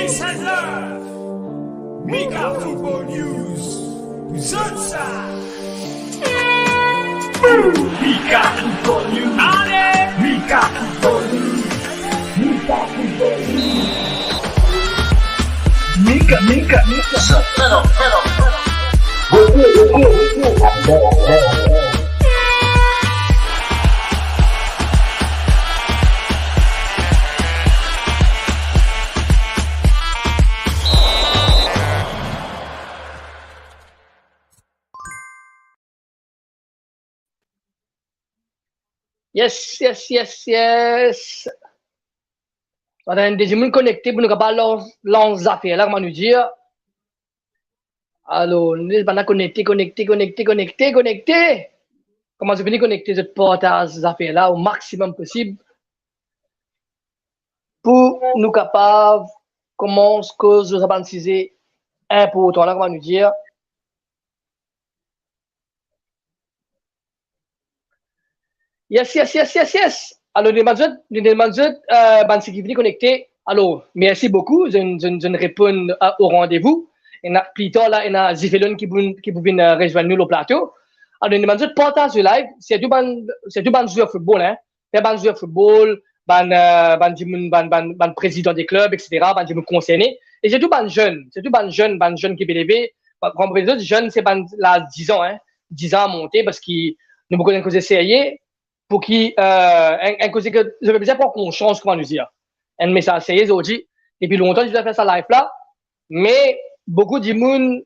16h, Mika Football News, Zonsa. Mika Football News, allez, Mika Football News, Mika Football News. Mika. Hello. Yes. On a des gens connectés pour nous parler leurs affaires là, comment nous dire. Alors, nous sommes connectés. Comment je venir connecter cette portage ces affaires là au maximum possible pour nous capables comment ce que je vais important là, comment nous dire. Yes. Alors, les bandes qui viennent connecter. Alors, merci beaucoup. Je réponds au rendez-vous. Et plus tard, là, il y a Zifelon qui vient rejoindre nous au plateau. Alors, les bandes partage le live. C'est tout ban joueur football, hein. C'est ban joueur football, ban président des clubs, etc. Ban concerné. Et c'est tout ban jeune. Ban jeune qui est élevé. Comme les autres jeunes, c'est ban là 10 ans, hein. 10 ans à monter parce qu'ils nous connaissent cause sérieux. Pour qui un cause que je veux dire pour qu'on change comment nous dire un message sérieux aujourd'hui depuis longtemps je vais faire ça live là mais beaucoup de monde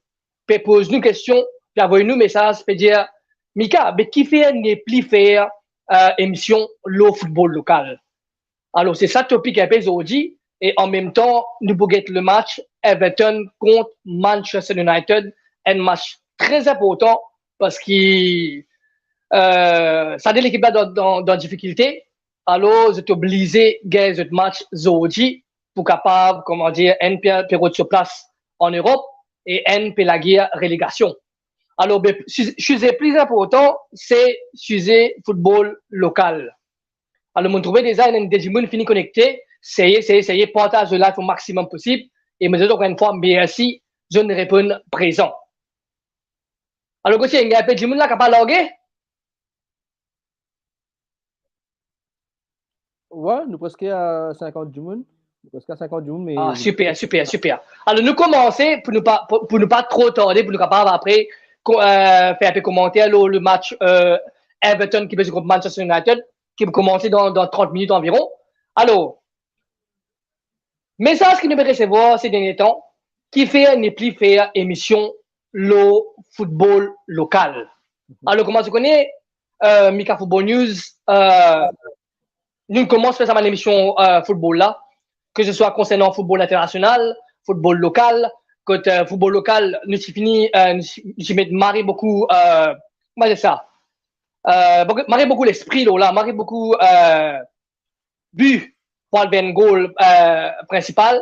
peut poser une question puis envoyer nous message peut dire Mika mais qui fait n'est plus faire émission le football local alors c'est ça le topic un peu aujourd'hui et en même temps nous pouvons le match Everton contre Manchester United un match très important parce qu'il ça dit l'équipe dans difficulté alors je suis obligé de gagner ce match aujourd'hui pour capable comment dire un période sur place en Europe et un peu la guerre relégation alors sujet plus important c'est sujet football local alors on trouve déjà des gens fini connectés ça y est partage le live au maximum possible et me dis encore une fois merci je ne réponds présent alors il y a un peu de gens là qui parlent loguer. Ouais, nous presque à 50 du monde. Mais... Ah, super. Alors, nous commençons, pour ne pas trop tarder, pour nous capables après faire un peu commenter le match Everton qui peut jouer contre Manchester United, qui peut commencer dans 30 minutes environ. Alors, message que nous devons recevoir ces derniers temps, qui fait n'est plus faire émission le football local. Alors, comment tu connais Mika Football News nous commençons à faire ça l'émission football là, que ce soit concernant football international, football local, quand football local, nous fini, nous mettons marrer beaucoup, comment dire ça, marrer beaucoup l'esprit là, marrer beaucoup but pour le goal principal.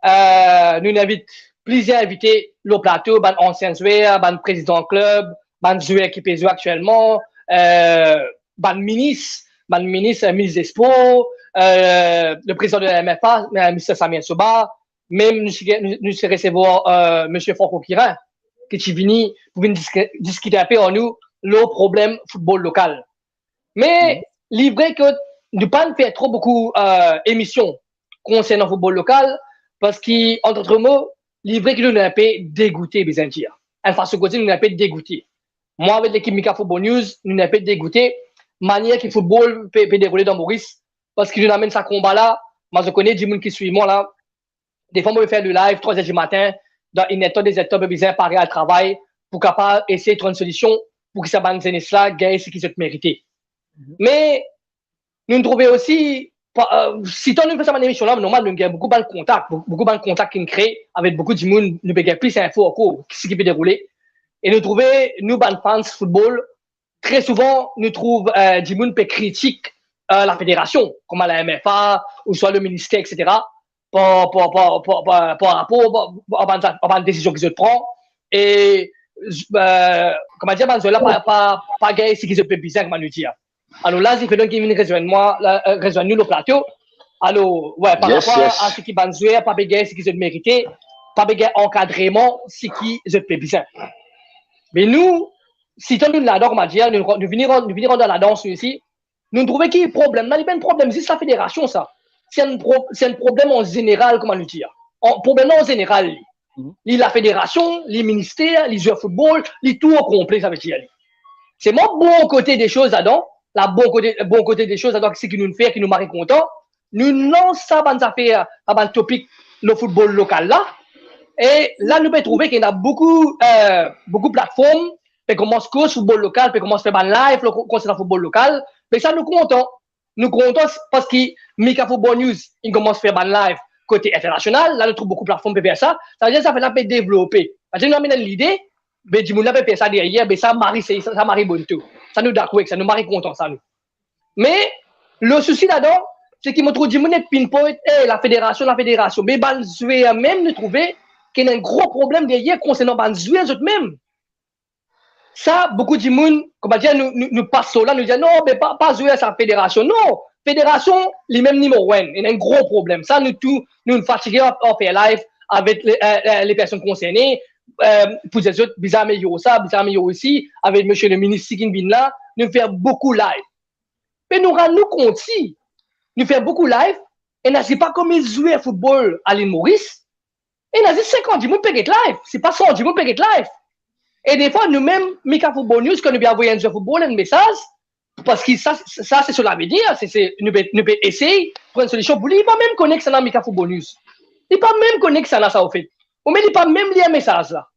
Nous invitons plusieurs invités au plateau, ban anciens joueurs, ban président club, ban joueur qui peut jouer actuellement, ban ministre des Sports, le président de la MFA, M. Samir Soba, même nous recevoir M. Franco Kirin, qui est venu pour discuter un peu en nous le problème football local. Mais livré que nous pas faire trop beaucoup d'émissions concernant le football local, parce qu'entre autres mots, livré que nous sommes un peu dégoûtés, bien dire. En face de côté, nous sommes un peu dégoûtés. Moi, avec l'équipe Mika Football News, nous sommes un peu dégoûtés. Manière que le football peut dérouler dans Maurice parce qu'il nous amène ça combat là. Moi, je connais des gens qui suivent moi là. Des fois, moi, je fais le live 3h du matin dans une étape des étapes besoin parer à travail pour capable essayer de trouver une solution pour que ça banne là gagne ce qui se mérité. Mais nous trouvons aussi si on nous fait ça émission là, normalement, nous avons beaucoup de contacts qui nous créent avec beaucoup de monde, nous avons plus d'infos encore ce qui peut dérouler. Et nous trouvons, nous, fans football, très souvent, nous trouvons des gens qui critiquent la fédération, comme la MFA, ou soit le ministère, etc., par rapport à la décision qu'ils prennent. Et, comment dire, pas gagner ce qu'ils peuvent bien, comment nous dire. Alors là, c'est quelqu'un qui vient rejoindre nous au plateau. Alors, ouais, par Yes, rapport yes. à ce qui va jouer, pas bégayer ce qui se mérité, pas bégayer encadrement, ce qui se fait bien. Mais nous, si nous là-dedans, on va dire, nous venons dans la danse ici, nous trouvons qu'il y a un problème. Il y a un problème, c'est la fédération, ça. C'est un problème en général, comment nous dire. Un problème en général. La fédération, les ministères, les joueurs de football, les tout au complet, ça veut dire. C'est mon bon côté des choses là-dedans, la bon côté des choses là-dedans, c'est qui nous fait, qui nous marque content. Nous lançons ça, dans affaire, dans topic, le football local là. Et là, nous pouvons trouver qu'il y a beaucoup de plateformes, puis commence le football local, puis commence à faire live concernant le football local. Mais ça, nous comptons. Nous comptons parce que Mika Football News, il commence à faire live côté international. Là, nous trouvons beaucoup de plateformes pour faire ça. Ça veut dire que ça fait la paix développer. Parce que nous avons l'idée, mais du monde peut faire ça derrière, mais ça marie bon tout. Ça nous d'accord, ça nous marie content, ça nous. Mais le souci là-dedans, c'est qu'il me trouve du monde pinpoint, la fédération. Mais je vais même nous trouver qu'il y a un gros problème derrière concernant les autres même. Ça, beaucoup de monde, comment dire, nous passons là, nous disons non, mais pas jouer à sa fédération. Non, fédération, les mêmes numéro 1. Il y a un gros problème. Ça, nous fatigués à faire live avec les personnes concernées. Pour les autres, bizarre améliorer ça, bizarre améliorer aussi, avec monsieur le ministre qui vient là, nous faire beaucoup live. Mais nous rendons compte si, nous faisons beaucoup live, et nous n'avons pas comme ils jouent à football à l'île Maurice, et nous avons 50 000 peut être live. C'est pas 100 000 peut être live. Et des fois, nous-mêmes, Mika Football News, quand nous avons envoyé un jeu football, un message, parce que ça c'est ce que ça veut dire, nous pouvons essayer pour une solution. Pour lui, il ne pas même connecter ça dans Mika Football News. Il ne pas même connecter ça là, ça au fait. Ou même il ne pas même lire un message là.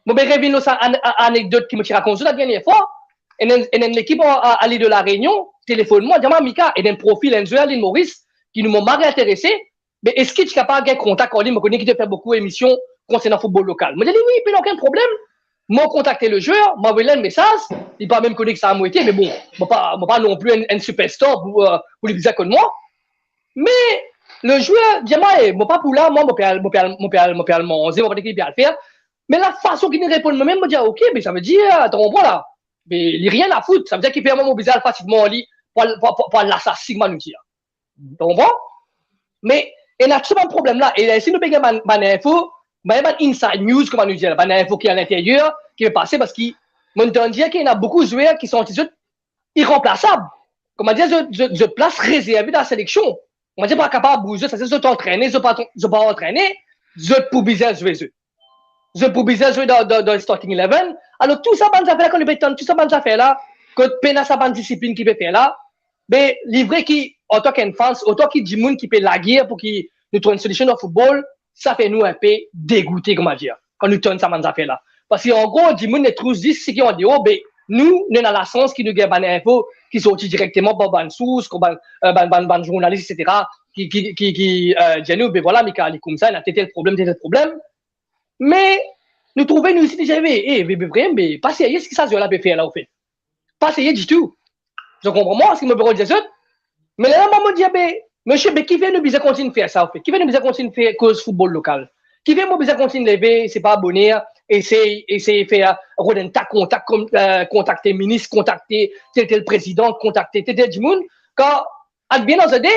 Je vais revenir à une anecdote qui me tire à compte la dernière fois. Et une équipe à l'île de la Réunion, téléphone-moi, dis-moi, Mika, et un profil, un joueur à l'île Maurice, qui nous m'a intéressé. Mais est-ce que tu es capable de contact en ligne? Je connais qui te fait beaucoup d'émissions concernant le football local. Je dis oui, il n'y a aucun problème. Moi, contacté le joueur, m'a envoyé un message. Il n'a pas même connu que ça a moitié, mais bon, je ne pas non plus un superstar pour lui dire que moi. Mais le joueur, dis-moi, je ne pas pour là, moi, je peux le manger, je peux le faire. Mais la façon qu'il me répond moi-même, je me dis, ok, mais ça veut dire, attends, voilà. Mais il n'y a rien à foutre. Ça veut dire qu'il fait un moment bizarre facilement en lit pour l'assassin, nous dire. Tu comprends? Mais il y a tout un problème là. Et si nous payons une info, il y a une inside news, comment nous dire, une info qui est à l'intérieur, qui va passer parce qu'il dire qu'il y a beaucoup de joueurs qui sont irremplaçables. Comment dire, je place réservée dans la sélection. On va dire pas capable de bouger, ça c'est je t'entraîner, je pas entraîner, je pour bizarre jouer. Je pour bizarre jouer dans le starting 11. Alors tout ça, bonne affaire, qu'on peut tout ça, bonne affaire là, que peine sa bonne discipline qui peut faire là, mais livré qui, en tant qu'enfant, autant qu'il dit monde qui peut la guerre pour qu'il nous trouve une solution dans le football, ça fait nous un peu dégoûter, comment dire, quand nous tournons ça bonne affaire là. Parce qu'en gros, dit monde ne trouve 10, c'est qui ont dit, oh, ben, nous avons la chance qui nous gagne des infos qui sortent directement par ban source, ban journaliste, etc., qui disent nous, ben voilà, Mika, comme ça, il a tel problème. Mais nous trouvons nous aussi déjà, mais pas sérieux ce que ça se là peut faire là, au fait. Pas sérieux du tout. Je comprends moi ce que me peut dire ça. Mais là, maman dit, monsieur, qui vient nous bien continuer de faire ça, au fait? Qui vient nous bien continuer de faire cause football local? Qui vient nous bien continuer de lever, c'est pas abonner, essayer de faire contacter le ministre, contacter tel président, contacter tel du monde. Quand, bien dans ce dé,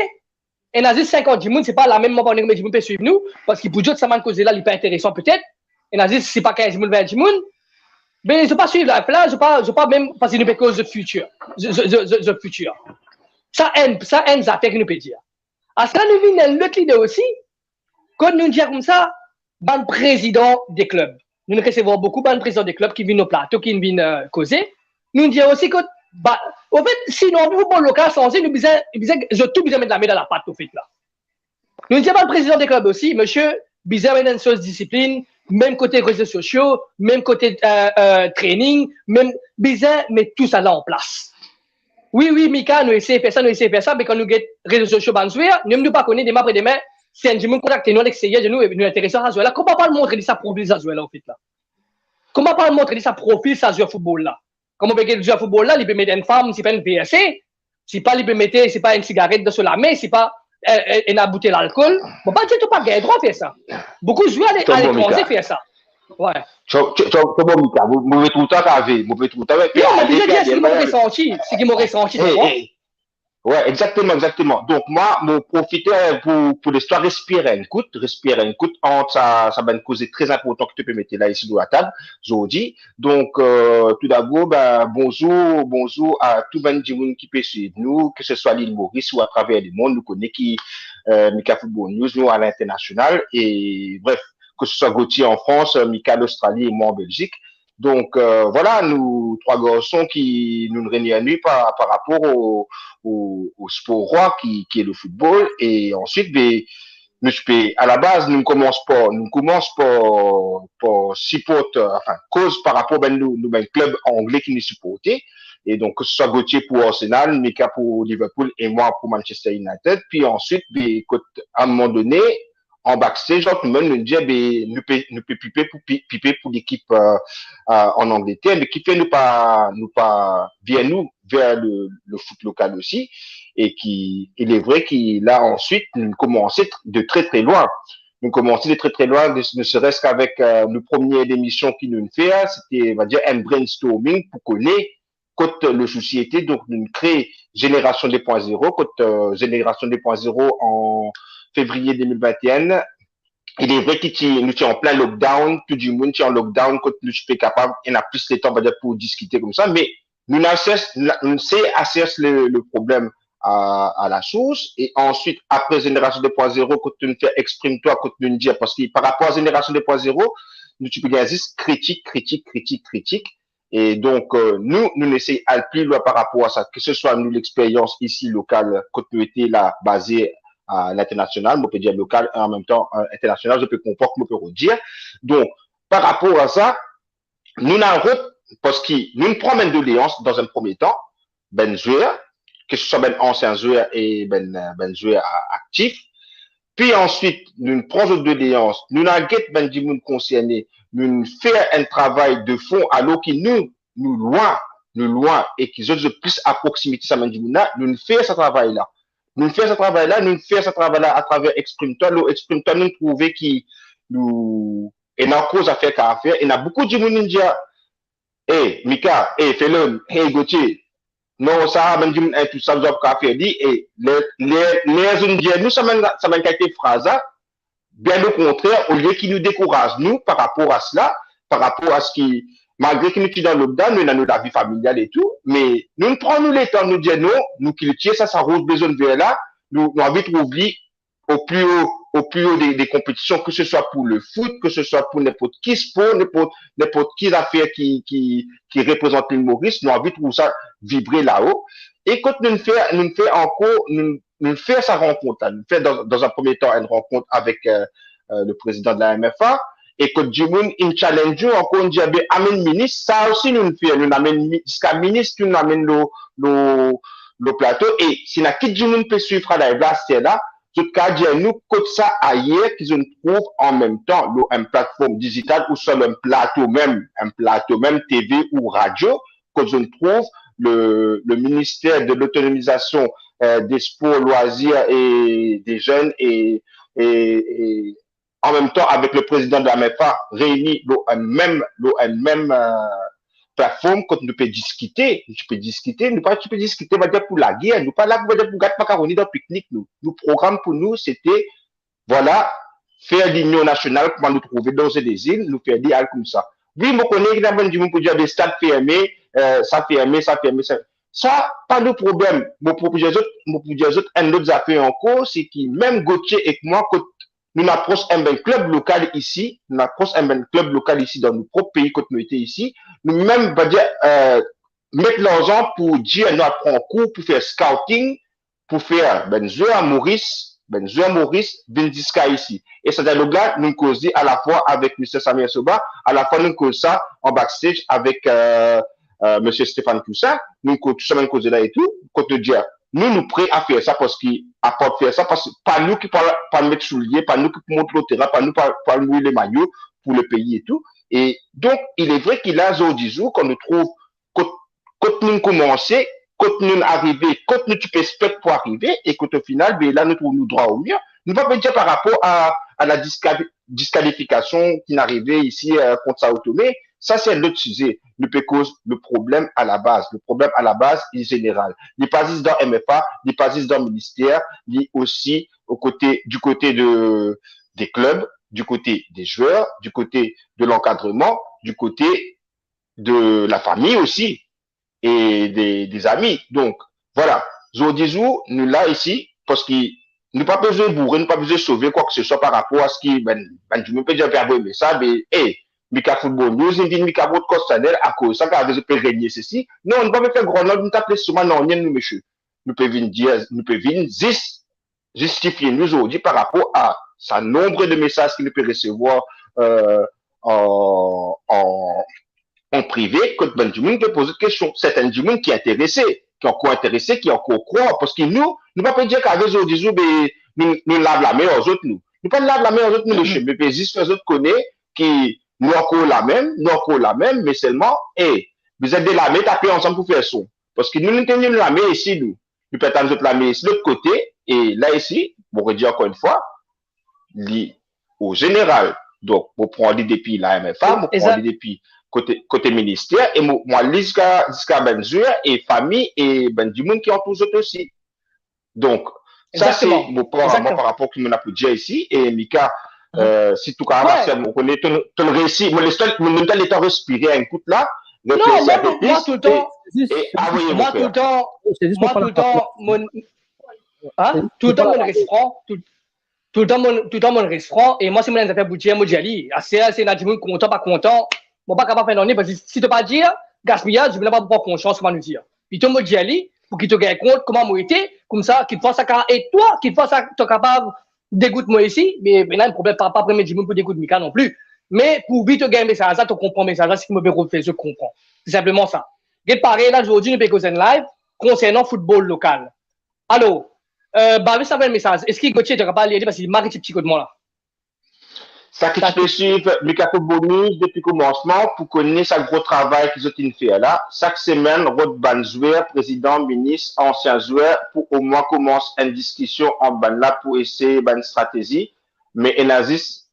et a juste 50 du monde, c'est pas la même manière que du monde peut suivre nous, parce qu'il peut dire que ça m'a causé là, il n'est pas intéressant peut-être. Et a juste, c'est pas 15 000, 20 du monde. Mais je ne vais pas suivre la là, je ne vais pas même, parce qu'il nous peut cause de futur. The futur. Ça aide, ça fait que nous peut dire. À ce là, nous venons l'autre idée aussi, quand nous disons comme ça, ban président des clubs. Nous recevons beaucoup de présidents des clubs qui viennent au plateau, qui viennent causer. Nous disons aussi que, au fait, si nous avons un local censé, nous disons tout besoin mettre la main dans la pâte, au fait, là. Nous disons le président des clubs aussi, monsieur, besoin mettre une chose discipline, même côté réseaux sociaux, même côté training, même besoin mettre tout ça là en place. Oui, Mika, nous essayons de faire ça, mais quand nous avons réseaux sociaux, nous ne pas connaître demain après demain, si un jour contacte nous à l'extérieur de nous et nous intéressons à ce là, comment pas le montrer ça profil ça là, au fait, là? Comment pas le montrer ça profil ça jouer football là? Comment peut jouer football là, il peut mettre une femme, c'est pas une PSC, c'est pas il peut mettre, c'est pas une cigarette sur la main, c'est pas une bouteille d'alcool. Bon, pas du tout pas gagner droit faire ça. Beaucoup de joueurs à l'étranger faire ça. Ouais. Tu bon, Mika, vous pouvez tout le temps caver, vous pouvez tout le temps. Non, mais déjà, ce qui m'aurait ressenti, c'est quoi? Ouais, exactement, exactement. Donc, moi, mon profiter pour l'histoire respirer un coup, ça va une cause très importante que tu peux mettre là, ici, dans la table, aujourd'hui. Donc, tout d'abord, ben, bonjour à tout le monde qui peut suivre nous, que ce soit l'île Maurice ou à travers le monde, nous connaissons qui, Mika Football News, nous à l'international, et bref, que ce soit Gauthier en France, Mika d'Australie et moi en Belgique. Donc, voilà, nous, trois garçons qui nous réunissons par rapport au sport roi qui est le football. Et ensuite, ben, à la base, nous commence par supporter, enfin, cause par rapport à nous, ben, club anglais qui nous supportait. Et donc, que ce soit Gauthier pour Arsenal, Mika pour Liverpool et moi pour Manchester United. Puis ensuite, ben, à un moment donné, en backstage, tout le monde nous dit, ben, nous peut piper pour l'équipe en Angleterre, mais qui fait nous pas vers nous, vers le foot local aussi. Et il est vrai qu'il a ensuite commencé de très très loin. Nous commençons de très très loin, ne serait-ce qu'avec le premier émission qui nous fait, c'était, on va dire, un brainstorming pour connaître quand le souci était donc nous créer Génération 2.0, quand Génération 2.0 en février 2021. Il est vrai que nous sommes en plein lockdown, tout le monde est en lockdown, quand nous sommes capables, il y a plus de temps, on va dire, pour discuter comme ça, mais nous sait assez le problème à la source, et ensuite, après Génération 2.0, quand tu fais exprime-toi, quand tu nous dis, parce que par rapport à Génération 2.0, nous, tu peux dire juste critique, et donc, nous essayons à le plus loin par rapport à ça, que ce soit nous l'expérience ici locale, quand nous étions là, basée à l'international, on peut dire local et en même temps international, je peux comprendre, je peux redire. Donc, par rapport à ça, nous n'avons, parce que nous prenons une doléance dans un premier temps, ben joueur, que ce soit ben ancien joueur et ben joueur actif. Puis ensuite, nous prenons une doléance, nous n'avons ben du monde concerné, nous faisons un travail de fond alors que nous loin et qu'ils ont plus à proximité, ça nous faisons ce travail-là. Nous faisons ce travail-là à travers Exprime-toi. Exprime-toi, nous trouvons qu'il nous, et n'a cause à faire qu'à faire. Et il y a beaucoup de gens qui disent, hey, Mika, hey, Felon, hey, Gauthier, non, ça, même dit, tout ça, vous avez qu'à faire, dit, et les Indiens, nous, ça m'a été phrase, bien au contraire, au lieu qu'ils nous découragent, nous, par rapport à cela, par rapport à ce qui, malgré que nous sommes dans le lockdown, nous avons notre vie familiale et tout, mais nous prenons le temps, nous disons non, nous qui le tirons, ça roule besoin de là, nous avons vite oublié au plus haut des compétitions, que ce soit pour le foot, que ce soit pour n'importe qui sport, n'importe qui affaire qui représente l'humorisme, nous avons vite trouvé ça vibrer là-haut. Et quand nous fait encore, nous fait sa rencontre, nous fait dans un premier temps une rencontre avec le président de la MFA, et que du monde, il challenge encore, on dit, amène ministre, ça aussi nous fait, nous amène jusqu'à ministre, nous amène le plateau, et si la qui du monde peut suivre à la place, c'est là, tout cas, dire nous, côté ça ailleurs, qu'ils nous trouvent en même temps, une plateforme digitale ou sur un plateau même TV ou radio, que nous trouve le ministère de l'autonomisation des sports, loisirs et des jeunes et en même temps avec le président de la MEFA réunis dans une même plateforme quand nous peut discuter, tu peux discuter, va dire pour la guerre, nous pas là pour dire pour gâter macaroni dans le pique-nique, nous programme pour nous, c'était, voilà, faire l'union nationale, comment nous trouver dans des îles, nous faire des halles comme ça. Oui, je connais évidemment du monde pour dire des stades fermés, ça, pas de problème. Mon pour dire autres, un autre affaire encore, c'est que même Gauthier et moi, quand nous approchons un ben club local ici, dans notre propre pays, quand nous étions ici, nous même, va dire, mettre l'argent pour dire, nous apprendre cours, pour faire scouting, pour faire, Maurice, Vindiska ici. Et ça dialogue-là, nous causons à la fois avec M. Samir Soba, à la fois nous causons ça en backstage avec, M. Stéphane Toussaint, nous tout ça, nous causons là et tout, quand nous dire, nous prêts à faire ça parce qu'il apporte faire ça, parce que pas nous qui parlons mettre souliers, pas nous qui montrons le terrain, pas nous pas mouiller les maillots pour le pays et tout. Et donc, il est vrai qu'il a 10 jours qu'on nous trouve, quand nous commençons, quand nous arrivons, quand nous tu peux expecter pour arriver, et qu'au final, ben là, nous trouvons nous droit au mieux. Nous ne pouvons pas dire par rapport à la disqualification qui n'arrivait ici contre Sao Tomé, Ça, c'est un autre sujet. Ne peut cause le problème à la base. Le problème à la base est général. Il pas juste dans MFA, il pas juste dans le ministère, il aussi du côté des clubs, du côté des joueurs, du côté de l'encadrement, du côté de la famille aussi et des amis. Donc, voilà. Zodizou, nous là ici, parce qu'il nous pas besoin de bourrer, nous pas besoin de sauver quoi que ce soit par rapport à ce qui, je me peux dire faire un ça, mais, Mika Football News, il dit Mika Bout Costanel, à cause, ça, quand je peux régner ceci. Non, on ne peut pas faire grand nom, nous t'appeler souvent, non, nous, monsieur. Nous pouvons dire, nous pouvons justifier nous aujourd'hui par rapport à sa nombre de messages qu'il peut recevoir, en privé, quand ben, du monde peut poser des questions. Certains du monde qui est intéressé, qui est encore intéressé, qui est encore croit, parce que nous ne pouvons pas dire qu'avec eux, disons, nous lavons la main aux autres, nous. Nous pas lavons la main aux autres, nous, mais puis juste les autres connaissent qui nous encore la même, mais seulement, vous êtes de la main, tapez ensemble pour faire son. Parce que nous tenons la main ici, nous. Nous peut-être la main ici, de l'autre côté, et là, ici, on redit encore une fois, au général. Donc, pour prendre des défis la MFA, pour prendre des défis côté ministère, et moi, jusqu'à Benzur, et famille, et ben, du monde qui entoure eux aussi. Donc, ça, c'est mon point par rapport à ce qu'on a pu dire ici, et Mika, si tout cas, on connaît ton récit, moi, l'état respirer un coup là, non, moi, tout le temps, moi, tout le temps, tout le temps, mon restaurant, tout le temps, mon restaurant, et moi, c'est mon affaire boutière, moi, j'y allais. C'est un monde content, pas content. Bon, pas capable de faire non, parce que si tu ne pas dire, gaspillage, je ne vais pas avoir conscience, comment nous dire. Puis, tu me dis, aller, pour qu'il te gagne compte comment moi été, comme ça, qu'il te fasse ça, et toi, qu'il te fasse ça, tu es capable de dégoûter moi ici, mais maintenant, le problème, pas premier du monde pour dégoûter Mika non plus. Mais pour vite gagner message, ça, tu comprends message, c'est ce qui me fait refaire, je comprends. C'est simplement ça. Et pareil, là, aujourd'hui, nous payons un live concernant football local. Alors, bah, ça va le message. Est-ce qu'il Gauthier te capable de lire parce qu'il marque ce petit coup de moi là? Ça qui peut suivre Mika Football News depuis le commencement pour connaître ce gros travail qu'ils ont fait là. Chaque semaine, Rod Banzouer, président, ministre, ancien joueur, pour au moins commencer une discussion en ban là pour essayer une stratégie. Mais Enazis,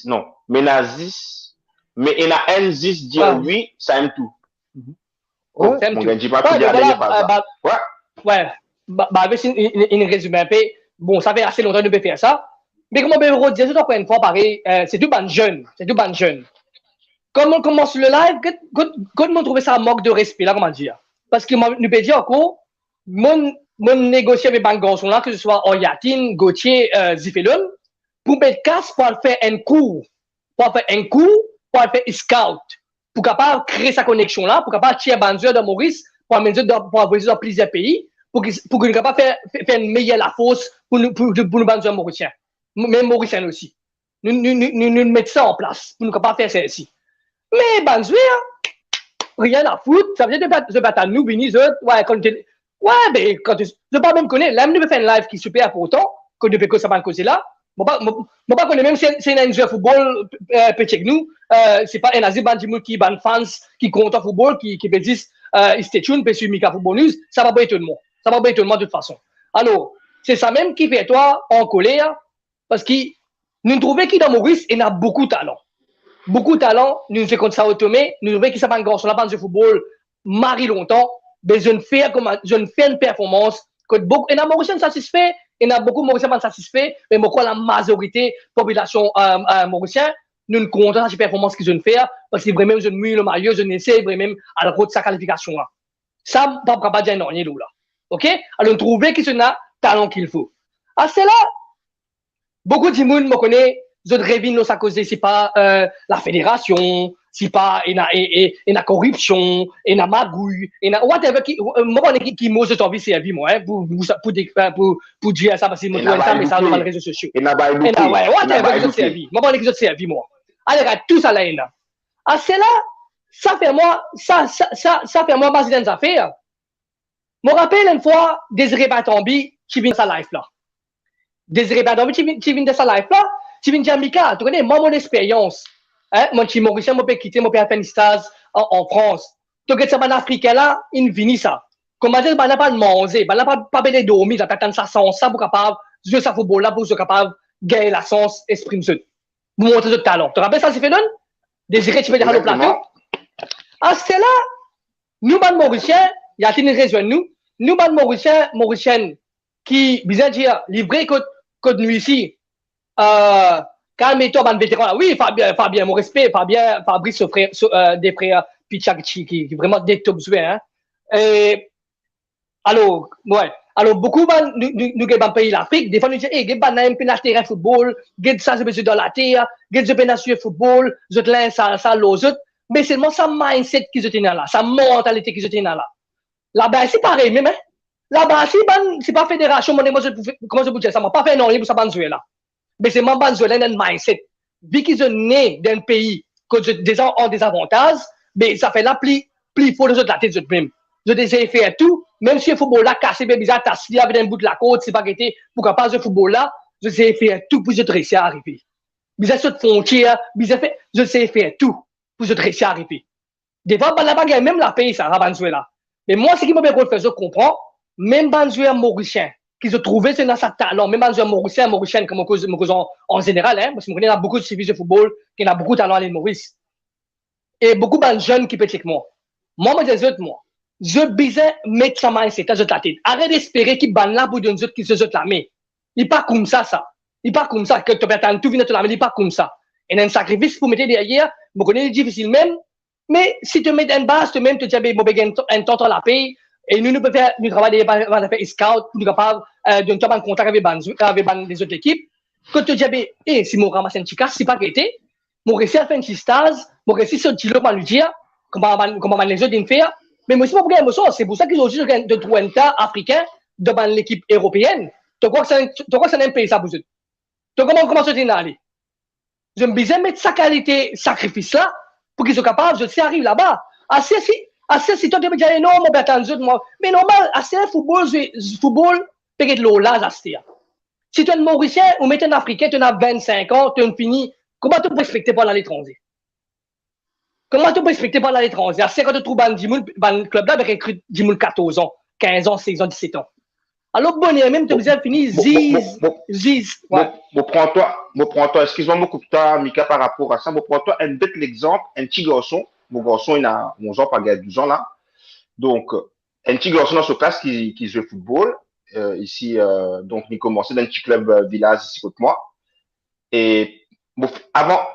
non. Mais Enazis dire oui, ça aime tout. Oh, ça aime tout. Ouais, avec une résumé un peu. Bon, ça fait assez longtemps de ne pas faire ça. Mais comme on peut redire tout encore une fois, pareil, c'est tout ban jeune. Comme on commence le live, quand on trouve ça manque de respect, là, comment dire? Parce que nous peut dire encore, mon négocier avec les garçons là, que ce soit Oyatine, Gauthier, Zifelon, pour mettre casse, pour faire un cours, pour faire scout, pour capable créer sa connexion là, pour capable tirer Banzeur de Maurice, pour amener dans plusieurs pays, pour que nous capable faire une meilleure la force pour nous Banzeur Mauriciens. Même Mauriciens aussi. Nous mettons ça en place pour nous capable faire ça ici. Mais Banzouer, rien à foutre, ça veut dire de battre à nous, Bini, mais quand tu ne pas même connaître, là, nous faire un live qui est super important, que depuis que ça va causer là, je ne pas connaître même si c'est un joueur de football, petit que nous, c'est pas un Azib Bandimout qui ban fans, qui compte en football, qui peut dire, stay tuned, puis sur Mika Football News, ça va pas étonner. Ça va pas étonner de toute façon. Alors, c'est ça même qui fait toi en colère, parce que nous trouvons qu'il dans Maurice, il a beaucoup de talent. Beaucoup de talent, nous faisons comme ça automé, nous trouvons qu'il s'appelle un garçon, la bande de football, marie longtemps, mais je ne fais une performance, que beaucoup, et la Mauricien satisfait, il y a beaucoup de Mauriciens satisfaits, mais beaucoup la majorité de la population mauricienne, nous ne comptons pas cette performance qu'ils ont fait, parce que vraiment, je ne mets le maillot, je n'essaie vraiment à la route de sa qualification là. Ça, pas capable de dire non, là. OK? Alors, nous trouvons qu'il a le talent qu'il faut. À cela, beaucoup de gens me connaissent, je rêve nos à cause c'est pas la fédération, c'est pas la corruption, la magouille, whatever qui moi je t'envie c'est vie moi pour dire ça parce que moi ça mais ça dans les réseaux sociaux. Et whatever c'est vie. Moi les autres c'est vie moi. Allez tout ça là là. À cela ça fait moi base dans affaires. Me rappelle une fois Désiré Batambi qui vient de sa life là. Désiré Batambi qui vient de sa life là. Tu viens de dire, Mika, tu connais, moi, mon expérience. Hein, mon petit Mauricien, mon peut quitter, mon peut faire un stage en France. Tu connais, ça, un Africain là, il vient ça. Comment dire, il n'a pas de manger, il n'a pas de dormir, il attend ça sans ça pour capable, jouer sa football là, pour être capable de gagner la sens, exprimer ça. Vous montrez votre talent. Tu te rappelles ça, c'est fait donne? Désiré, tu peux dire à le plateau. Ah, c'est là. Nous, les Mauriciens, il y a une raison, nous, les Mauriciens, qui, bien dire, livré code nous ici, calme-toi, ban vétéran. Oui, Fabien, mon respect, Fabrice, des frères Pichakchi, qui vraiment des top joueurs, hein. Alors, ouais. Alors, beaucoup nous avons pays l'Afrique. Des fois, nous disons, hey, nous avons un peu de terrain football, nous avons besoin de la terre, nous avons besoin de football, nous avons ça, l'autre. Mais c'est seulement ça mindset qu'ils ont là, sa mentalité qu'ils ont là. Là-bas, c'est pareil, même, hein. Là-bas, c'est pas fédération, comment je peux dire ça, m'a pas fait non, pour ça, là. Mais c'est mon Venezuela, un mindset. Vu qu'ils sont nés d'un pays qui déjà ont des avantages, mais ça fait là plus fort de la tête de même. Je désire faire tout, même si le football là cassé, bien bizarre, t'as slié avec un bout de la côte, c'est pas été pour qu'on passe le football là, je sais faire tout pour je réussir à arriver. Bizarre cette frontière, je sais faire tout pour je réussir à arriver. Des fois, là-bas, il y a même la paix, ça, à Venezuela. Mais moi, ce qui m'a bien fait, je comprends, même Venezuela mauricien, qu'ils ont trouvé, c'est dans sa talent, même Venezuela mauricien, comme en général, hein, parce que je connais beaucoup de services de football, qui ont beaucoup de talent à l'île Maurice. Et beaucoup de jeunes qui peuvent moi. Moi, je besoin mettre ça mindset à la tête. Arrête d'espérer qu'ils ban là pour donner autres qui se jetent la main. Il n'est pas comme ça. Il n'est pas comme ça. Que tu peux attendre tout venir te la main, il n'est pas comme ça. Et un sacrifice pour mettre derrière, je connais difficile même, mais si tu mets une base, tu même te dis, un temps la paix, et nous pouvons faire, nous travailler des scouts, nous sommes capables de nous en contact avec les autres équipes, que tu dis, si je ramasse un petit cas, si pas été, je réussis à faire un petit stage, je réussis à sortir le lui dire, comment les autres faire. Mais moi, c'est pour ça qu'ils ont dit de trouver un tas africain devant l'équipe européenne. Tu crois que c'est un pays, ça, vous êtes? Tu comment ça aller? Je me disais, mettre sa qualité, sacrifice là, pour qu'ils soient capables, je sais, arrive là-bas. Assez, si toi, tu me dis, non, mon bêta, moi. Mais normal, assez, football, peut-être l'eau là, assez. Si tu es un Mauricien ou même un Africain, tu as 25 ans, tu as fini, comment tu peux respecter par l'étranger? Comment tu peux respecter par l'étranger? C'est quand tu trouves un club là, avec recrute 10 14 ans, 15 ans, 16 ans, 17 ans. Alors, bon, même, tu as fini, ziz. Prends-toi, excuse-moi, mon coupe-toi, Mika, par rapport à ça. Prends-toi un bête l'exemple, un petit garçon. Mon garçon, il a 11 ans, pas 12 ans là. Donc, un petit garçon dans ce classe qui joue au football. Ici, donc, il commençait dans un petit club village ici contre moi. Et avant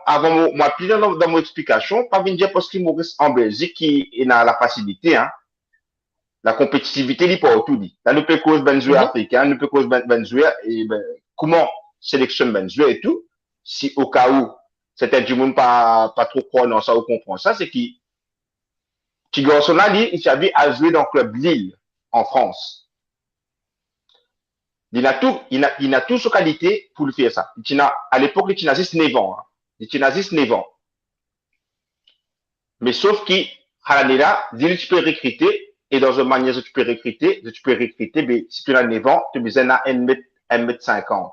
moi, plus dans mon explication, pas venir dire parce qu'il Maurice en Belgique qui a la facilité, hein. La compétitivité, il n'est pas autour. Là, nous peut cause Venezuela africain, nous peut cause Venezuela et comment sélectionne Venezuela et tout. Si au cas où c'était du monde pas trop croire dans ça ou comprend ça, c'est qui garçon là, il s'habille à jouer dans le club Lille en France. Il a tout sur qualité pour le faire ça. À l'époque, il a 19 ans. Hein. Il a 19 ans. Mais sauf qu'il, à l'année là, il tu peux recruter. Et dans une manière, tu peux recruter, mais si tu as 9 ans, tu as besoin d'un 1m50.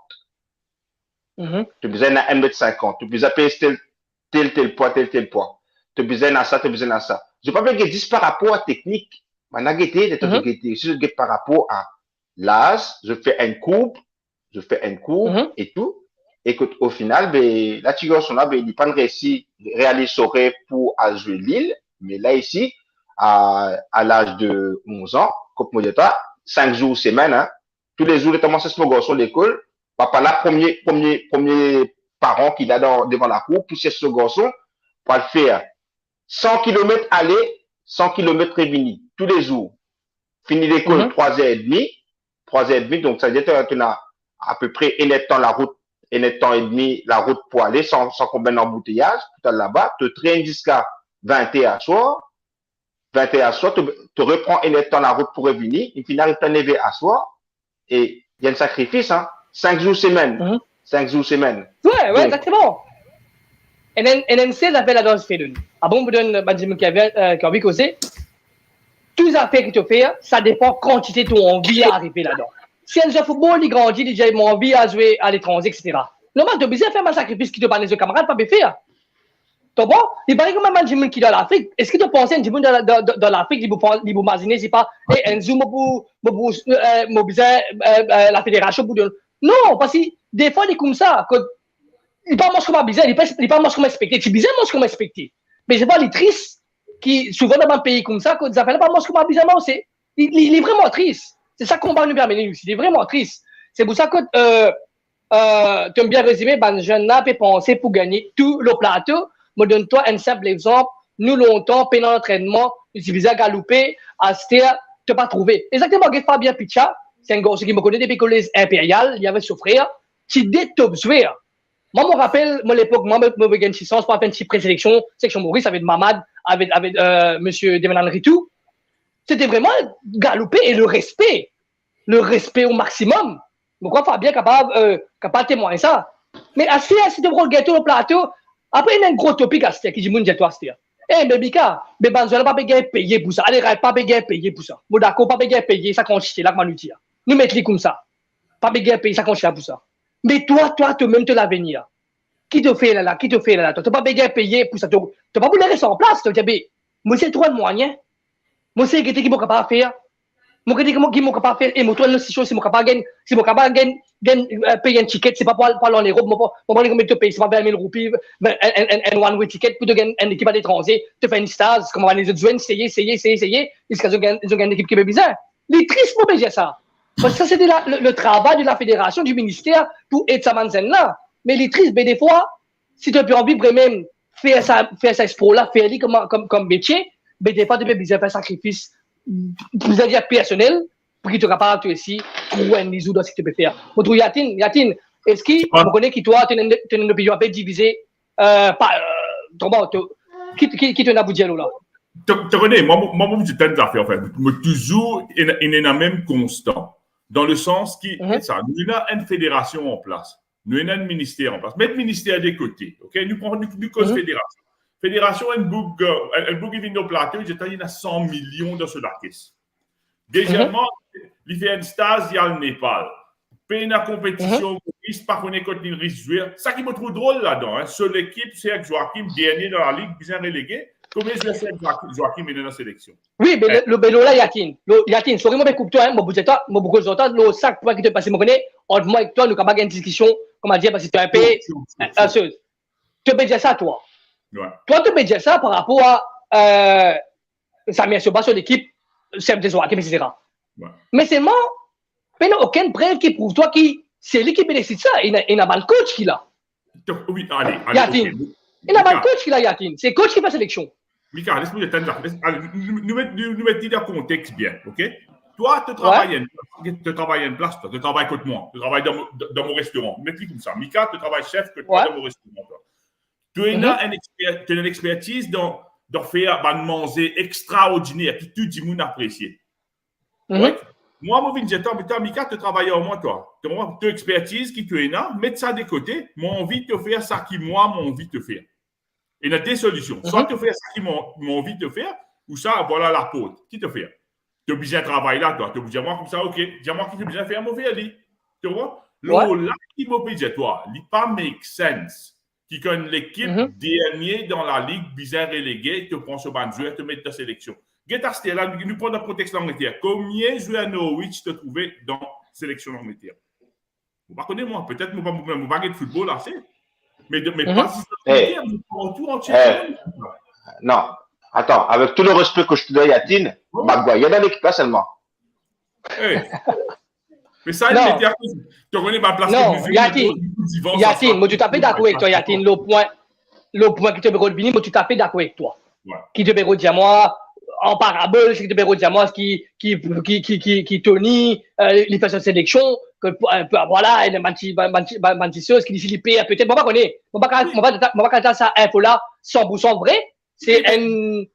Tu as besoin d'un 1m50. Tu as besoin de tel poids. Tu as besoin de ça, tu as besoin de ça. Je ne vais pas dire que 10 par rapport à la technique. Si je dis par rapport à l'âge, je fais une courbe et tout. Et qu'au final, la tigre, là, il n'est pas réussi à réaliser pour jouer Lille, mais là, ici, à l'âge de 11 ans, comme moi, 5 jours semaine, hein. Tous les jours, il commence à se faire à l'école. Papa, là, premier parent qu'il a devant la cour, pousser ce garçon, pour le faire 100 km aller, 100 km revenir, tous les jours. Fini l'école, 3h30, donc ça veut dire que tu as à peu près un temps la route, un temps et demi la route pour aller, sans combien d'embouteillage, tout à là-bas, tu traînes jusqu'à 21 soir, tu reprends un temps la route pour revenir, et puis n'arrive pas à lever à soir, et il y a un sacrifice, hein, 5 jours semaine. 5 jours semaine. Ouais, exactement. Et c'est l'appel à danse fait. Ah bon, vous donne Benjamin qui a envie de causer. Tous les affaires que tu fais, ça dépend quantité tu as envie d'arriver là-dedans. Si un joueur football, il grandit, il dit, j'ai envie à jouer à l'étranger, etc. Normalement, tu as besoin de faire un sacrifice qui te parle les camarades, pas faire. Tu vois? Il paraît comme un Benjamin qui est dans l'Afrique. Est-ce que tu penses à un Benjamin dans l'Afrique, il vous imaginer, c'est pas, un zoom pour la fédération pour. Non, parce que des fois, il est comme ça. il pas mange comme bizarre, il pas mange comme respecté. C'est bizarre mange comme respecté. Mais je vois les tristes qui, souvent dans un pays comme ça, quand ils appellent pas mange comme bizarre, il est vraiment triste. C'est ça qu'on va nous permettre ici. Il est vraiment triste. C'est pour ça que tu aimes bien résumer, ben, je n'ai pas pensé pour gagner tout le plateau. Me donne-toi un simple exemple. Nous, longtemps, pendant l'entraînement, utilisé à galouper, à se dire, tu n'as pas trouvé. Exactement, Fabien Picha, c'est un gars qui me connaît depuis que les impériales, il avait souffert. Tu détobes, moi, je me rappelle, moi, à l'époque, moi, je me gagne 600, je pas une petite présélection, section Maurice, avec Mamad, avec monsieur Demenan Ritou. C'était vraiment galouper et le respect au maximum. Pourquoi Fabien capable de témoigner ça? Mais assez de gros gâteau au plateau, après, il y a un gros topic à ce qui dit, mon gâteau à ce eh, mais Bika, mais Banzola pas payer pour ça. Allez, pas payer pour ça. Bon, d'accord, pas payer ça quantité là, comment nous dire. Nous mettons comme ça. Pas payer ça quantité pour ça. Mais toi, toi-même, te l'avenir. Qui te fait là? Qui te fait là? Tu n'as pas payer pour ça. Tu n'as pas voulu rester en place. Tu dis, moi, c'est trop de moyens. Moi, c'est ce qui est capable de faire. Moi, c'est ce qui est capable de faire. Et moi, toi, si je suis capable de payer un ticket, c'est pas pour aller en Europe. Moi, je te paye, c'est pas 20 000 roupies, un one-way ticket pour te gagner une équipe à l'étranger. Tu fais une stage, comment les autres joueurs, essayer. Jusqu'à ce qu'ils ont une équipe qui est bizarre. Les tristes pour payer ça. Parce que ça, c'était le travail de la fédération, du ministère pour aider ça là. Mais les tristes, des fois, si tu as plus envie vraiment faire ça sport-là, faire-le comme métier, des fois, tu peux faire un sacrifice, vous allez dire personnel, pour qu'il te capable toi aussi, trouver un bisou dans ce que tu peux faire. Moi, trouve Yatine, est-ce que vous connaissez qui toi, tu as une opinion un peu divisée, qui te n'a pas dit là? Tu connais, moi, je t'aime affaires, en fait. Mais toujours, il est même constant. Dans le sens qui, ça, nous avons une fédération en place. Nous avons un ministère en place. Mettre le ministère des côtés. OK? Nous prenons une cause fédération. Fédération, elle bouge vient au plateau, il y a 100 millions de Sodakis. Deuxièmement, il fait un stage, il y a le Népal. Paye une compétition, il ne pas connaître quand il risque de jouer. Ça qui me trouve drôle là-dedans. Hein. Seule équipe, c'est avec Joachim, dernier dans la ligue, bien relégué. Combien je sais Joachim est dans la sélection? Oui, mais le bélo là, Yatine, sorry, moi, je coupe toi, moi, beaucoup de temps, le sac, toi qui te passe, je connais, entre moi et toi, nous avons pas une discussion, comment dire, parce que tu as un pays. Tu peux dire ça, toi. Ouais. Toi, tu peux dire ça par rapport à Samir Soba sur l'équipe, Seb Desoakim, etc. Ouais. Mais seulement, il n'y a aucune preuve qui prouve toi que c'est lui qui bénéficie de ça. Il n'a pas le coach qui l'a. Oui, allez. Yatine. Okay. Il n'a pas le coach qui l'a, Yatine. C'est le coach qui fait la sélection. Mika, laisse-moi te dire. Nous mettons dans le contexte bien, OK? Toi, tu travailles une place, toi. Tu travailles contre moi. Tu travailles dans mon restaurant. Mets-le comme ça. Mika, tu travailles chef que toi dans mon restaurant. Toi. Tu as une expertise dans faire un manger extraordinaire que tout le monde apprécie. Moi, je viens de dire, Mika, tu travailles au moins, toi. Tu as une expertise qui tu es là, mets ça de côté. Moi, envie de te faire ça qui, moi, j'ai envie de te faire. Il y a deux solutions. Soit tu fais ça qui j'ai envie de te faire, ou ça, voilà la pote. Qui te fait? Tu as besoin de travailler là, toi. Tu as besoin de moi comme ça, OK. Dis-moi qui tu as besoin de faire, mon frère. Tu vois? Là, qui m'a dit, toi, il pas make sense. Qui connaît l'équipe dernier dans la ligue, bizarre relégué, tu prends ce banc de joueur, tu mets ta sélection. Guetta Stella, nous prenons le contexte d'Angleterre. Combien de joueurs à Norwich te trouvais dans la sélection d'Angleterre? Vous ne connaissez moi, peut-être que je ne vais pas de football assez. Mais pas si c'est tout entier. Non, attends, avec tout le respect que je te donne, Yatine, Maguire dans l'équipe là seulement. Mais ça, il était à cause. Tu connais ma place. Non, Yatine, moi, tu t'as fait d'accord avec toi, Yatine. Le point qui te peut redire, moi, tu t'as fait d'accord avec toi. Qui te peut redire moi, en parabole, qui te peut redire moi, qui Tony, il fait sa sélection, que voilà, il y a une chose qui dit Philippe, peut-être, moi, je ne vais pas ça info-là 100% vrai. C'est une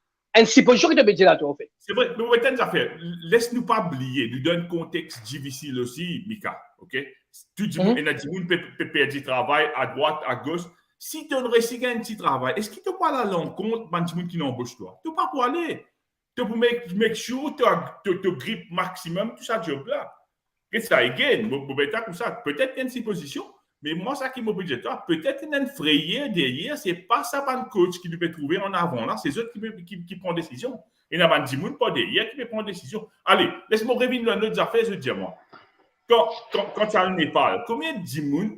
supposition qui te peut dire là, toi, en fait. C'est vrai, mais on va affaires. Laisse-nous pas oublier, nous donne un contexte difficile aussi, Mika, OK? Tu dis, il y a des gens qui peuvent perdre du travail à droite, à gauche. Si tu as un petit travail, est-ce qu'il te parle à l'encontre de gens qui n'embauchent toi? Tu ne peux pas pour aller. Tu peux make sure que tu grippes maximum tout ça job-là. Et ça, again, comme ça, peut-être qu'il y a une supposition, mais moi, ça qui m'oblige toi, peut-être qu'il y a une frayeur derrière, ce n'est pas ça, le coach qui peut trouver en avant, là, c'est eux qui prennent décision. Il y a des gens pas derrière qui peut prendre décision. Allez, laisse-moi revenir dans notre affaire, je dis moi. Quand tu as un Népal, combien de gens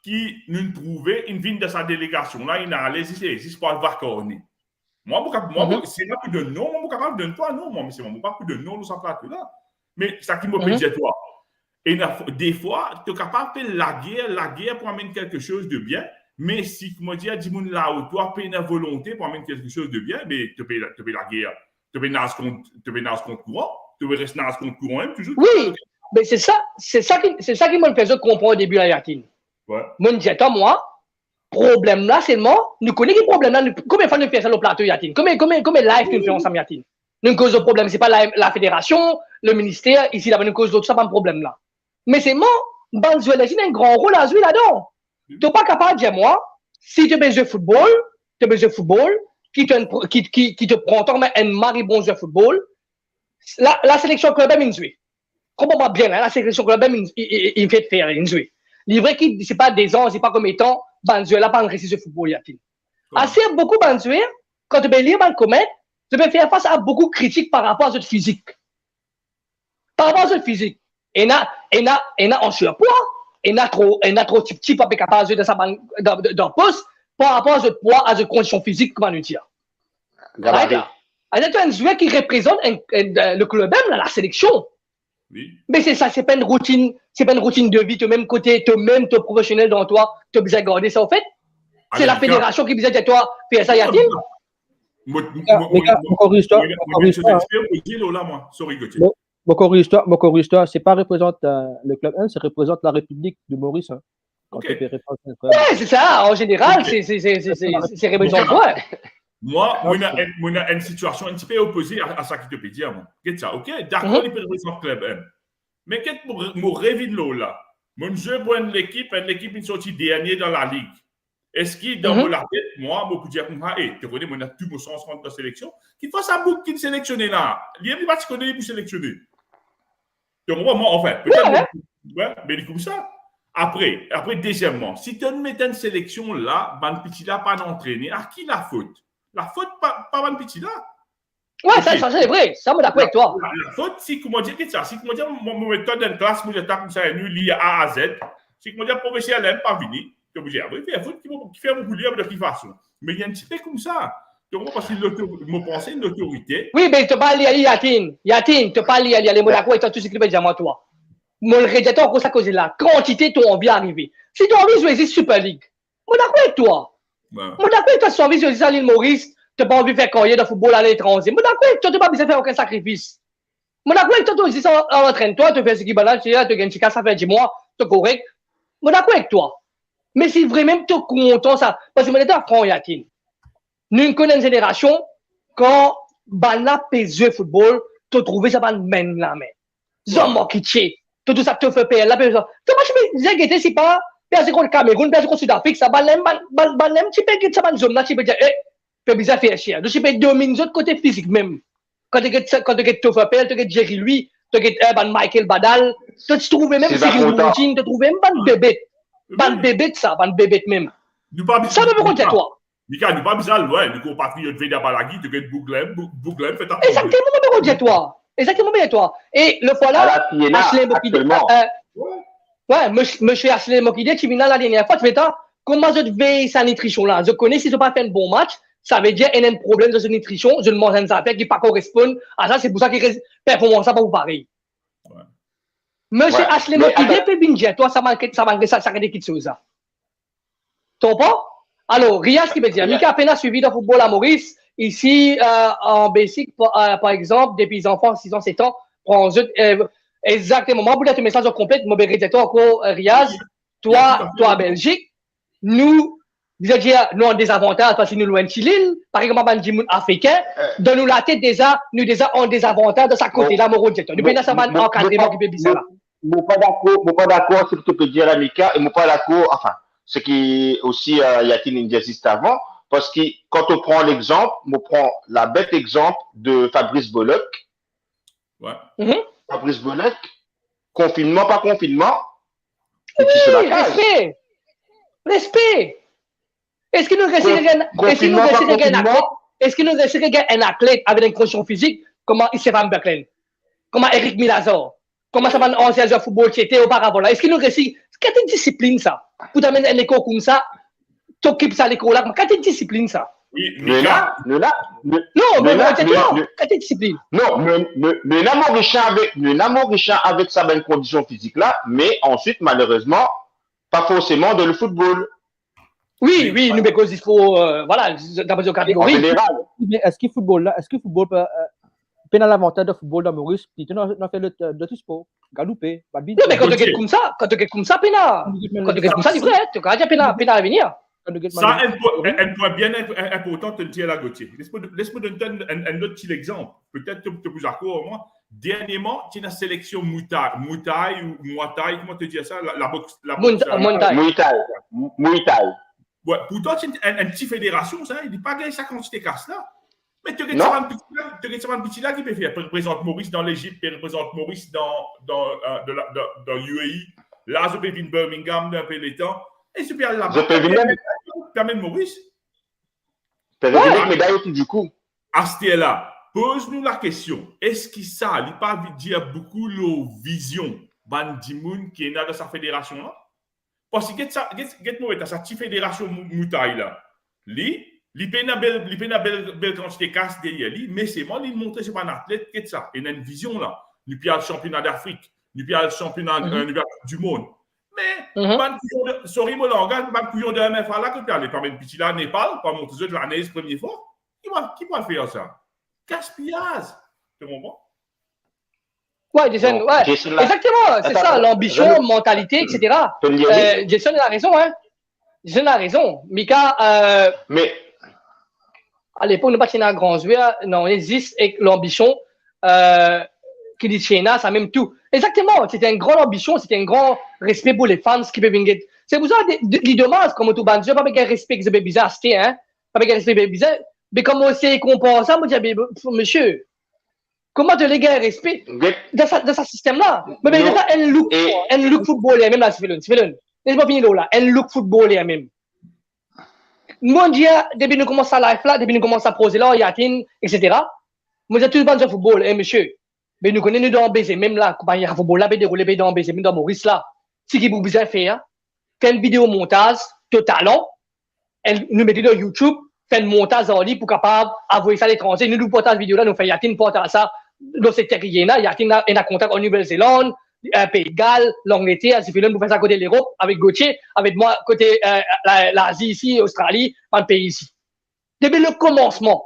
qui nous trouvait, il vient de sa délégation là, il a allé, c'est pas le vacarné. Moi, c'est pas plus de non, moi, capable de toi, non, moi, mais c'est pas plus de non, nous sommes là. Mais ça qui me peut dire, toi. Et des fois, tu es capable de faire la guerre pour amener quelque chose de bien. Mais si, comment dire, dis-moi là où toi, tu as une volonté pour amener quelque chose de bien, mais tu fais la guerre. Tu fais dans ce compte courant. Tu veux rester dans ce compte courant même, toujours. Oui, mais c'est ça qui me fait comprendre au début, la Yatine. Ouais. Moi, problème là, seulement, nous connaissons le problème là. Combien de fois nous faisons ça au plateau, Yatine? Combien live nous faisons ensemble, Yatine? Nous cause de problème, c'est pas la fédération, le ministère, ici, là, nous cause d'autres, ça, pas de problème là. Mais c'est moi, Banzuela, j'ai un grand rôle à jouer là-dedans. Tu n'es pas capable de dire, moi, si tu as besoin de football, qui te prend comme un mari bon jeu de football, la sélection club est jouée. Comprends-moi bien, hein, la sélection club est fait faire, une jouée. Il est vrai que ce n'est pas des ans, ce n'est pas comme étant Banzuela, pas un récit de football, y a-t-il. Assez beaucoup Banzuela, quand tu peux lire dans le comète, tu peux faire face à beaucoup de critiques par rapport à ce physique. Par rapport à ce physique. Et en surpoids, et trop type pas capable de sa d'un poste par rapport à ce poids, à cette condition physique, comment nous dire. C'est un joueur qui représente le club même, la sélection. Oui. Mais c'est ça, c'est pas une routine de vie, tu même côté, tu professionnel dans toi, tu as besoin de garder ça en fait. C'est la fédération qui a besoin de toi faire ça, y a-t-il? Mon corrige-toi, c'est pas représente le club 1, ça représente la République de Maurice. Hein, okay. Ouais, c'est ça, en général, c'est représentant. Ouais. Moi, on a une situation un petit peu opposée à ça qui te peut dire. Qu'est-ce ça, ok? D'accord, il peut représenter le club 1. Mais qu'est-ce que mon rêve de l'eau là? Mon jeu pour l'équipe est sortie dernier dans la ligue. Est-ce qu'il dans la tête, moi, je peux dire, tu connais, on a tout mon sens contre la sélection. Qu'il faut ça beaucoup qui sélectionner là. Il y a des matchs qu'on a pour sélectionner. Donc, moi, en fait, peut-être, mais comme ça. Après, deuxièmement, si tu mets une sélection là, Ban Petit là, pas d'entraîner, à qui la faute? La faute, pas Ban Petit là. Ouais, okay. Ça c'est vrai. Ça, je suis d'accord avec toi. La faute, si, comment dire, si, comment dire, mon méthode d'une classe, moi, j'attaque comme ça, nous, lié à A à Z, si, comment dire, professeur n'aime pas venir, comme j'ai appris, il y a faute qui fait beaucoup de de toute façon. Mais il y a un petit peu comme ça. Donc, parce que je pense une autorité. Oui, mais tu parles à Yatine, tu parles à les Monaco et tout ce qui veut dire moi, toi. Mon rédacteur, pour ça, cause là, quantité, tu as envie d'arriver. Si tu as envie de jouer Super League, Monaco avec toi. Monaco avec toi, si tu as envie de jouer à l'île Maurice, tu n'as pas envie de faire carrière de football à l'étranger. Monaco avec toi, tu n'as pas besoin de faire aucun sacrifice. Monaco avec toi, tu dis entraîne-toi, tu fais ce qui balance, tu gagnes ça fait 10 mois, tu es correct. Monaco avec toi. Mais si vraiment tu es content, ça, parce que mon état franc, Yatine. Nous connaissons une génération, quand Bana pèse football, tu as trouvé ça dans main la main. Zomo qui tient. Tout ça te fait payer la personne. Tu m'as dit, c'est pas, parce que le Cameroun, parce que le Sud-Afrique, ça balème, tu peux que ça va zone là, tu peux dire, tu bizarre faire chier. Tu peux dominer l'autre côté physique même. Quand tu fais payer, tu as Jerry Louis, tu as Michael Badal, tu trouves même Cyril Moutine, tu trouves même ban bébé, ça, ban bébé même. Ça me raconte à toi. Mika, nous pas bizarre, ouais, nous compatriotes Veda Balagui, tu as Bouglem, fait un exactement, me raconte à toi. Exactement bien toi. Et le fois là, Ashley Mokide, monsieur Ashley Mokide, qui vient la dernière fois, tu fais ça, comment je veille sa nutrition là? Je connais si je n'ai pas fait un bon match, ça veut dire qu'il y a un problème de sa nutrition, je ne mange un affaire qui ne pas correspond à ça, c'est pour ça qu'il performe ça pas vous pareil. Ouais. Monsieur Ashley Mokide fait bien dire, toi, ça manque ça quelque chose. Tu comprends? Alors, Rias qui veut dire, Mika a peine suivi le football à Maurice. Ici, en Belgique, par exemple, depuis les enfants 6 ans, 7 ans, exactement. Moi, pour être un message complet, je vais dire encore, Riaz, toi, en Belgique, nous avons des avantages parce que nous loin de Chili, par exemple, dans le monde africain, dans nous la tête déjà, nous avons des avantages de sa côté-là, mon rôle. Nous avons ça va encadrement qui peut bizarre. Je ne suis pas d'accord sur ce que tu peux dire, Amika, et je ne suis pas d'accord, enfin, ce qui aussi, Yatine existe avant. Parce que quand on prend l'exemple, on prend la bête exemple de Fabrice Bollock. Ouais. Fabrice Bollock, confinement, pas confinement. Oui, respect. Est-ce que nous réussissons un athlète avec une condition physique, comment Stéphane Berklen, comment Eric Milazor, comment ça va en séance de football qui était auparavant là? Est-ce que nous réussissons? Quelle discipline ça? pour t'amener à l'école comme ça, t'occupes ça à l'école là, quand t'es discipline ça. Oui, Mais là, Non, mais quand t'es discipline. non, mais Namo Richard avec sa bonne condition physique là, mais ensuite, malheureusement, pas forcément dans le football. Oui, nous, mais il faut, voilà, dans une En catégorie. général. Mais est-ce que le football peut l'avantage de football dans Maurice, puis tu n'as fait de tout sport, galoper, badminton. Non, mais quand tu es comme ça, Pena. Quand tu es comme ça, c'est vrai, tu vas dire Pena à venir. Ça, un point bien important, tu le dis à la Gauthier. Laisse-moi donner un autre petit exemple. Peut-être que tu es plus d'accord moi. Dernièrement, tu as une sélection Muay Thai ou Muay Thai, comment tu dis ça? La boxe. Muay Thai. Muay Thai. Ouais, pourtant, c'est une petite fédération, ça. Il n'est pas gagné ça quand tu t'es casse là. Mais tu Non. regardes un petit là qui peut faire. Il représente Maurice dans l'Égypte, il représente Maurice dans l'UAE. Là, je peux venir Birmingham d'un peu les temps. Et je peux aller là-bas. Je peux venir. T'amènes Maurice. Tu peux venir médaille aussi du coup. À ce là, pose-nous la question. Est-ce que ça, il pas dire beaucoup la vision Bandimoun qui est là dans sa fédération là? Parce que get sa petite fédération Moutaï là. Il peut une belle quantité de casse derrière lui, mais c'est moi, il montre que c'est pas un athlète qui est ça. Il a une vision là. Nous avons le championnat d'Afrique, nous avons le championnat du monde. Mais, sorry, mon langage, ma couillon de MFA là, que tu allais parmi le petit là, Népal, pour montrer de l'année, première fois. Qui va faire ça? Gaspillage. Tu comprends? Ouais, Jason, ouais. Exactement, c'est ça, l'ambition, mentalité, etc. Jason a raison, hein. Jason a raison. Mika, mais à l'époque, nous pas un grand joueur, non, il existe et l'ambition qui dit China, ça même tout. Exactement, c'était une grande ambition, c'était un grand respect pour les fans qui peuvent venir. C'est pour ça les dommages, comme tout bandit, pas avec un respect que c'est bizarre, c'était, hein, pas avec un respect bizarre, mais comment c'est compenser ça, moi dire, monsieur, comment te léguer un respect dans ce système-là? Mais il y a un look footballeur, même là, c'est laisse-moi finir là, un look footballeur même. Moi, je dis, depuis nous commençons à live là, depuis nous commençons à poser là, Yatin, etc. Moi, j'ai tout le monde football, monsieur. Mais nous connaissons dans baiser, même là, quand il y a un football là, déroulé dans baiser, même dans Maurice là. Ce qui vous besoin faire, faire une vidéo montage de talent, nous mettons dans YouTube, faire un montage en ligne pour capable envoyer ça à l'étranger. Nous portons cette vidéo là, nous faisons Yatin porter ça dans cette terre-là. Yatin a un contact en Nouvelle-Zélande, Pays de Galles, l'Angleterre, c'est fait pour faire ça à côté de l'Europe, avec Gauthier, avec moi, côté l'Asie ici, Australie, un pays ici. Depuis le commencement,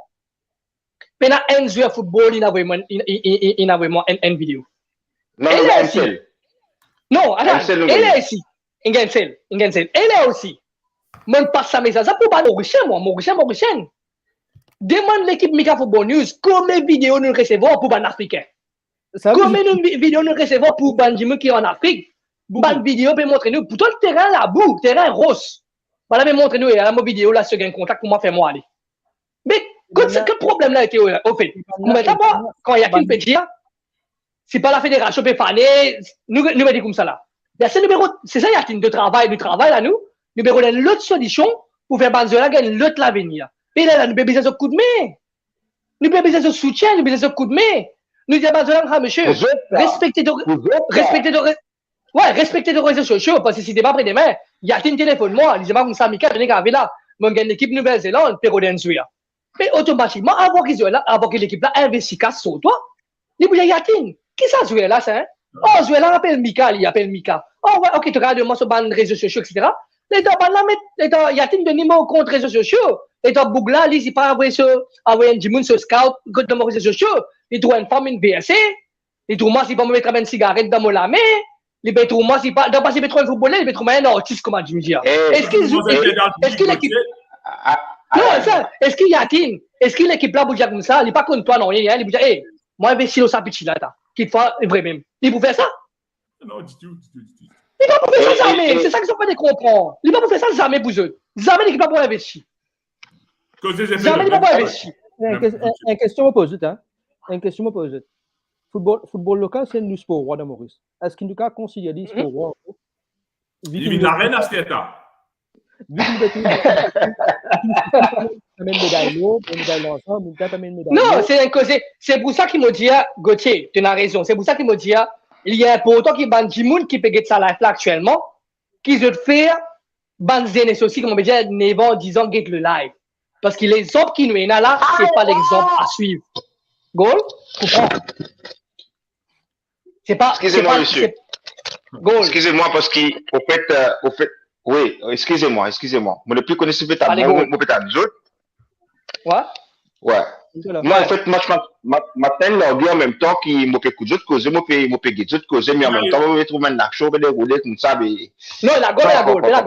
il y a un joueur de football, il a vraiment une vidéo. non, non, attends, il est ici. Il est aussi. Même pas ça, mais ça pour pas Mauricien. Demande l'équipe Mika Football News combien de vidéos nous recevons pour un Africain. Combien de vidéos nous recevons pour Bandimou qui est en Afrique? Ban vidéo peut montrer nous. Pourtant, le terrain là, bout, terrain rose. Voilà, mais montre nous, il y a une vidéo là, sur un contact pour moi faire moi aller. Mais, quel problème là était au fait? Quand il y a qu'une petite, c'est pas la fédération peut faire, nous mettons comme ça là. C'est ça, il y a qu'une de travail là, nous avons une autre solution pour faire Banzola gagner l'autre l'avenir. Et là, nous avons besoin de coup de main. Nous avons besoin de soutien, nous avons besoin de coup de main. Nous disons, Banzola, monsieur, respectez les réseaux sociaux, parce que si tu n'es pas près des mains, il y a un téléphone, moi, il dit, comme ça, Mika, je n'ai là, moi, j'ai l'équipe Nouvelle-Zélande, Pérodensouya. Mais automatiquement, avant que l'équipe là investisse sur toi, il y a Yatin. Qui ça, Zoué là, ça, hein? Oh, Zoué là, il appelle Mika. Oh, ouais, ok, tu regardes moi sur les réseaux sociaux, etc. Les gens, Yatin de numéro contre les réseaux sociaux. Les gens, Bougla, ils n'ont pas envoyé un Jimoun sur Scout contre les réseaux sociaux. Ils trouvent une femme, une BSC. Ils trouvent moi, s'ils ne peuvent pas mettre une cigarette dans mon lamé. Les bétrous, moi, s'ils ne peuvent pas mettre un footballeur, les bétrous, un artiste, comment je me dis. Est-ce que l'équipe. Non, ça, est-ce qu'il y a est-ce que l'équipe là, bouge comme ça, il n'est pas contre toi, non, il dit, hey, moi, investir dans sa petite là, qu'il faut vraiment. Il peut faire ça? Non, du tout. Il ne peut pas faire ça jamais, c'est ça qu'ils ne sont pas des comprendre. Il ne peut pas faire ça jamais pour eux. Jamais l'équipe là pour investir. Jamais l'équipe là pour investir. Une question opposite, hein? Une question opposite. Football local, c'est un sport, Roi de Maurice. Est-ce qu'il nous a considéré sport Roi? Il vient de la reine à cet état. Vu que non, c'est pour ça qu'il m'a dit, Gauthier, tu as raison, c'est pour ça qu'il m'a dit, il y a un important qui ban Jimoun qui peut get sa life là actuellement, qui veut faire Banzen et aussi, comme on veut dire, Nevon, disons, get le live. Parce que l'exemple qui nous est là, c'est pas l'exemple à suivre. Goal? Comprends? C'est pas. Excusez-moi, monsieur. Goal. Excusez-moi, parce qu'au fait, oui, excusez-moi. Moi, le plus connu, c'est peut-être Ouais. Ouais. Moi, en fait, matin, l'orgueil en même temps, qui m'a fait causer, m'a fait guider, causer, mais en même temps, je trouve un action, je vais dérouler comme ça, mais. Non, la goal. Ouais, la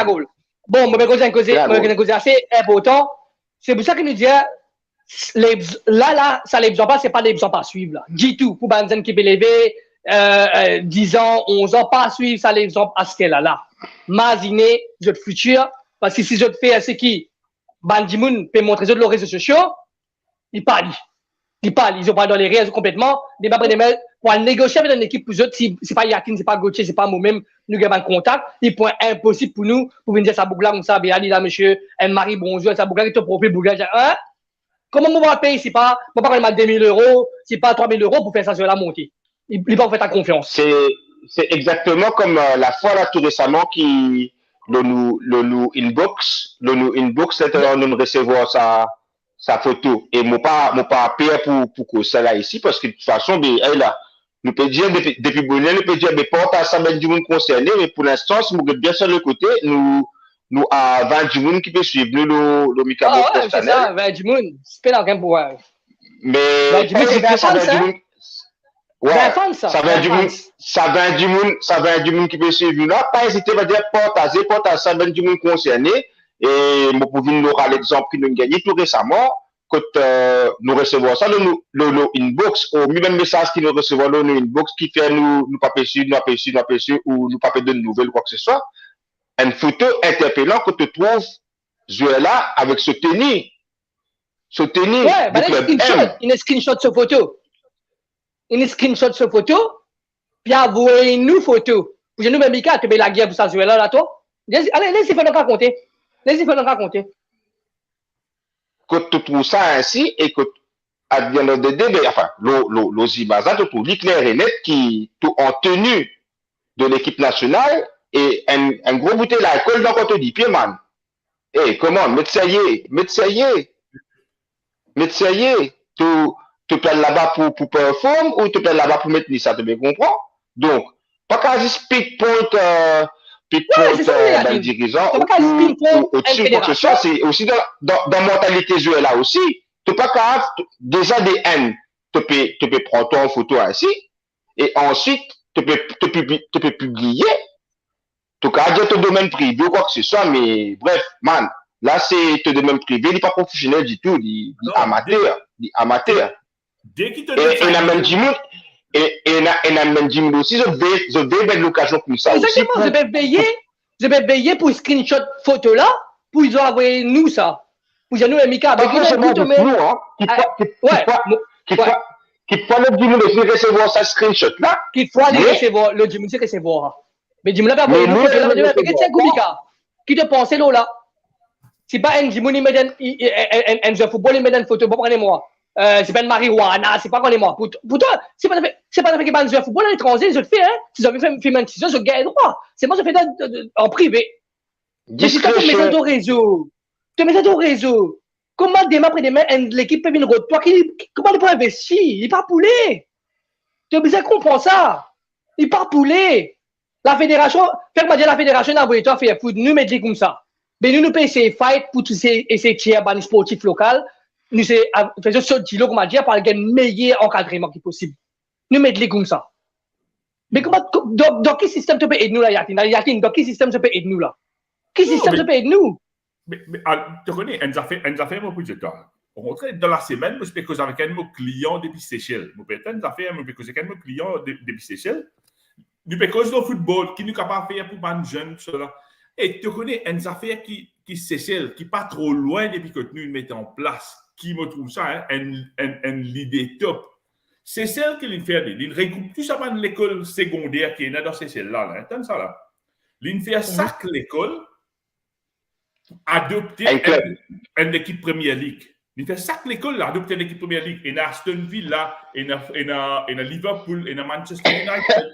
goal. Bon, je vais causer assez important. C'est pour ça que nous disons, là, ça les besoin pas, c'est pas les besoins pas à suivre, là. Du tout. Pour Banzen qui peut lever, 10 ans, 11 ans, pas à suivre, ça les besoin à ce qu'elle a là. Maziner, votre futur, parce que si je te fais, c'est qui? Bandimoun peut montrer sur les réseaux sociaux, ils parlent, ils ont pas dans les réseaux complètement, des babres des mails, pour négocier avec une équipe pour eux, si c'est pas Yakin, c'est pas Gauthier, c'est pas moi-même, nous avons un contact, il point impossible pour nous, pour venir dire ça bougla, comme ça, Ali là, monsieur, Marie, bonjour, ça bougla, qui te profite, bougla, hein? Comment on va payer, c'est pas 2000 €, c'est pas 3000 € pour faire ça sur la montée. Il pas fait ta confiance. C'est exactement comme la fois là, tout récemment, qui, le nous inbox, nous recevoir sa photo. Et moi pas payé pour que ça là ici, parce que de toute façon, elle là, nous peut dire, depuis bonnet, nous peut dire, mais pas à ça, du monde concerné, mais pour l'instant, si nous bien sur le côté, nous à 20 du monde qui peut suivre nous, le Mikamo personnel. C'est ça, 20 du monde, c'est pas dans quel pouvoir. Mais, 20 du monde, c'est ça, ça? Ouais, ça vient du monde qui peut suivre nous là. Pas hésiter à dire partager ça vient du monde concerné. Et moi, pour vous donner l'exemple que nous avons gagné tout récemment, quand nous recevons ça, le inbox, ou même message qui nous recevons le inbox qui fait nous pas pécher, ou nous pas de nouvelles, quoi que ce soit. Une photo interpellant que tu trouves, là, avec ce tennis. Ouais, une screenshot de photo. Une screenshot de photo, puis envoyez-nous photo. Pour nous, Mika, tu mets la guerre pour ça, là, toi. Allez, laissez faire raconter. Quand tu trouves ça ainsi, et que, à bien le début, enfin, l'Ozibaza, tu trouves clair et net qui, tout en tenue de l'équipe nationale, et un gros bouteille d'alcool dans quand tu dis, pied, man. Eh, comment, mettre ça y est, tu peux aller là-bas pour performer ou tu peux aller là-bas pour mettre ça, tu me comprends? Donc, pas qu'à juste pick-point, d'un dirigeant ou au-dessus, quoi que ce soit, c'est aussi dans mentalité jouée là aussi. Tu peux pas qu'à déjà des haines, tu peux prendre ton photo ainsi, et ensuite, tu peux publier, tu peux dire ton domaine privé ou quoi que ce soit, mais bref, man, là, c'est ton domaine privé, il n'est pas professionnel du tout, il est amateur. Dès qu'il te et la même du monde, et la même du monde aussi, je vais mettre l'occasion comme ça. Exactement, aussi, je vais veiller pour screenshot photo là, pour ils ont envoyé nous ça. Pour dire nous, Mika, avec nous, qui fois le du monde aussi recevoir sa screenshot là. Qui fois les recevoir, le du monde c'est recevoir. Mais du monde là, qui te pensait là? C'est pas un du monde, il met un football, il met une photo, prenez-moi. C'est pas une marijuana, c'est pas qu'on est mort. Pour toi, c'est pas fait que jouer au football à l'étranger, je le fais, hein. Si vous avez fait une décision, je gagne droit. C'est moi, je fais en privé. Mais si tu mets ça au réseau, comment demain après demain, l'équipe peut venir toi comment il peut investir? Il part poulet. Tu as besoin de comprendre ça. Il part poulet. La fédération, fais-moi dire la fédération n'a pas toi faire foot, nous mettons comme ça. Mais nous payons ces fights pour tous ces tiers sportifs locaux. Nous faisons ce kilo, comme on dit, par le meilleur encadrement qui est possible. Nous mettons comme ça. Mais comment, dans quel système tu peux aider nous là, Yakin? Dans quel système tu peux aider nous là? Quel système tu peux aider nous? Mais tu connais, elle nous a fait un peu de temps. On rentrait dans la semaine, je peux causer avec un de nos clients depuis Seychelles. Nous avons fait un peu causer avec un de nos clients depuis Seychelles. Nous avons causer le football, qui nous capable de faire pour les jeunes, cela. Et tu connais, une affaire qui Seychelles, qui n'est pas trop loin depuis que nous mettons en place. Qui me trouve ça, un l'idée top. C'est celle qui fait, il regroupe tout ça dans l'école secondaire qui est dans ces celles-là. Attends ça là. Il fait chaque l'école adopter une équipe Premier League. Il fait ça que l'école là, donc l'équipe première ligue, et dans Aston Villa, et dans Liverpool, et dans Manchester United.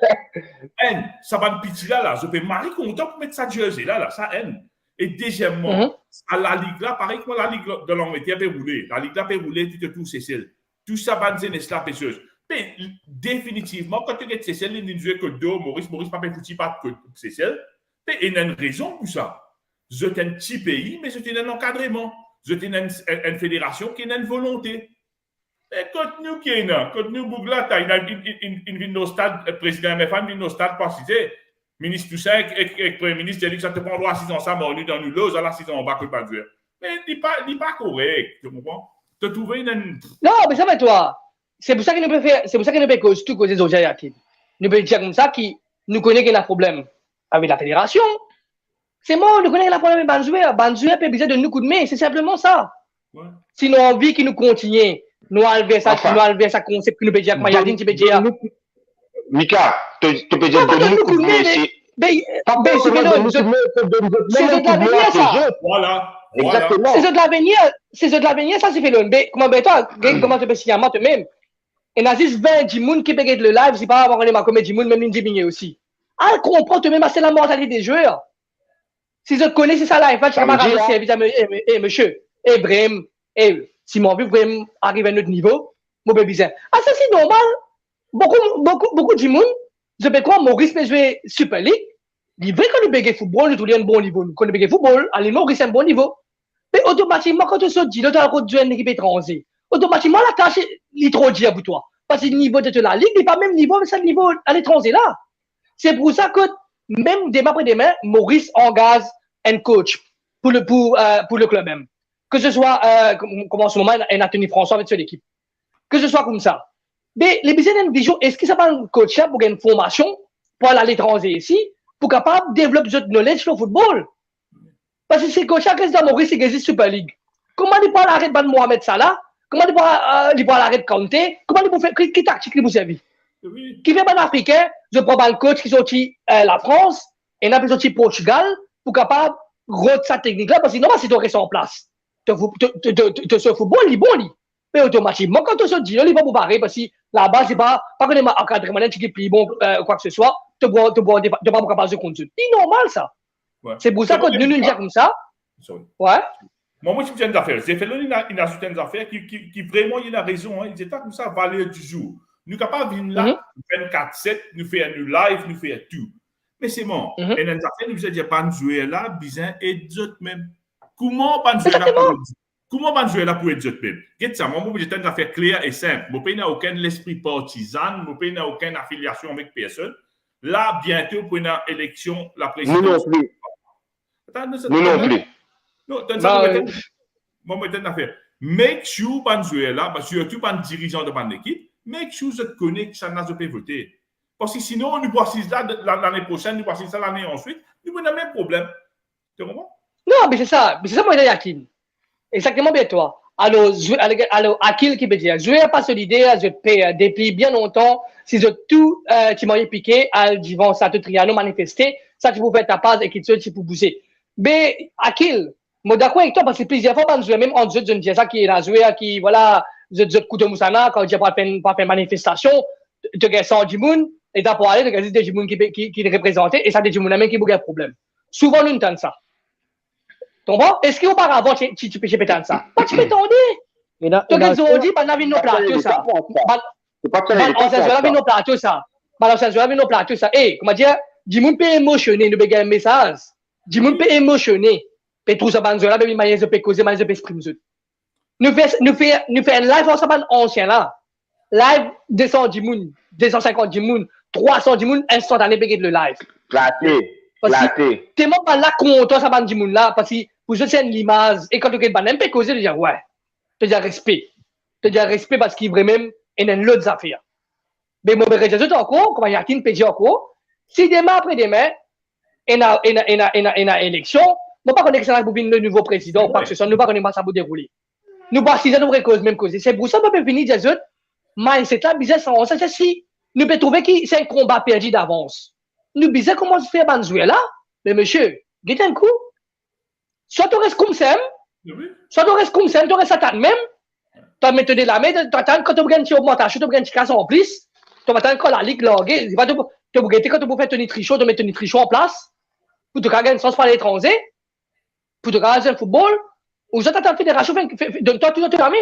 Ça va me pitié là, je vais marrer content pour mettre ça jersey là, ça haine. Et deuxièmement, à la ligue là, pareil que la ligue de l'Angleterre peut rouler. La ligue là peut rouler, tu te tout Cécile. Tout ça va nous là, pêcheuse. Mais définitivement, quand tu regardes Cécile, il ne joue que deux, Maurice pas fait foutu pas que Cécile. Mais il y a une raison pour ça. Je suis un petit pays, mais je suis un encadrement. Je suis une fédération qui a une volonté. Et quand nous, Bougla, il vient au stade, le président MFA vient au stade parce que ministre Toussaint et le premier ministre, il dit que ça te prend droit à 6 ans, ça, mais on est dans nous, là, là, 6 ans, on va que pas jouer. Mais il n'est pas correct, tu comprends? Tu as trouvé une. Non, mais ça va, toi. C'est pour ça que nous pouvons faire, c'est pour ça que nous pouvons tout causer aux Yakin. Nous pouvons dire comme ça qui nous connaît qu'il y a un problème avec la fédération. C'est moi, nous connaissons qu'il y a un problème avec Banzoué. Banzoué peut besoin de nous coup de main, c'est simplement ça. Ouais. Sinon, on vit qu'il nous continue. Nous enlever ça, concept que nous pouvons dire, comme Yadine, tu peux dire. Mika, tu peux dire de nous coup de main, c'est de l'avenir, ça. Voilà. Exactement. C'est de l'avenir, ça, c'est fait l'un. Mais comment tu peux signer à moi, toi-même? Et n'a juste 20 Jimoun qui peut être le live, c'est pas avoir les marques comme Jimoun, même une Jimmy aussi. Ah, comprends, toi-même, c'est la mentalité des joueurs. Si je connais, c'est ça, là, je vais pas ramasser, monsieur, Brem, si mon vieux Brem arrive à notre niveau, mon bébé bizarre. Ah, ça, c'est normal. Beaucoup de Jimoun, je peux croire, Maurice peut jouer Super League. Il est vrai qu'on peut jouer football, nous, un bon niveau. Quand on peut jouer football, allez, Maurice, c'est un bon niveau. Mais automatiquement, quand tu sautes, tu as une équipe étrangère. Automatiquement, la tâche est trop dure pour toi. Parce que le niveau de la ligue n'est pas le même niveau, mais c'est le niveau à l'étranger là. C'est pour ça que même demain après demain, Maurice engage un coach pour le club même. Que ce soit, comme en ce moment, un Anthony François avec son équipe. Que ce soit comme ça. Mais les besoins d'une vision, est-ce que ça va un coach pour une formation pour aller à l'étranger ici, pour capable de développer votre knowledge sur le football? Parce que c'est coach qui est dans Maurice, il existe Super League. Comment il peut arrêter de Mohamed Salah? Comment il peut arrêter de Kanté? Comment il peut faire quelle tactique il peut servir? Qui fait un Africain, je prends le coach qui sorti la France et n'a pas sorti Portugal pour capable de rendre sa technique là parce que normalement c'est ton reste en place. Ce football, il est bon. Mais automatiquement, quand tu se dis, il n'est pas pour pareil parce que là-bas, c'est pas que les encadrements qui est plus bon, quoi que ce soit, tu ne pas capable de conduire. C'est normal ça. Ouais. C'est pour ça que nous nous disons comme ça. Ouais. Moi, je suis une affaire. J'ai fait il a certaines affaires qui vraiment, il a raison. Hein. Il dit comme ça, valeur du jour. Nous sommes capables de venir là, 24/7, nous faisons un live, nous faisons tout. Mais c'est bon. Et dans les affaires, nous disons, pas de jouer là, bizarre, et d'autres même. Comment pas de jouer là pour être Comment on jouer là pour être même? Qu'est-ce ça? Moi, j'ai une affaire claire et simple. Mon pays n'a aucun esprit partisan, mon pays n'a aucune affiliation avec personne. Là, bientôt, pour une élection, la présidence. Nous non plus. Nous non plus. Non, moi, j'ai une affaire. Make sure qu'on joue là, surtout pas un dirigeant de mon équipe, make sure que je connais que ça n'a pas voté. Parce que sinon, nous voici ça l'année prochaine, nous voici ça l'année ensuite, nous avons le même problème. Tu comprends? Non, mais c'est ça, moi, j'ai Yakin. Exactement bien toi. Alors, Akil qui peut dire, je vais pas solidaire, je paie depuis bien longtemps, si je tout, tu m'as piqué, ils vont ça te triano manifester, ça tu peux faire ta passe et qui tu peux bouger. Mais, Akil, moi d'accord avec toi, parce que plusieurs fois, je même en jeu, je ne dis ça qui est la joueur, qui, voilà, je coup de Moussana, quand je pas faire manifestation, tu as 100 Jimoun, et t'as pour aller, tu as des Jimoun qui est représenté, et ça des Jimoun même qui a un problème. Souvent, nous entendons ça. Tu comprends? Est-ce qu'auparavant, tu peux péter ça? Pas tu peux t'en dire. Tu as dit, on a vu nos plateaux, ça. On s'est vu nos plateaux, ça. On s'est vu nos plateaux, ça. Et, comment dire, Jimoun peut émotionner, nous avons un message. Jimoun peut émotionner. Et tout ça, banzo là, mais manière de causer, manière de exprimer. Nous faisons un live ensemble ancien là. Live 200 Jimoun, 250 Jimoun, 300 Jimoun, instantané, peut le live. Platé. T'es même pas là contre ça, ban Jimoun là, parce que vous êtes une l'image, et quand tu es ban, peut causer, tu dis ouais. Tu dis respect. Tu dis respect parce qu'il vraiment, il y a une autre affaire. Mais moi, je dis encore, comme Yakin peut dire encore, si demain après demain, il y a une élection, nous ne connaissons pas ça pour le nouveau président, parce que ça, nous ne connaissons pas ça pour dérouler. Nous pas si ça nous cause même cause. C'est pour ça que nous pouvons finir des autres, mais c'est là, bizarre, ça, si nous pouvons trouver que c'est un combat perdu d'avance. Nous bizarre comment se faire ban jouer là, mais monsieur, guette un coup. Soit tu restes comme ça, Oui. Soit tu restes comme ça, tu restes à ta même, tu as maintenu la main, tu attends quand tu as une augmentation, tu as une casse en plus, tu attends quand la ligue logue, tu vas te quand tu faire ton nutrition, tu mets ton nutrition en place, pour te gagner une chance par l'étranger, pour te gagner un football, ou ça t'attends fédération, donne-toi tout la main.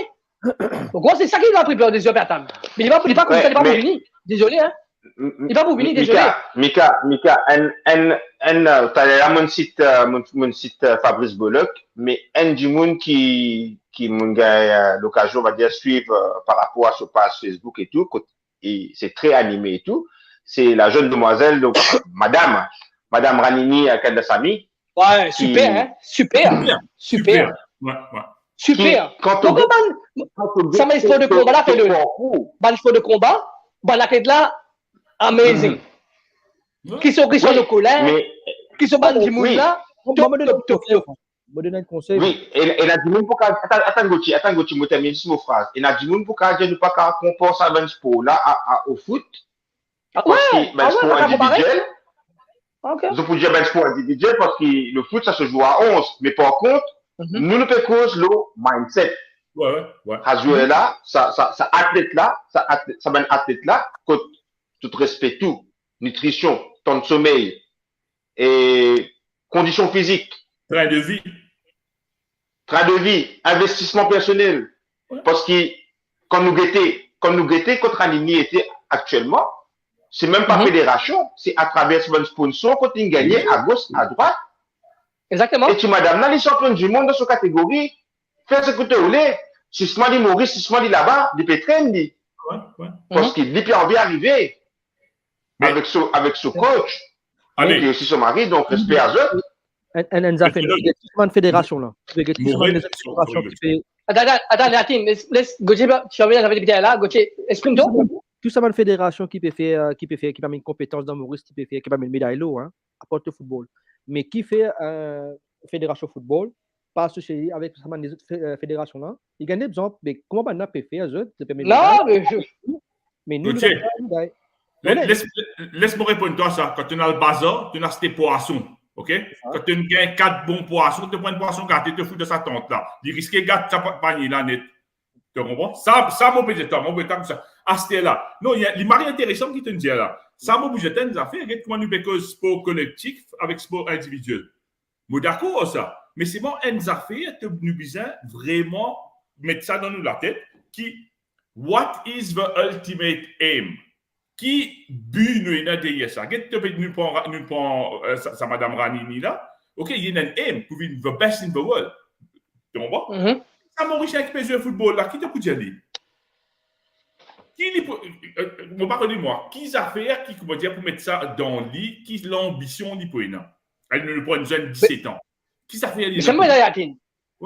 Donc, c'est ça qui va préparer des yeux à ta main. Mais il n'est pas comme ça, il n'est pas pour venir. Désolé, hein. Il n'est pas pour venir, désolé. Mika, t'as là mon site Fabrice Bollock, mais un du monde qui m'a l'occasion, on va dire, suivre par rapport à ce page Facebook et tout, et c'est très animé et tout. C'est la jeune demoiselle, donc, Madame Ranini Kandasamy. Ouais, super, hein. Super. Ouais. Super. Donc, ça m'a histoire de combat là, fait-le. Ban histoire de combat, ban la quête là, amazing. Qui sont le colère, qui sont ban du monde là, top. Je donne un conseil. Oui, et la du monde pour attends Gauthier, moi termine juste mon phrase. Et la du monde pour qu'elle ne pas qu'à compenser à sport là au foot. Parce que ben sport individuel. Je peux dire ben sport individuel parce que le foot ça se joue à 11, mais par contre, nous ne pouvons cause le mindset. Ouais. À jouer là, ça athlète là, ça ben athlète là, que tout respect tout, nutrition, temps de sommeil et conditions physiques. Train de vie, investissement personnel. Ouais. Parce que quand nous guettons, contre Anini était actuellement, c'est même pas fédération, c'est à travers un sponsor qu'on a gagné à gauche, à droite. Exactement. Et tu madame, là, les champions du monde dans cette catégorie, fais ce que tu veux, si ce dit Maurice, si ce dit là-bas, du pétrine, dit. Parce qu'il dit, puis on vient arriver avec ce coach, qui est aussi son mari, donc respect à eux. Une fédération là. Attends, Yatine, laisse Gauthier, tu reviens avec les là, Gauthier, exprime-toi. Tout ça, une fédération qui peut faire, qui a une compétence dans Maurice, qui peut faire, qui a une médaille là, hein, apporte le football. Mais qui fait fédération football, pas associé avec les autres fédérations là, il gagne des exemples, mais comment on peut faire non, mais nous, laisse-moi répondre toi ça. Quand tu as le bazar, tu as tes poissons. OK? Quand tu as 4 bons poissons, tu prends un poisson gâté, tu te fous de sa tente là. Il risque de gâter sa panier là net. Tu comprends? Ça, mon budget, comme ça. À ce là. Non, il y a les maris intéressants qui te disent là. Ça, mon budget, nous a fait. Regarde comment nous faisons sport collectif avec sport individuel. Moi, d'accord, ça. Mais c'est bon, nous a fait, nous besoin vraiment mettre ça dans la tête. What is the ultimate aim? Qui but nous a dit ça? Nous prend ça, Madame Ranini là. OK, il y a un aim pour be the best in the world. Tu comprends? Ça m'a riche avec PSG football là. Qui te peut dire? Moi, qui a fait, qui comment dire, pour mettre ça dans le lit, qui l'ambition du point là? Elle ne le prend une jeune 17 ans. Qui a fait? C'est moi la Yatine.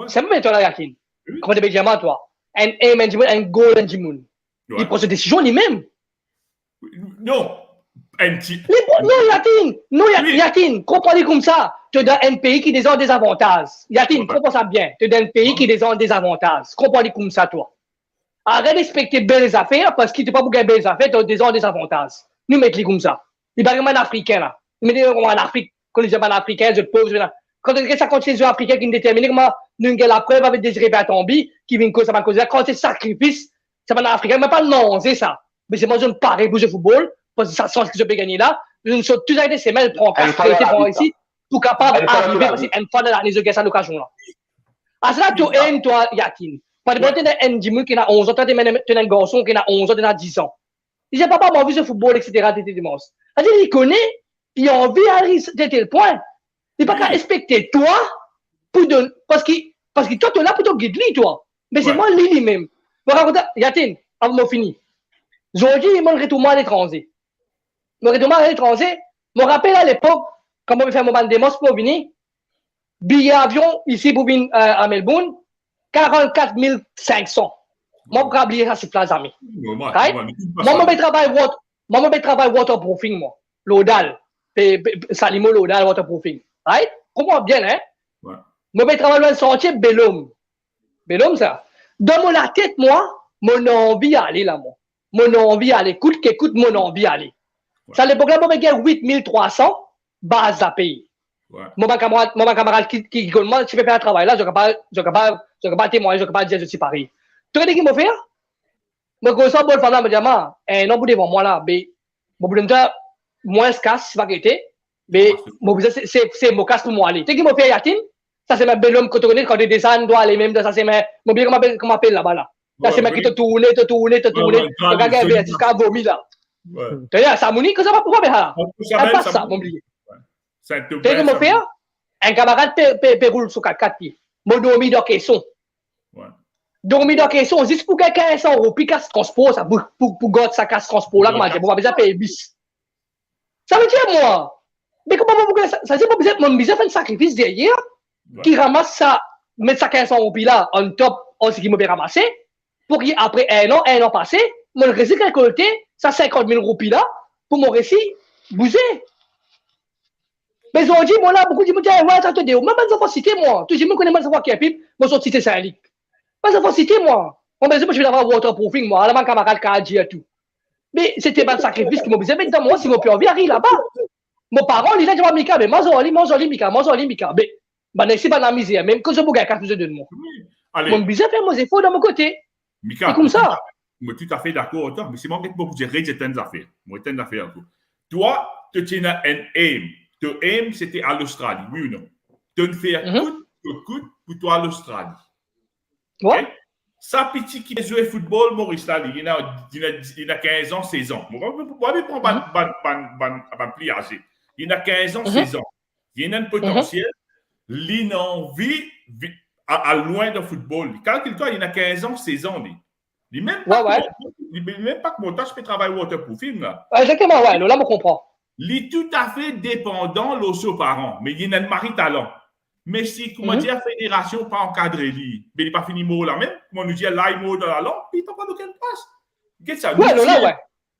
C'est moi toi la Yatine. Comment tu peux dire toi? Un aim, un goal, un dimoun. Il prend cette décision lui-même. Non. Non, Yatine, comprends-le comme ça. Tu es dans un pays qui a des avantages. Yatine, comprends ça bien. Tu es dans un pays qui a des avantages. Comprends-le comme ça, toi. Arrête de respecter bien les affaires parce que tu n'as pas pour gagner les affaires, tu as des avantages. Nous mettons comme ça. Il n'y a pas un Africain là. Il y a en Afrique. Quand les gens sont africains, les pauvres, quand ça continue les Africains qui déterminent comment nous avons la preuve avec Désiré Bertombi qui vient cause, ça va causer. Quand c'est sacrifice, ça va en Africain, mais pas non, c'est ça. Mais c'est moi, je ne parie pour le football. Parce que ça sent ce que je peux gagner là. Je ne suis tous avec des semaines, je prends ici, pour capable d'arriver parce qu'une fois dans les occasions, l'occasion là. À cela, tu aimes, toi, Yatine. Par exemple, tu as un Jimmy qui a 11 ans, tu as un garçon qui a 11 ans, tu as 10 ans. Il dit, papa, moi, vu ce football, etc., il connaît, il a envie d'aller à tel point. Il n'est pas qu'à respecter toi, parce que toi, tu es là pour te guider, toi. Mais c'est moi, lui-même. Yatine, avant de finir. Aujourd'hui, il m'a retourné à l'étranger. Je me rappelle à l'époque, quand on fait mon bande de mos pour venir, billet avion ici pour venir à Melbourne, 44 500. Moi, je vais oublier ça sur place, amis. Moi, je travaille waterproofing, moi. L'odal. Salimo l'odal waterproofing. Right? Comprends bien, hein? Moi, je travaille dans le sentier Bellum. Bellum, ça. Dans mon tête, moi, mon envie d'aller là, moi. Mon envie d'aller. Écoute, mon envie d'aller. Ça, à l'époque là, moi, j'ai 8300 bases à payer. Ouais. Mon camarade qui moi, tu peux faire un travail là, je ne peux pas témoigner, je ne peux pas dire je suis pareil. Tu sais ce qu'il m'a fait? Moi, quand ça, bon, pendant, me dit, non, vous devant moi là, mais, bon, vous devez moins casse, c'est pas été, mais, bon, c'est mon casse pour moi aller. Tu sais ce qu'il m'a fait, Yatin? Ça, c'est ma belle homme que tu connais quand tu descends, doit aller même, ça, c'est ma, mon bien, comment appelle là-bas là. Ça, c'est ma qui te tourne, tu regardes, jusqu'à vomir là. Tu sais, ça, Monique, que ça va pouvoir faire là. Ça passe ça, mon bien. Tu sais ce qu'il m'a fait? Un camarade peut rouler sur 4 pieds. Moi, dormi dans caisson. Dormi dans caisson, juste pour quelqu'un 100 €, puis casse transport, ça, pour gagner sa casse transport là, comment dire, on va besoin payer bis. Ça veut dire, moi, mais comment ça veut dire, mon besoin fait un sacrifice derrière, qui ramasse ça, mettre ça 1500 € là, on top, on sait qu'il m'a ramassé, pour qu'après un an passé, mon récit récolté, ça 50 000 € là, pour mon récit, bouger. Mais aujourd'hui, moi là, beaucoup de gens disent, ouais, attends, même les enfants cités, moi, tout le monde connaît les enfants qui est pipe, moi, sont cités Saint-Lic. Les enfants cités, moi. Moi, je vais avoir waterproofing, moi, à la camarade qui a dit et tout. Mais c'était pas de sacrifice qui m'a dit, mais dans moi, si mon père vient là-bas, mon parent, il a dit, Mika, mais moi, Mika. Mais, ben, c'est pas dans la misère, même que je bouge à 4 de moi. Mon bizarre fait mes efforts de mon côté. Mika, c'est comme ça. Je suis tout à fait d'accord avec toi, mais c'est moi qui vais vous dire certaines affaires. Moi, certaines affaires. Toi, tu as un aim. Ton aim, c'était à l'Australie, oui ou non? Tu ne fais coûte pour toi à l'Australie. Ouais. Ça, petit qui joue au football, Maurice, là, il a 15 ans, 16 ans. On va prendre un pliage. Il a 15 ans, 16 ans. Il a un potentiel. Il a envie à loin de football. Calcule-toi, il a 15 ans, 16 ans. Il n'est même pas que mon tâche peut travailler waterproofing. Là. Exactement, ouais. Là, je comprends. Il est tout à fait dépendant de ses parents, mais il a un mari talent. Mais si, comment dire, la fédération pas encadré lui, mais il n'est pas fini mot là même, comment nous dire là, il mot dans la langue, puis il n'a pas d'aucune place. Qu'est-ce que ça?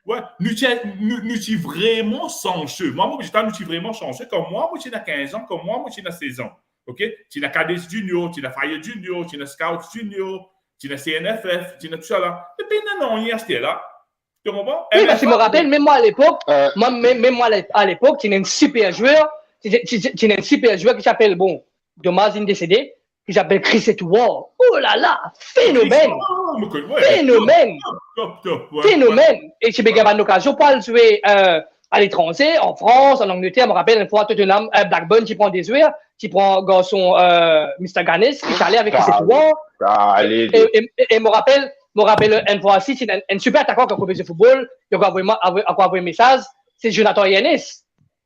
Ouais, nous sommes vraiment chanceux. Moi, je suis vraiment chanceux. Comme moi, je suis 15 ans, comme moi, je suis 16 ans. OK? Tu as Cadets Junior, tu as Fire Junior, tu as Scout Junior, tu as CNFF, tu as tout ça là. Et puis, non, il y a ce là. Tu comprends? Oui, parce que je me rappelle, même moi à l'époque, tu es un super joueur. Tu es un super joueur qui s'appelle, bon, dommage, il est décédé, qui s'appelle Chris Etouard. Oh là là, phénomène! Phénomène! Phénomène! Et tu peux avoir l'occasion pour jouer à l'étranger, en France, en Angleterre. Je me rappelle une fois, Tottenham, Blackburn, tu prends des joueurs, tu prends garçon Mr. Ganes, qui est allé avec Chris Etouard. Et je me rappelle une fois aussi, c'est un super attaquant qui a coupé du football, qui a envoyé un message, c'est Jonathan Yannis.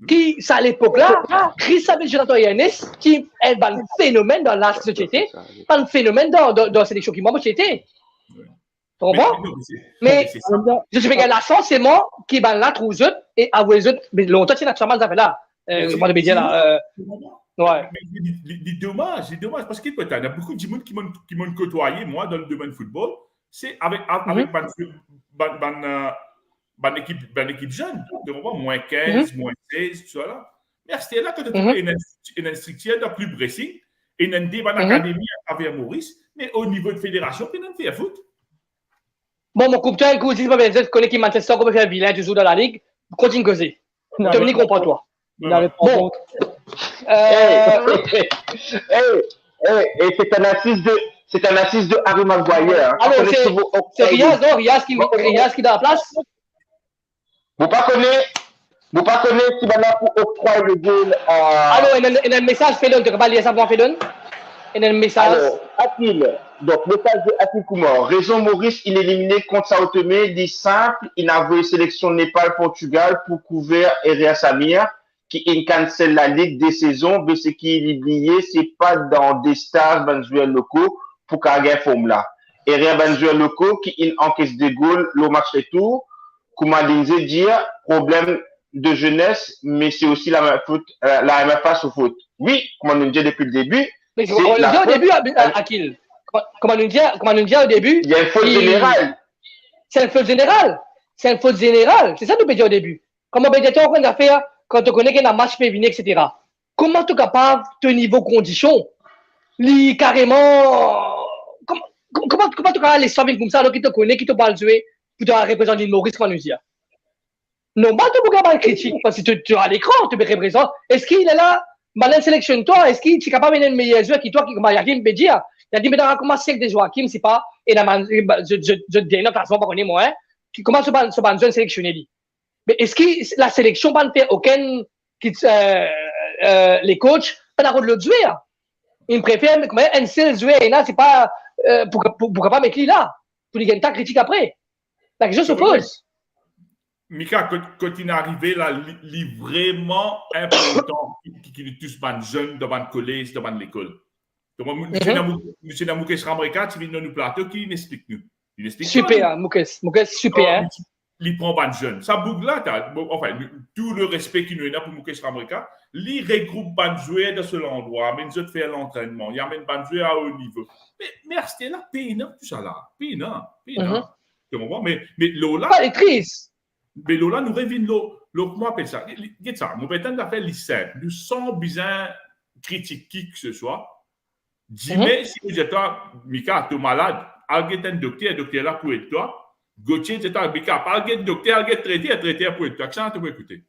Qui, ça à l'époque-là, Chris savait Jonathan Yannis, qui est un phénomène dans la société, un phénomène dans la sélection qui m'a société. Tu comprends? Mais je suis la chance, c'est moi qui est là, trop autres, et à les autres, mais longtemps, c'est naturellement, ça fait là. Moi, de dire là. Ouais. C'est dommage, parce qu'il y a beaucoup de gens qui m'ont côtoyé, moi, dans le domaine football, c'est avec une équipe jeune, moins 15, moins 16, tout ça là. Mais c'était là que tu as une instructeur de plus pressing et une bonne académie à travers Maurice, mais au niveau de fédération, tu n'as pas fait foot. Bon, mon couple, je connais qui Manchester, comment faire vilain, tu joues dans la ligue, continue de causer. Dominique, comprends-toi. Bon. C'est un assist de Harry Maguire. Alors, c'est Riaz, non? Riaz qui est dans la place? Vous pas connaissez qui va là pour octroyer le goal à... Alors, il y a un message, Félon, tu ne peux pas lire ça pour Félon? Il y a un message. Alors, Atil, donc message de Atil Koumar. Raison Maurice, il est éliminé contre Sao Tomé, dit simple, il a envoyé sélection Népal-Portugal pour couvrir Eria Samir, qui cancelle la Ligue des saisons, mais ce qui est lié, c'est pas dans des stars dans les joueurs locaux pour qu'il y ait forme là. Eria dans les joueurs locaux qui encaisse des goals, le match retour, comment dire, problème de jeunesse, mais c'est aussi la même face au foot. Oui, comme on nous dit depuis le début. Mais comment on nous dit au début, Akil? Comment on nous dit au début? Il y a une faute générale. C'est une faute générale. C'est une faute générale. C'est ça que tu peux dire au début. Comment on peut dire en train de faire quand tu connais qu'il y a un match peut venir, etc. Comment tu es capable de niveau conditions? Carrément. Comment tu es capable de les comme ça, alors qui te connaît, qui te parle jouer, pour te représenter une Maurice, comment nous dire? Non, pas tu peux pas critique, parce que tu as l'écran, tu peux représenter. Est-ce qu'il est là? Malin sélectionne toi, est-ce qu'il est capable de le meilleur joueur qui toi, qui, comme Yakim peut dire, il a dit, mais dans comment c'est que des joueurs, Kim, c'est pas, et je dis, non, façon, pas connaître moi, hein, comment ce ban jeune sélectionné, lui? Mais est-ce que la sélection va ne faire aucun, les coachs, pas la de l'autre joueur? Ils préfèrent, mais un seul joueur, et là, c'est pas, pourquoi pas mettre lui là? Pour lui gagner ta critique après. La question se pose. Mika, quand il est arrivé, là, il est vraiment important qu'il est tous ban jeunes devant le collège, devant l'école. Donc, M. Namoukesh Ramreka, tu viens de nous plateau, qui l'explique nous? Il explique super, Moukesh, super. Hein? Il prend ban jeunes. Ça bouge là, enfin, tout le respect qu'il nous a pour Moukesh Ramreka, il regroupe ban joueurs dans ce endroit, mais nous autres faire l'entraînement, il amène ban joueurs à haut niveau. Mais c'était là, pénant, tout ça là. Pénant. Tu comprends? Mais Lola. Pas les crises. Mais Lola nous revient comment appelle ça? Regarde ça, mon pétain d'affaires lycée. Nous sans besoin critique qui que ce soit. Dis-moi si vous êtes toi, Mika, tu es malade, allez un docteur là pour être toi. Gauthier, c'est toi, Mika, allez un docteur, allez traiter pour être toi. Ça, tu peux écouter.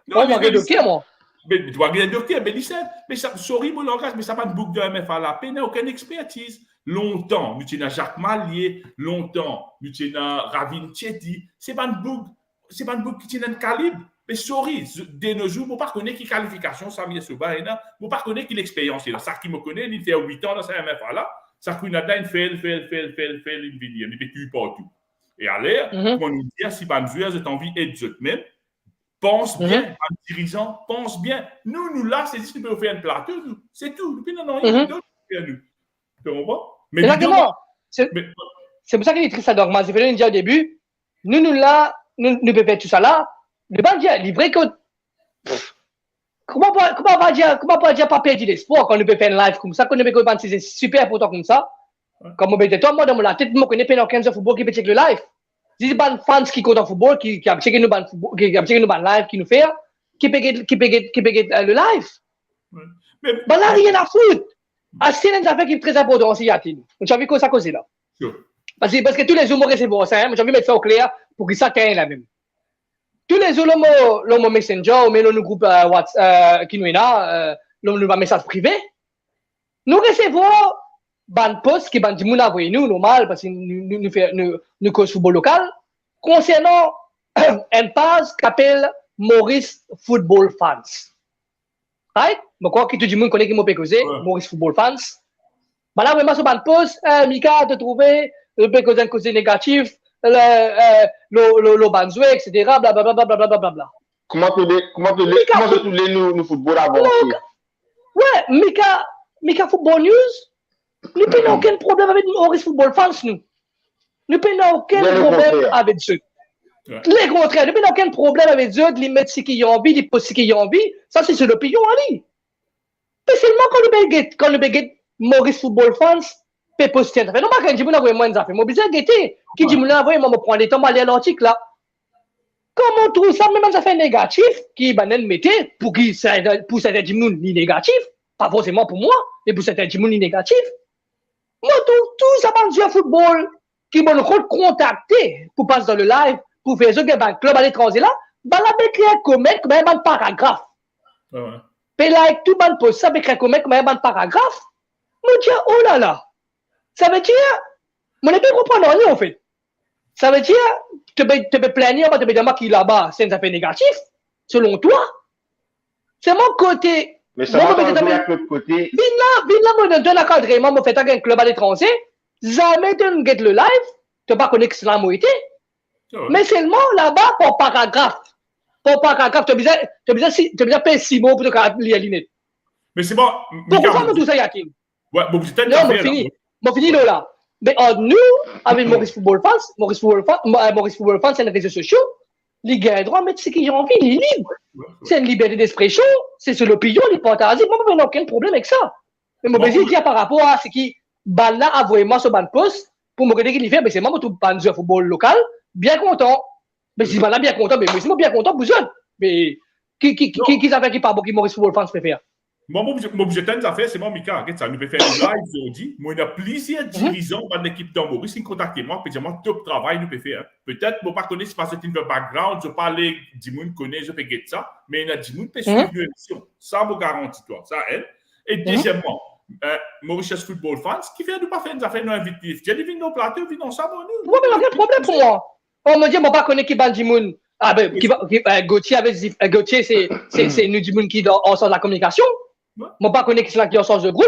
Non, mais docteur, moi. Mais tu vas regarder docteur, mais lycée, mais ça, sorry mon langage, mais ça va de boucle de MF à la peine, aucune expertise. Longtemps, nous avons Jacques Mallier, longtemps, nous avons Ravine Tchedi, c'est pas une boucle qui tient un calibre. Mais sorry, de nos jours, je ne connais pas qui qualification, ça vient sur bas, je ne connais pas qui l'expérience. Ça qui me connaît, il fait 8 ans dans sa MF là, ça qui n'a pas fait, une vidéo, il vécu partout. Et à l'air, on nous dit, si pas joueur, vous avez envie d'être eux-mêmes, pense bien, en dirigeant, pense bien. Nous là, c'est juste que nous pouvons faire un plateau, c'est tout. Nous n'avons rien d'autre à nous. Tu comprends? Mais exactement. C'est pour ça qu'il est triste à Dogma. J'ai fait le dire au début. Nous là, nous pouvons faire tout ça là. Le ban dire, livré que. Comment pas dire pas perdre l'espoir quand nous pouvons faire un live comme ça, quand nous pouvons faire c'est super important comme ça. Comme on dit, toi, moi, dans la tête, moi, je connais pas aucun football qui peut checker le live. Si c'est pas fans qui comptent en football, qui a checké nous ban football, qui a checké nous ban live, qui nous fait, qui peut le live. Ben là, rien à foutre. C'est une affaire qui est très importante aussi, Yatin. J'ai envie que ça cause là. Parce que tous les humoristes, c'est bon, ça, j'ai envie de mettre ça au clair pour que ça tienne la même. Tous les jours, l'homme Messenger, mais le groupe WhatsApp qui nous est là, l'homme message privé. Nous recevons ban post qui ban du monde envoyé nous, normal, parce que nous cause football local, concernant une page qui s'appelle Maurice Football Fans. Right? Je crois que tout le monde connaît qui m'a causé, Maurice Football Fans. Ben là, vraiment, sur ban post, Mika, te trouver, le peut causer un côté négatif, le banzoué, etc. Blablabla. Comment tous les nous football avancé? Ouais, Mika Football News, nous n'avons aucun problème avec Maurice Football Fans, nous. Nous n'avons aucun problème avec eux. Les contraires, nous n'avons aucun problème avec eux, de les mettre ce qu'ils ont envie, de les poster ce qu'ils ont envie. Ça, c'est l'opinion, Ali. Mais seulement quand le béguet Maurice Football Fans, peut poster un affaire. Non, pas quand je me l'envoie moins d'affaires. Moi, bizarre, guetter. Qui dit, me l'envoie, moi, me prend les temps, aller à l'article, là. Comment on trouve ça, même ça fait négatif, qui, mettez, pour certains gens, ni négatif, pas forcément pour moi, mais pour certains gens, ni négatif. Moi, tout ça, dans le football, qui m'ont contacté pour passer dans le live, pour faire ce club à l'étranger, là, là, créer un comment, comme un paragraphe. Puis là, avec tout le monde pose ça, créer un comment, comme un paragraphe. Moi, je dis, oh là là. Ça veut dire, mon épée comprend rien, en fait. Ça veut dire, tu peux plaindre, tu peux dire qui là-bas, c'est un affaire négatif, selon toi. C'est mon côté. Mais ça va pas jouer avec l'autre côté. Viens là, moi, donne l'encadrement, moi, fait un club à l'étranger, jamais tu ne get le live, tu n'as pas connu que c'est la moitié. Mais seulement là-bas, pour paragraphe. Tu as besoin payer 6 mots pour te lire. Mais c'est bon. Pourquoi tout ça, Yakin? Ouais, bon, vous êtes non, bon, fini là. Mais nous, avec Maurice Football Fans, c'est un réseau social. Les gars, droit mettre ce qu'ils ont envie, ils sont libres. C'est une liberté d'expression, c'est sur l'opinion, les partager. Moi, je n'ai aucun problème avec ça. Mais mon plaisir, par rapport à ce qui, là, a vraiment ce ban post, pour me regarder qu'il fait, mais c'est moi, tout ban de football local, bien content. Mais si là, bien content, mais moi, bien content, vous êtes. Mais qui s'appelle qui parle, qui Maurice Football Fans préfère? Moi, je t'ai affaire, c'est mon Mika. Regarde ça, nous pouvons faire un live aujourd'hui. Moi, il y a plusieurs dirigeants de l'équipe d'Amboris qui contactent moi, puis moi, top travail, nous pouvons faire. Peut-être, moi, pas connaître, c'est parce que tu as un background, je parle, du monde connaît, je peux get ça, mais il y a du monde qui peut suivre l'émission. Ça, me garantit, toi. Ça aide. Et deuxièmement, Mauritius Football Fans, qui fait de pas faire des affaires non invitées. J'ai dit, viens dans le plateau, viens dans ça, nous. Oui, mais il y a un problème pour moi. On me dit, moi, pas connaître qui ban du monde. Ah, ben, Gauthier avait dit, Gauthier, c'est nous du monde qui est en sens de la communication. Moi, pas connaître qui c'est là qui est en sens de groupe.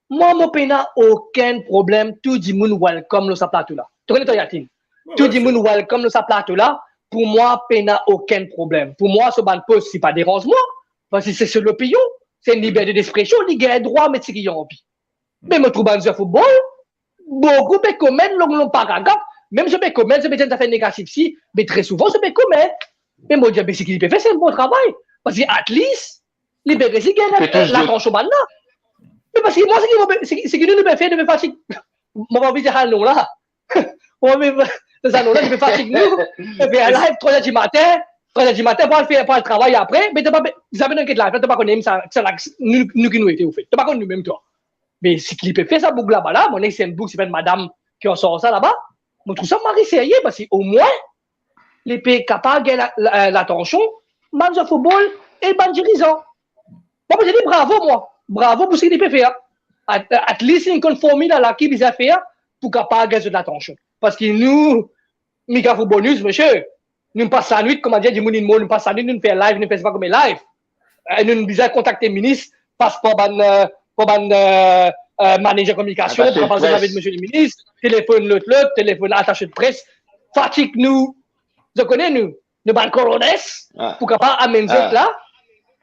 Moi, mon n'a aucun problème. Tout le monde welcome dans sa plateau là. Tu connais ton Yatine? Tout le monde welcome dans sa plateau là. Pour moi, n'a aucun problème. Pour moi, ce ban poste, c'est pas dérange moi. Parce que c'est sur l'opinion. C'est une liberté d'expression. Il a droit à mettre ce qu'il y a envie. Mais moi, trouve dans le football, beaucoup de commettre l'on paragraphe. Même je peux commettre, je peux faire négatif si, mais très souvent, je peux commettre. Mais moi, je dis, ce qu'il peut faire, c'est un bon travail. Parce que, at least, les bébés, ils gagnent la tranche au là. Mais parce que moi, ce qu'il nous fait, de me fatiguer. Moi, je vais dire, ah non, là. Moi, je me fatigue, nous. Je fais un live 3h du matin. 3h du matin, pour le travail après. Mais vous avez un live, tu n'as pas connu ça, nous qui nous étions fait. Tu n'as pas connu même toi. Mais ce qu'il peut faire, ça, boucle là-bas, là. Mon ex, c'est une boucle, c'est pas une madame qui en sort ça là-bas. Je trouve ça marré sérieux parce qu'au moins, les pays capables de l'attention, man de football et man dirigeant. Moi, je dis bravo, moi. Bravo pour ce qu'il peut faire. At least, il y a une formule dans laquelle il a fait pour capable de l'attention. Parce que nous, Mika Footballus, monsieur, nous passons la nuit, comment dire, du monde, nous passons la nuit, nous faisons live, nous faisons pas comme live. Nous nous disons contacter le ministre, passe pour manager communication, pour passer avec monsieur le ministre, téléphone l'autre, téléphone attaché de presse, fatigue nous, je connais nous ban coronès, pour capable amener là.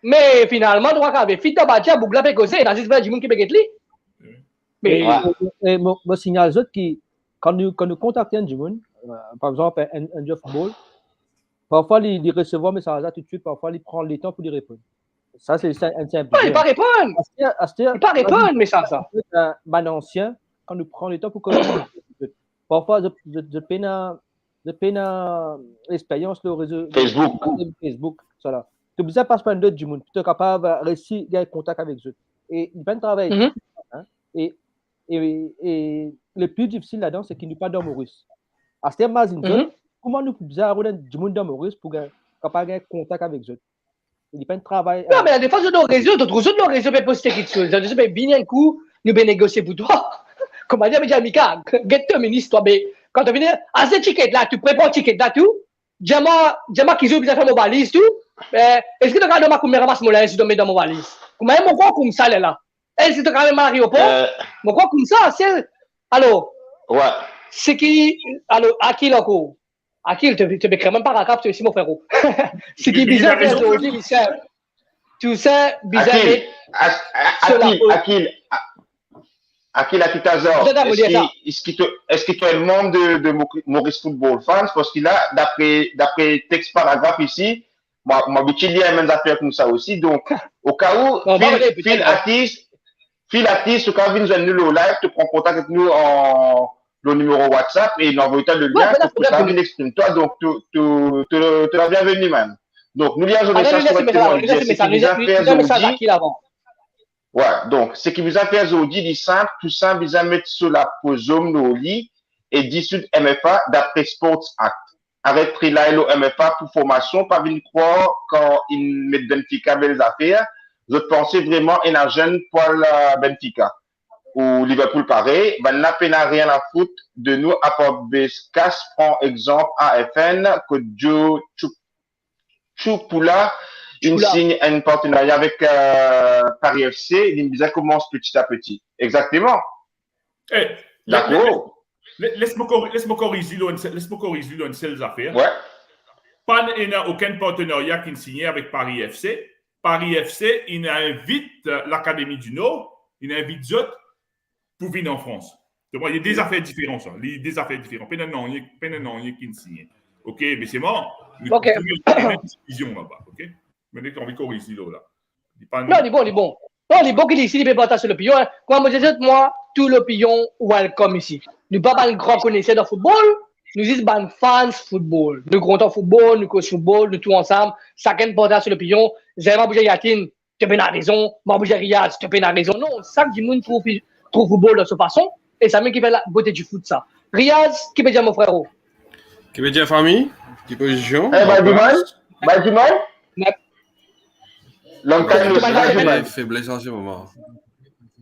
Mais finalement, nous avons fait de bâtir, bougla peut causer, dans ce cas, du monde qui peut être li. Mais, moi, signale autres qui, quand nous contactons du monde, par exemple, un jeu football, parfois, il recevoir un message tout de suite, parfois, il prend le temps pour lui répondre. Ça, c'est un simple. Non, il ne pas répondre. Il ne pas répondre, mais ça. Un ancien, quand nous prenons le temps pour communiquer, parfois, je peine l'expérience, le réseau Facebook, ça là. Tu as besoin de passer par d'autres du monde, tu es capable de réussir à avoir contact avec eux. Et il va travailler. Et le plus difficile là-dedans, c'est qu'il n'y a pas d'Amoris. À ce moment-là, comment nous pouvons avoir du monde d'Amoris pour être capable d'avoir contact avec eux? Il n'y a pas de travail. Non, mais des fois, sur nos réseaux, d'autres sur nos réseaux, peut poster quelque chose. Je vais venir un coup, nous vais négocier pour toi. Comment dire, mais Mika, get ton ministre, toi, mais quand tu viens, à ce ticket là, tu prépares le ticket là, tout. Dis-moi qu'ils ont besoin de faire mon valise, tout. Est-ce que tu regardes ma caméra, ma smolin, si tu mets dans mon valise? Comment est-ce que comme ça, là? Est-ce que tu regardes ma aéroport? Mon quoi comme ça, c'est. Alors, ouais. C'est qui. Alors, à qui là, quoi? À qui tu peux créer même pas à cap, tu es mon frère. C'est qui bizarre, aujourd'hui, tout ça, bizarre. Akil Akitazor, est-ce que tu es membre de Maurice Football Fans? Parce qu'il a, d'après texte paragraphe ici, moi, je lis les mêmes affaires comme ça aussi. Donc, au cas où, Phil Artiste, au cas où nous avons le live, tu prends contact avec nous le numéro WhatsApp et il envoie le lien pour que ça vienne exprimer toi. Donc, tu la bienvenue, même. Donc, nous lions un message correctement. Ouais, donc, ce qui vous a fait aujourd'hui, dit simple, tout simple, vous a mettre sur la posome, nos lits, et dissoudre MFA d'après Sports Act. Arrête là le MFA pour formation, pas venir croire quand ils mettent Benfica dans les affaires. Je pensais vraiment à un jeune pour la Benfica. Ou Liverpool pareil, ben, n'a peine à rien à foutre de nous, à part Bescas, prend exemple AFN, que Joe Choupula, il signe un partenariat avec Paris FC, il nous commence petit à petit. Exactement. Hey, d'accord. Laisse-moi corriger une seule affaire. Ouais. Il n'y a aucun partenariat qui est signé avec Paris FC. Paris FC, il invite l'Académie du Nord, il invite d'autres pour venir en France. Donc, il y a des affaires différentes. Ça. Des affaires différentes. Pas un qui est signé. OK, mais c'est mort. OK. Il y a une vision là-bas. OK. Mais dès qu'on veut corriger là. Non, il est bon. Non, il est bon qu'il est ici, il peut partager le pion. Comme je disais, moi, tout le pion, welcome ici. Nous pas un grand connaisseur de football, nous sommes fans football. Nous comptons football, nous coach football, nous tous ensemble. Chacun partage sur le pion. J'ai vraiment bougé Yakin. tu as bien raison, Mabouja Riaz, tu as bien raison. Non, ça que du monde trouve football de cette façon, et ça même qui fait la beauté du foot, ça. Riaz, qui peut dire mon frérot? Qui veut dire famille? Qui position? Eh, Badimon? Mais- Long time no see, Badimon. Badimon. Faiblesse en ce moment.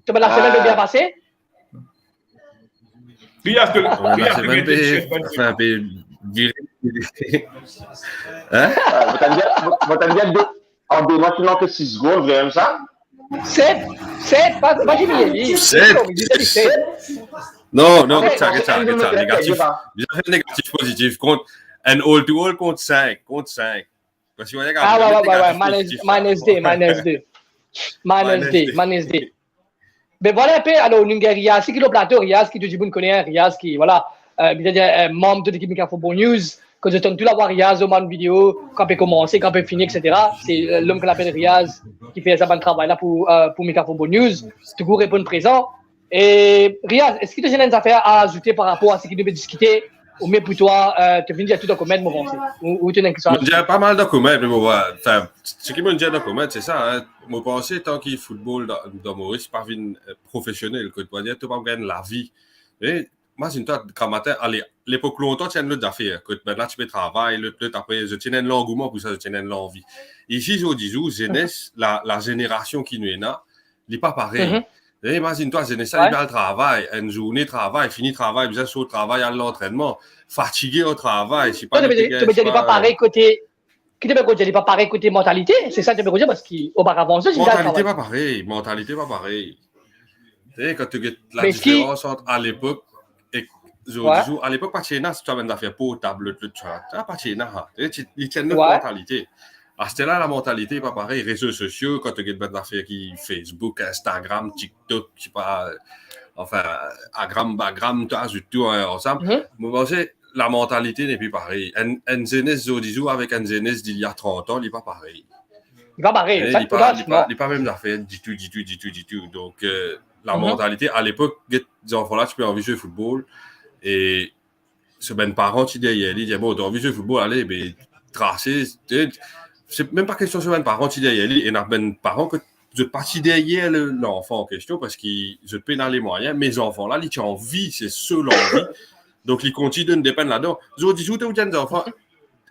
Tu as la semaine de bien passé? Riaz, On a Riaz, fait même Riaz, Hein? Vous dire en 2 matchs, non, que 6 goals, vraiment ça? 7, pas j'ai mis. 7. Non, Ah, ça, ouais, négatif. J'ai fait négatif, positif. Contre un all-to-all contre 5. Parce que vous voyez, Ah, ouais, minus 2. Mais voilà un peu, alors, nous avons Riaz, qui est le plateau, Riaz, qui tout le monde connaît, Riaz, qui, voilà, membre de l'équipe Mika Football News, que je tente tout l'avoir Riaz au man vidéo, quand il peut commencer, quand il peut finir, etc. C'est l'homme qu'on appelle Riaz, qui fait un bon travail là pour Mika Football News, toujours répondre présent. Et Riaz, est-ce que tu as des affaires à ajouter par rapport à ce qui devait discuter, ou mieux pour toi, tu viens de dire tout documents, mon pensée, ou tu as une question? J'ai pas mal de documents, mais bon, enfin, ce qui me dit documents, c'est ça, hein. Mon pensée, tant qu'il football dans Maurice, pas une professionnel, que tu vas dire, tu vas gagner la vie. Et, imagine-toi, quand matin, allez, l'époque longtemps, tu as une autre affaire, que maintenant tu peux travailler, après, je tiens un engouement pour ça, je tiens une envie. Ici, je dis, jeunesse, la génération qui nous est là, il n'est pas pareil. Et imagine-toi, jeunesse, il va le travail, une journée de travail, fini travail, bien sûr, au travail, à l'entraînement, fatigué au travail. Tu ne veux pas pareil côté. Qui ne veut pas pareil côté mentalité? C'est ça que tu veux dire parce qu'auparavant, ça, c'est mentalité pas pareil. Tu sais, quand tu as la différence entre à l'époque et aujourd'hui, à l'époque, pas de chez nous, si tu as une affaire potable, tu n'as pas de chez nous. Ils tiennent notre mentalité. À ce là la mentalité n'est pas pareille. Réseaux sociaux, quand tu as une affaire qui Facebook, Instagram, TikTok, je sais pas, enfin, Agram, tu as tout ensemble. Moi, la mentalité n'est plus pareille. Un jeunesse d'aujourd'hui avec un jeunesse d'il y a 30 ans, il n'est pas pareil. Il va pareil. Il n'est pas même affaire du tout. Donc, la mentalité, à l'époque, des enfants-là, tu peux envie de jouer au football. Et c'est ben parents qui disent, bon, tu as envie de jouer au football, allez, mais tracer. C'est même pas question de ben parents qui disent, et il y a ben parents que je ne pas derrière l'enfant en question parce qu'ils ne paient dans les moyens. Mes enfants-là, ils ont envie, c'est ceux l'envie. Donc, ils continuent de dépendre là-dedans. Je dis, où tu as des enfants,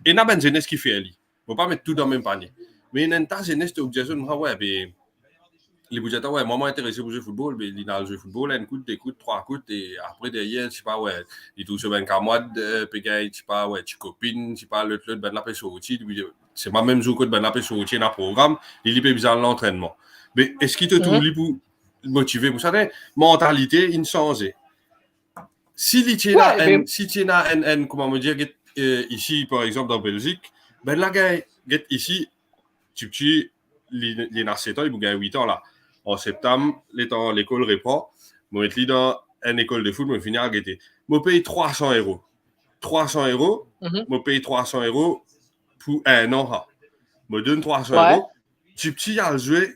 et il y a une jeunesse qui fait, il ne faut pas mettre tout dans le même panier. Mais il y a une jeunesse qui est obligée, les budgets, ouais, maman intéressé pour jouer au football, mais il a joué au football, un coup, 2 coups, 3 coups, et après, derrière, je sais pas, ouais, il touche sur un camarade, puis je sais pas, ouais, tu copines, je sais pas, l'autre, ben la paix sorti, c'est moi même jour que ben la paix sorti dans le programme, il est besoin de l'entraînement. Mais est-ce qu'il te trouve pour motiver pour ça? Mentalité, il change. Si tu as un, comment me dire, ici, par exemple, en Belgique, ben là, ici, tu les a 7 ans, il gagne 8 ans là. En septembre, l'école répond, je vais dans une école de foot, je vais finir à guetter. Je paye 300 €. 300 €, je paye 300 € pour un an. Je me donne 300 €. Tu petit à le jouer,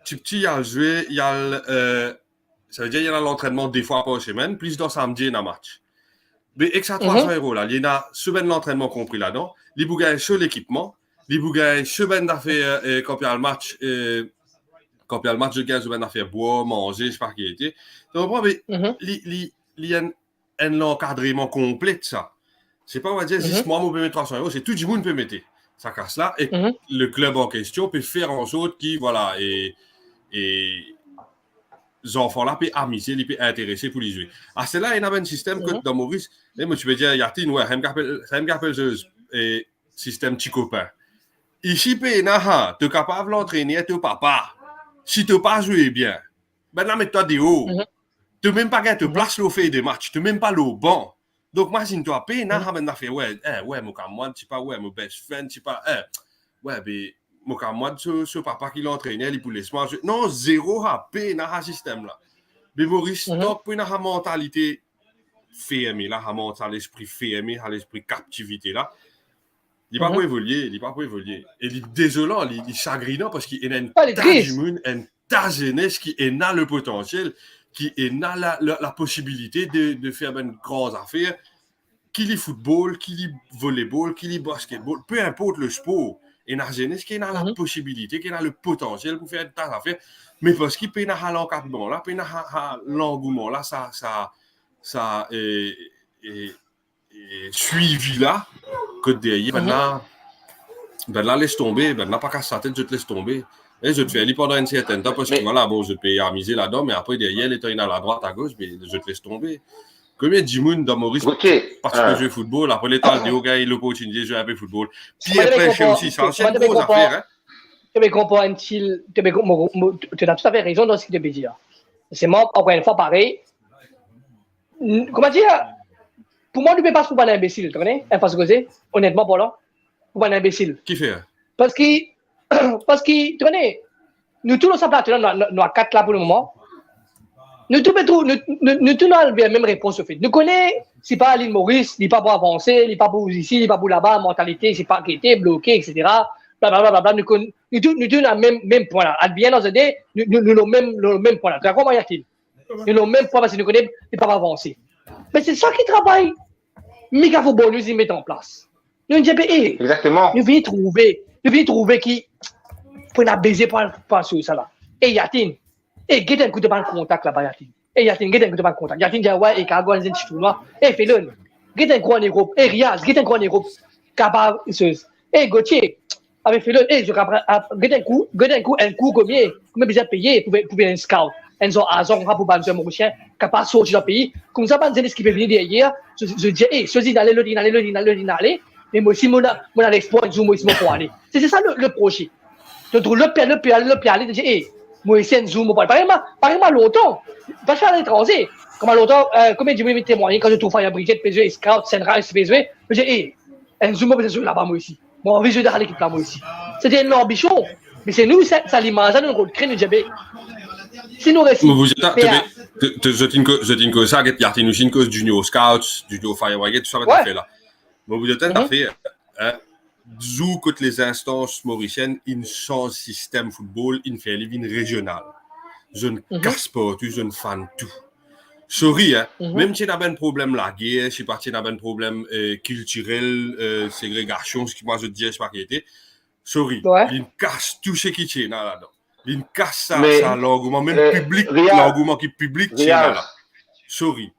ça veut dire qu'il y a l'entraînement 2 fois par semaine, plus dans samedi et dans match. Mais avec ça 300 € là, il y a semaine l'entraînement compris là-dedans, il y a sur l'équipement, il y a semaine d'affaires quand il y a le match. Quand il y a le match de gaz, on a fait boire, manger, je sais pas qui était. Donc, il y a un encadrement complet de ça. C'est pas, on va dire, si moi, je peux mettre 300 €, c'est tout le monde peut mettre. Ça casse là. Et le club en question peut faire en sorte qu'il, voilà, et les enfants-là peuvent amuser, ils peuvent intéresser pour les jouer. À cela, il y a un système que dans Maurice, tu peux dire, Yartine, ouais, ça m'appelle le système petit copain. Ici, tu es capable d'entraîner ton papa. Si tu n'as pas joué bien, maintenant, mets-toi des hauts. Tu n'as même pas gagné de place au fait des matchs. Tu n'as même pas le banc. Donc, moi, si tu as payé, maintenant, fait, ouais, mon camarade, tu sais pas, ouais, mon best friend, tu sais pas, ouais, mais mon camarade, ce papa qui l'entraînait, il pouvait se manger. Non, zéro à payer dans ce système-là. Mais Maurice, donc, pour une mentalité fermée, là, à l'esprit fermé, à l'esprit captivité, là, il n'est pas pour évoluer. Et il est désolant, il est chagrinant parce qu'il y a une tas de jeunesse qui est dans le potentiel, qui est dans la possibilité de faire une grande affaire, qu'il y football, qu'il y volleyball, qu'il y basketball, peu importe le sport. Et la jeunesse qui a la possibilité, qui a le potentiel pour faire tas d'affaires, mais parce qu'il peut y avoir l'encadrement, là, peut y avoir l'engouement, là, ça suivi là, que derrière, ben là, laisse tomber, ben là, pas qu'à sa tête, je te laisse tomber. Et je te fais aller pendant un certain temps, parce que voilà, bon, je peux y amuser là-dedans, mais après, derrière, les temps, il y a à droite, à gauche, mais je te laisse tomber. Combien de Jimoun dans Maurice, parce que je joue au football, après les temps, il y a l'opportunité de jouer un peu au football. Puis après, je fais aussi, ça, c'est une grosse affaire, hein. Tu as tout à fait raison dans ce que tu veux dire. C'est moi, encore une fois, pareil. Comment dire? Pour moi, tu ne peux pas se faire un imbécile, tu connais? Honnêtement, pour là, pour un imbécile. Qui fait? Parce que, tu connais, nous tous, nous avons quatre là pour le moment. Nous tous avons la même réponse au fait. Nous connaissons, c'est pas l'île Maurice, il n'est pas pour avancer, il n'est pas pour ici, il n'est pas pour là-bas, mentalité, c'est pas arrêté, bloqué, etc. Blablabla. Nous tous le même point là. À bien dans un dé, nous avons le même point là. Tu vois comment y a-t-il? Nous avons le même point parce que nous connaissons, il n'est pas pour avancer. Mais c'est ça qui travaille. Mika Football, nous y mettons en place. Nous disons, exactement. Nous venons trouver qui pour la baiser par sur ça là. Et Yatin, et get un coup de balle contact là-bas, Yatin. Et Yatin, get un coup de balle contact. Yatin dit, ouais, et Kago, un petit tournoi. Et fais-le. Get un coup en Europe. Et Riaz, get un coup en Europe. Capable, et Gauthier, avec fait-le. Et je get un coup combien besoin payer pour un scout. Ils ont raison pour Banzer Mauricien, capable de sortir du pays. Comme ça, Banzer, ce qui peut venir derrière, je dis, ceci d'aller, mais moi aussi, mon espoir, moi aussi, mon aller. C'est ça le projet. Tu trouves le aller, tu dis, moi ici, un zoom, pas longtemps. Pas faire à l'étranger. Comment longtemps, combien de minutes témoigner quand je trouve Fire Brigade, PSV, Scout, Senra, PSV, je dis, un zoom, je suis là-bas, moi ici. Moi, envie de l'équipe là, moi ici. C'était une ambition. Mais c'est nous, ça l'image, nous, on crée, nous, j'ai si nous réussissons. Je t'inque ça, il y a une cause Junior Scouts, Junior Fire Brigade, tout ça va être fait là. Mais vous êtes tout à fait, d'où que les instances mauriciennes, ils changent système football, ils font une ligne régionale. Je ne casse pas tout, je ne fan tout. Sorry, hein, même si tu as un problème la guerre, si tu as un problème culturel, ségrégation, ce que moi je dis, je sais pas qui était. Sorry, ils cassent tout ce qui tient là-dedans. Ils cassent ça, l'engouement, même public, l'engouement qui est public, tient là. Sorry.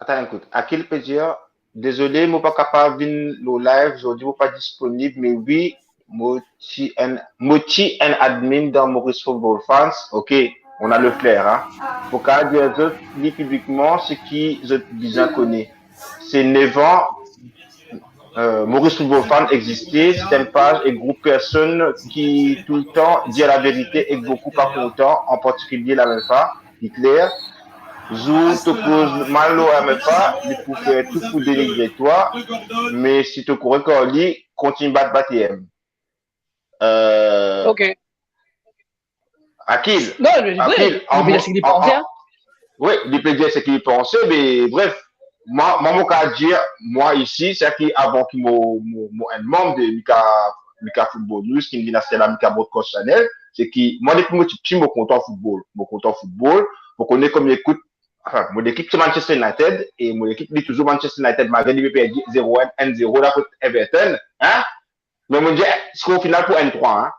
Attends, écoute, à qui peut dire? Désolé, je ne suis pas capable de venir au live, aujourd'hui, je ne suis pas disponible, mais oui, Moti and admin dans Maurice Football Fans, ok, on a le flair, hein. Pour qu'à dire publiquement ce qui je déjà connais. C'est 9 ans, Maurice Football Fans existait, c'était une page et groupe personnes qui tout le temps dit la vérité et beaucoup pas content, en particulier la MFA, Hitler. Zou te cause mal au MFA, il faut faire tout pour dénigrer toi, mais si tu cours encore lui, continue à battre TM. Ok. Akil. Non, il peut dire ce qu'il pensait. Oui, il peut dire ce qu'il pensait, mais bref, moi, mon cas dire, moi ici, c'est qu'avant qu'il un membre de Mika Football News, qui me dit c'est la Mika Broadcast Channel, c'est que moi, depuis que je suis content football, vous connaissez comme j'écoute. Enfin, mon équipe c'est Manchester United et mon équipe dit toujours Manchester United malgré le PSG 0-1-0 là contre Everton, hein? Mais mon Dieu, c'est au final pour N3, hein?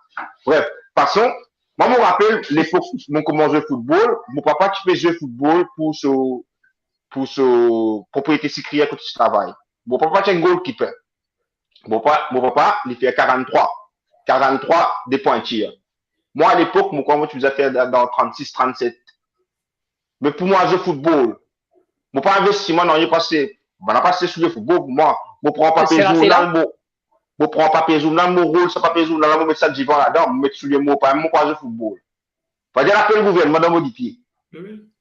Bref, passons. Moi, je me rappelle l'époque où comment jouer football. Mon papa qui fait jouer football pour ce propriété sécrière que tu travailles. Mon papa c'est un goalkeeper. Mon papa, il fait 43 des points tir. Moi, à l'époque, comment tu faisais faire dans 36-37. Mais pour moi, je football. Je pas investissement dans le passé. On a passé sur le football pour moi. Je prends papier journal, je prends papier journal, mon rôle, ça papier journal, je mets ça devant là-dedans, je mets sur les mots, pas je football. Pas dire appel gouvernement dans mon pied.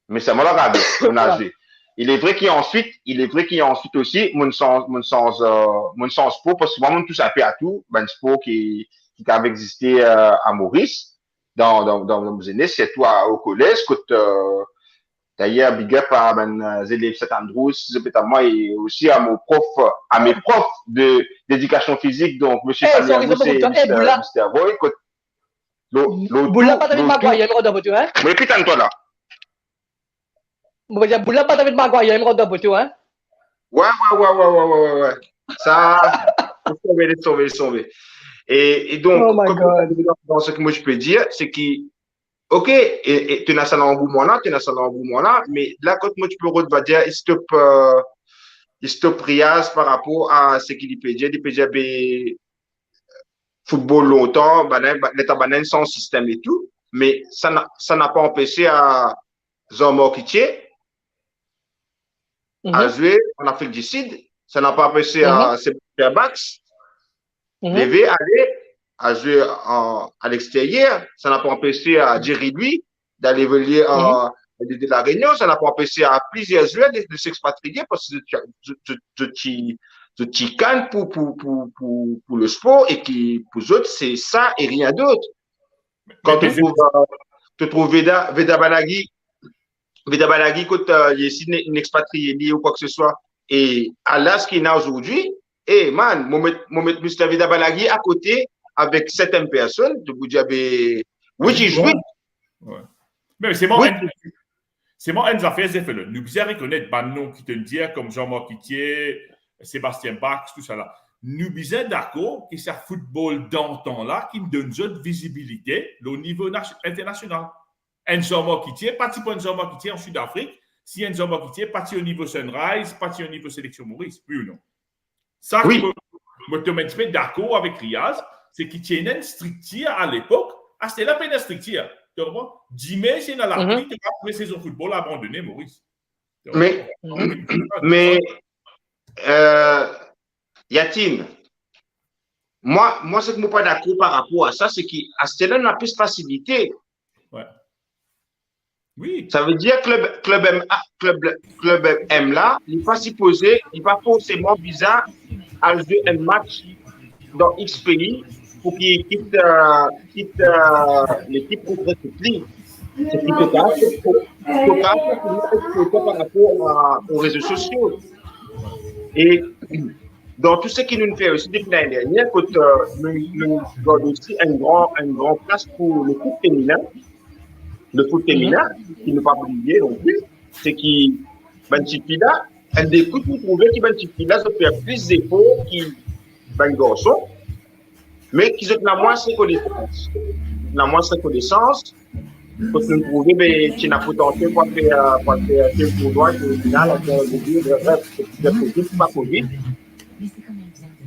Mais c'est moi là regardez, on a joué. Il est vrai qu'il y a ensuite aussi mon sens sport parce que moi tout ça fait à tout, ben sport qui avait existé à Maurice dans nos aînés, c'est tout au collège d'ailleurs, big up à mes élèves St. Andrews, moi et aussi à mes profs d'éducation physique, donc M. Samuel et Mr. Boy. Boula pas David Maguire, il y a une route hein? Mais putain, toi là. Boula pas David Maguire, il y a une route hein? Ouais. Ça, sauver. Et donc, Oh my God. dans ce que moi je peux dire, c'est que, ok, et tu as ça dans le mouvement là, tu as ça dans le mouvement là, mais là, quand moi tu peux dire, il stoppe Riaz par rapport à ce qu'il peut dire, il peut dire, ben, football longtemps, l'état banane sans système et tout, mais ça n'a pas empêché à Jean-Marc Kitié à jouer en Afrique du Sud, ça n'a pas empêché à Sébastien Bax lever, aller, à jouer à l'extérieur, ça n'a pas empêché à Jerry lui d'aller venir de la Réunion, ça n'a pas empêché à plusieurs joueurs de s'expatrier parce que je chicane pour le sport et qui, pour eux autres, c'est ça et rien d'autre. Quand tu trouves Veda Balaghi, quand il est une expatrié ou quoi que ce soit, et à l'âge qu'il a aujourd'hui, et man, moi mettre Mr. Veda Balaghi à côté avec certaines personnes, de vous dire, oui, j'y joue. Ouais. Mais c'est mon c'est mon affaire, c'est fait le. Nous bien reconnaître des noms qui te disent comme Jean-Marc Kitié, Sébastien Bax, tout ça là. Nous bien d'accord que c'est un football d'antan là qui me donne une visibilité au niveau international. Un Jean-Marc Kitié, parti pour un Jean-Marc Kitié en Sud-Afrique, si un Jean-Marc Kitié, parti au niveau Sunrise, parti au niveau Sélection Maurice, oui ou non? Ça, oui. Je me mets d'accord avec Riaz, c'est qu'il tient une structure à l'époque, c'était la peine de structure. Dimanche, c'est dans la pluie, tu vas trouver saison football abandonné, Maurice. Mais Yatine, moi, ce que je ne suis pas d'accord par rapport à ça, c'est qu'à ce là on a plus de facilité. Ouais. Oui. Ça veut dire que club M là, il n'est pas supposé, il n'est pas forcément bizarre à jouer un match dans X pays pour qu'il quitte l'équipe contre cette ligne. C'est plutôt par rapport aux réseaux sociaux. Et dans tout ce qui nous fait aussi depuis l'année dernière, nous avons aussi un grand place pour le foot féminin. Le foot féminin, qui ne pas oublier non plus, c'est que Banchipila, un des coups pour trouver que Banchipila se fait plus d'efforts que Ben Garçon, mais qu'ils ont la moindre connaissance. La moindre connaissance, pour nous prouver qu'il n'a pas tenté pour faire un tournoi au final, de pas Covid.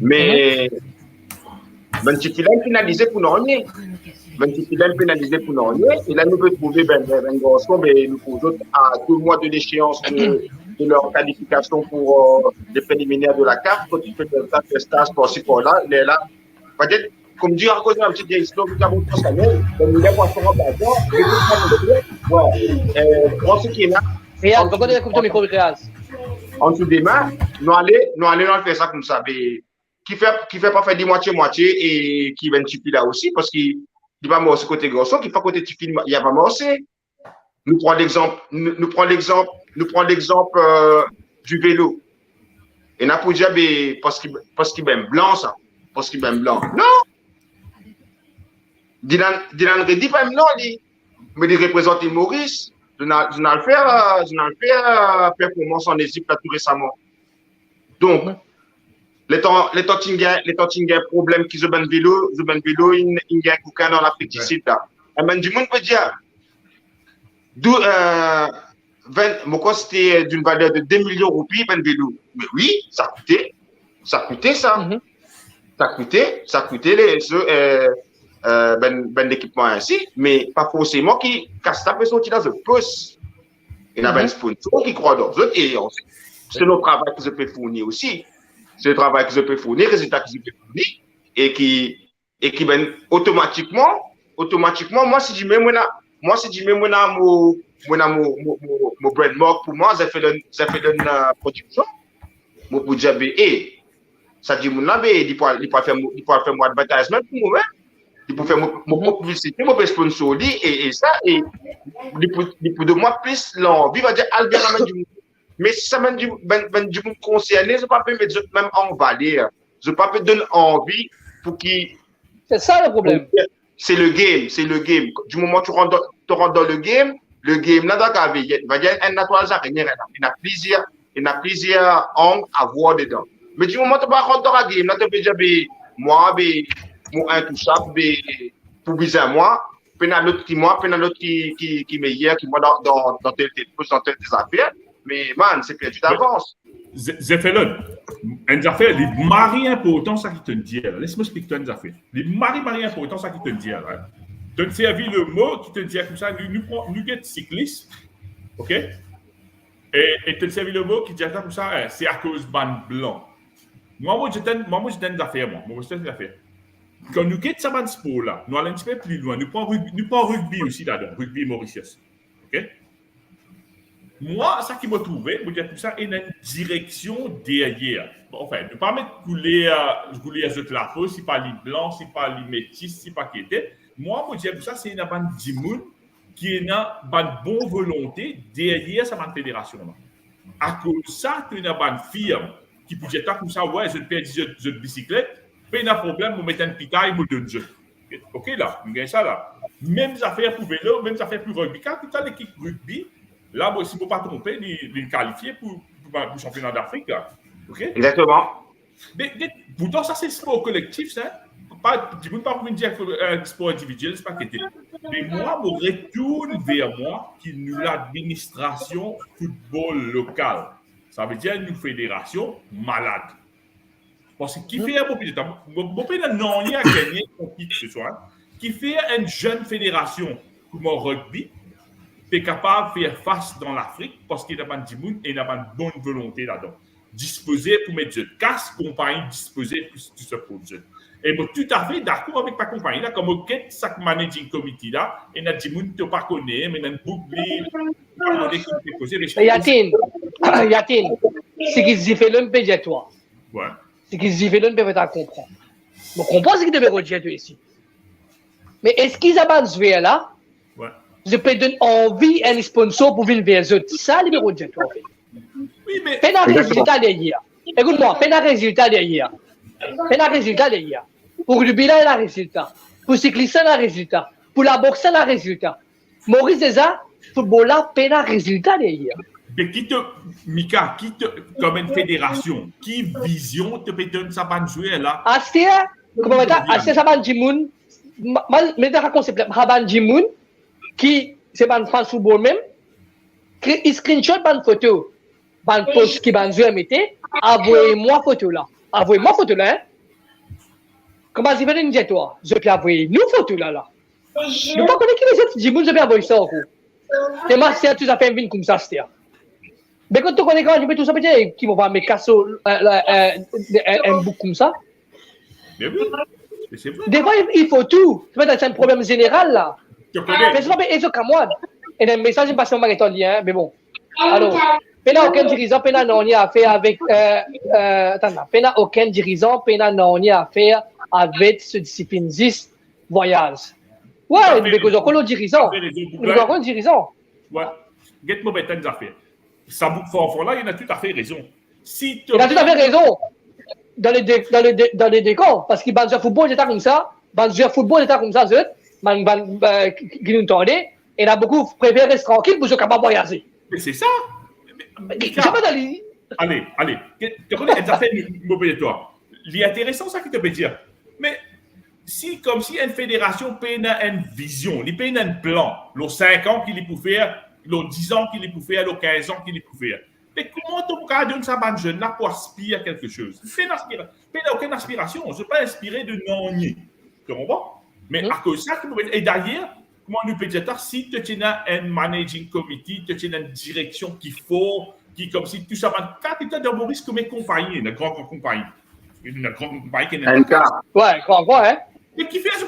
Mais Banchipila est finalisé pour nous. Pénalisé pour nous. Et là, nous pouvons trouver Ben Garçon, mais nous pouvons à 2 mois de l'échéance de leur qualification pour les préliminaires de la carte. Quand tu fais un stage pour ci, pour là, il est là. Peut-être, comme dit encore une petite histoire, nous avons tous année, nous avons passé en bâton, en ce qui est là. Réal, pourquoi tu as coupé ton micro, Réal? En dessous des mains, nous allons faire ça comme ça. Qui fait pas faire des moitié-moitié et qui vient de là aussi, parce qu'il il va morcer côté garçon, qui pas côté Tipeee, il va morcer. Nous prenons l'exemple du vélo. Et n'a pas dire parce qu'il est blanc ça, parce qu'il est blanc. Non. Dylan Reddy pas blanc lui, mais il représente Maurice. Je n'ai fait performance en Égypte là tout récemment. Donc les temps problème qui se ban vélo, il y a quelqu'un dans l'Afrique du Sud là. Et ben du monde peut dire d'où c'était d'une valeur de 2 millions de roupies ben vélo. Mais oui, ça coûtait ça. Ça coûtait l'équipement ainsi, mais pas forcément qui casse ta personne qui dans un poste. Il y a un sponsor qui croit dans eux et c'est notre travail que je peux fournir aussi. C'est le travail que je peux fournir, les résultats que je peux fournir, et qui ben, automatiquement, moi, si je mets mon brand mark pour moi, ça fait une production, moi, pour dire, ça dit, mon il peut faire mon advertisement pour moi-même, il peut faire mon publicité, mon sponsor, et ça, et il peut de moi plus l'envie, va dire, Albert du monde. Mais si ça mène du monde concerné, je ne peux pas mettre même en valeur. Je ne peux pas donner envie pour qu'il. C'est ça le problème. C'est le game. Du moment où tu rentres dans le game, là, dans il va y avoir un nettoyage araignée. Il y a plusieurs angles à voir dedans. Mais du moment où tu vas rentrer dans le game, là, tu peux dire, moi, moi intouchable, mais pour viser à moi, puis un autre qui moi, puis un autre qui meilleur, qui moi dans tel des affaires, mais man, c'est perdu d'avance. J'ai fait là, une affaire, les maris importants, ça qui te dit, laisse-moi expliquer une affaire. Les maris importants, ça qui te dit, tu as servi le mot qui te dit comme ça, nous sommes cyclistes, ok? Et tu as servi le mot qui dit comme ça, c'est à cause ban blanc. Moi, j'ai une affaire, moi, c'est une affaire. Quand nous quittons ce sport-là, nous allons un petit peu plus loin. Nous prenons rugby aussi là-dedans, rugby Mauritius. OK? Moi, ça qui m'a trouvé, je dire tout ça, il y a une direction derrière. Bon, enfin, ne pas mettre couler les autres la peau, si pas les blancs, si pas les métis, si pas qui était. Moi, je dire tout ça, c'est une bande d'immunes qui est une bonne volonté derrière sa bande fédération-là. À cause de ça, tu as une bande firme qui peut dire comme ça, ouais, je te perds 10 jeux de bicyclette. Pas de problème, vous mettez un pitaille, vous donne jeu. OK, là, vous gagnez ça là. Même affaires pour vélo, même affaires pour rugby. Quand tu as l'équipe rugby, là, moi, si vous ne pas tromper, ils qualifier pour le championnat d'Afrique. OK? Exactement. Mais pourtant, ça, c'est sport collectif, ça. Tu ne peux pas me dire que sport individuel, c'est pas qu'était. Mais moi, je retourne vers moi qui nous l'administration football local. Ça veut dire une fédération malade. Parce que qui fait un bon pays non, il y a gagné son titre ce soir, qui fait une jeune fédération comme au rugby, est capable de faire face dans l'Afrique parce qu'il n'y a pas de monde et il n'y a pas de bonne volonté là-dedans. Disposer pour mettre de casse, compagnie disposer pour tout ce projet. Et moi, tout à fait d'accord avec ma compagnie là, comme au quête sac managing committee là, et n'a dit monde ne pas connaît, mais n'a bouclé, Yatin, c'est qu'ils y fait l'homme pédiatoire. Ouais. C'est qu'ils y fait l'homme pédiatoire comprendre. Je comprends ce qu'ils devaient redire ici. Mais est-ce qu'ils avancent vers là? Ouais. Je peux donner envie à un sponsor pour venir vers eux. Ça, les redire toi. Oui, mais. Fais un résultat derrière. Écoute-moi, fais un résultat derrière. Pour le bilan, il y a un résultat. Pour le cycliste, il y a un résultat. Pour la boxe, il y a un résultat. Maurice César, football là, fait un résultat derrière. Mais Mika, comme une fédération, qui vision te peut donner ça ban jouer là? Astia, comment on dit? Astia, ça ban Jimoun. Mais dans le concept, ça ban Jimoun, qui, c'est ban fan football même, qui screenshot ban photo, ban post qui ban jouer mettez, envoyez-moi photo là. Envoyez-moi photo là, hein. Comment je vais dire dire toi? Je peux envoyer nous photo là. Je ne sais pas qui les autres Jimoun, je peux envoyer ça encore. Et moi, c'est tout ça fait une comme ça, Astia. Mais quand tu connais quand je mets tout ça, peut-être qu'ils vont pas me casser un bouc comme ça. Mais oui, c'est vrai. Des fois, il faut tout. C'est un problème général là. Tu connais. Mais c'est pas bien comme moi. Et un message est passé au magasin, mais bon. Alors, pena aucun dirigeant, pena non y a fait avec. Attends, pena aucun dirigeant, pena non y a fait avec ce discipline 10 voyage. Ouais, mais que encore le dirigeant. Nous avons un dirigeant. Ouais. Get-moi bête des affaires. Ça boucle fort là, il a tout à fait raison. Si il a tout à fait raison. Dans les décors, parce qu'il y a football, j'étais comme ça. Football, j'étais comme ça, qui nous tendait. Et il a beaucoup préféré rester tranquille pour se capable de voyager. Mais c'est ça. Allez. Tu connais les affaires de toi. L'intéressant, ça qui te peut dire. Mais si, comme si une fédération paye une vision, il paye un plan, les 5 ans qu'il peut faire, les 10 ans qu'il peut faire, les 15 ans qu'il peut faire. Mais comment tu peux donner ça à un jeune là pour aspirer à quelque chose? Il n'a aucune aspiration. Je ne suis pas inspiré de non-nier. Tu comprends? Mais à cause de ça, et d'ailleurs, comment nous peut dire, si tu as un managing committee, tu as une direction qu'il faut, qui comme si tout ça va. Quand tu as dans Maurice comme une compagnie, une grande compagnie. Une grande compagnie qui est une ouais, quoi, hein? Mais qui fait, je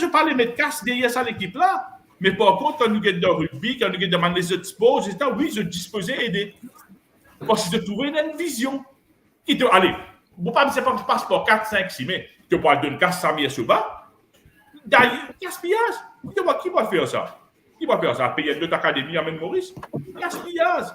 parle de mettre casse derrière ça l'équipe là. Mais par contre, quand nous sommes dans le rugby, quand nous sommes dans les autres sports, oui, je disposais aider. Parce que je trouvais une vision. Allez, vous ne c'est pas un passeport 4, 5, 6 mai. Tu parles d'une casse 100 000 sur bas. D'ailleurs, gaspillage. Qui va faire ça? Qui va faire ça? Payer notre académie à Maurice? Gaspillage.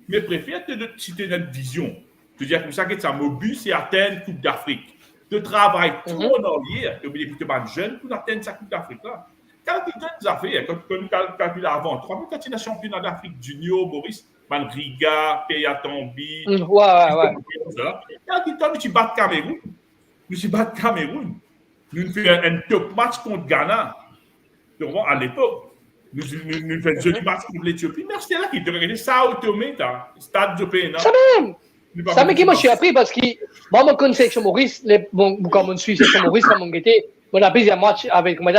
Mais préfère si tu as une vision. Tu dis comme ça que ça mobile, c'est atteindre la Coupe d'Afrique. Tu travailles trop en arrière. Tu es un jeune pour atteindre sa Coupe d'Afrique là. Quand tu donnes des affaires, quand tu calcules avant, quand tu es championnat d'Afrique junior, Maurice, Riga, Peyatombi, ouais. Quand tu bats Cameroun, nous faisons un top match contre Ghana. Donc, à l'époque, nous faisons un joli match contre l'Éthiopie. Mais c'était là qui te regardait Sao Tomé, Stade Jopé, non? Ça même! Ça me qui moi je suis appris parce que moi mon connais section Maurice, quand on suit section Maurice, quand on était, on a pris un match avec moi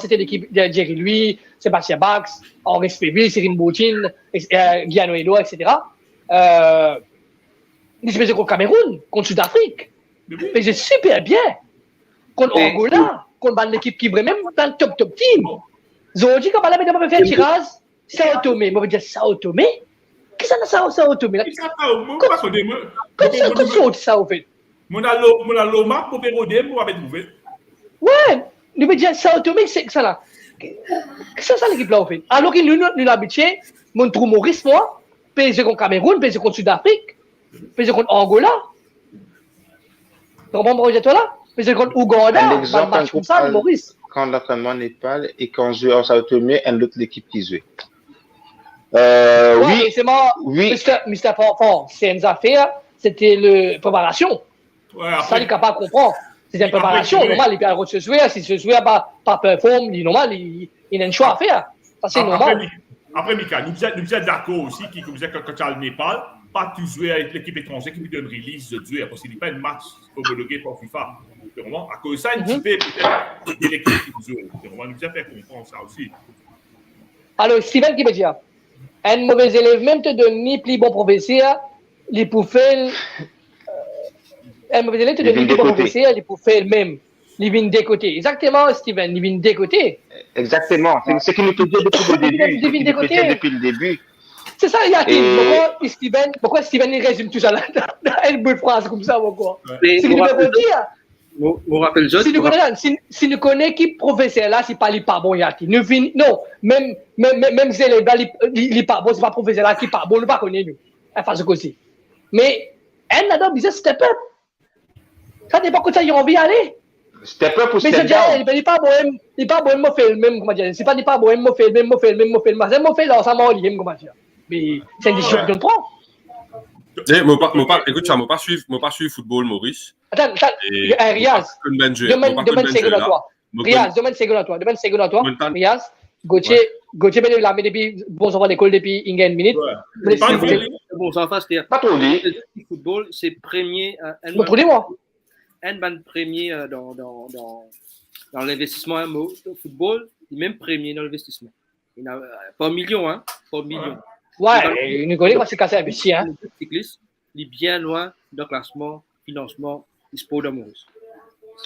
c'était l'équipe de Jerry Louis, Sébastien Bax, Henri Spéville, Cyril Boutine, Guiano Edo, etc. Ils se faisaient contre Cameroun, contre Sud-Afrique. Ils faisaient super bien. Contre Angola, contre l'équipe qui est même dans le top team. Ils ont dit quand on a fait un tirage, Sao Tomé. Moi je dis Sao Tomé. Qu'est-ce que ça Sao Tomé là? Qu'est-ce que ça au fait? Mon Loma pour péroder pour avoir trouvé. Ouais, nous veut dire Sao Tomé, c'est ça là. Qu'est-ce que ça l'équipe là au fait? Alors que nous habitués, mon trou Maurice moi, PSG contre Cameroun, PSG contre Sud-Afrique, PSG contre Angola. Tu comprends mon toi là? PSG contre Ouganda, un match comme ça, Maurice. Quand l'entraînement Népal et quand je joue en Sao Tomé, une autre équipe qui joue. Oui, c'est moi. Oui. Mr. Fort, c'est une affaire, c'était la préparation. Ouais, ça, il est capable de comprendre. C'est une préparation. Normal, il peut se jouer. Si se joue pas performe, normal, il a un choix à faire. Ça, c'est normal. Après, Mika, nous sommes d'accord aussi quand tu as le Népal, pas tu jouer avec l'équipe étrangère qui lui donne release de jouer parce qu'il n'y a pas un match homologué par FIFA. À cause de ça, un petit peu peut-être l'équipe qui joue. On va nous faire comprendre ça aussi. Alors, Steven qui veut dire, un mauvais élève même te donne ni plus bon professeur, il peut faire. Un mauvais élève te donne ni plus bon professeur, il peut faire le même. Il vient des côtés. Exactement, Steven, il vient des côtés. Exactement. C'est ce qu'il nous peut dire depuis le début. C'est ça, il y a pourquoi Steven il résume tout ça là dans une bonne phrase comme ça, pourquoi? C'est ce qu'il veut dire. Si nous connaissons qui professeur là, c'est pas les pas bon yati. Non, même si les pas bon, c'est pas professeur là qui pas bon, nous pas connaître nous. Enfin c'est aussi. Mais elle là dedans disait step up. Ça dépend quand ça y a envie d'aller. Step up ou step down. Mais il pas bon, me fait le même comment dire. C'est pas pas bon, me fait le même, c'est me fait là ça m'a lié comment dire. Mais c'est une décision que je prends. Écoute, ça m'a pas suivi football, Maurice. Attends, Riaz, demande seconde à toi. Riaz, demande seconde à toi. Riaz, Gauthier, ben là, mais depuis, bon, on va à l'école depuis une minute. Bon, ça va, c'est pas trop dit. Le football, c'est premier. Comprenez-moi. Un ban premier dans l'investissement au football, il est même premier dans l'investissement. Il n'a pas un million, hein? Pas un million. Ouais, nous connaissons c'est cassé investi, hein. Le cycliste, il est bien loin du classement, financement, du sport de Maurice.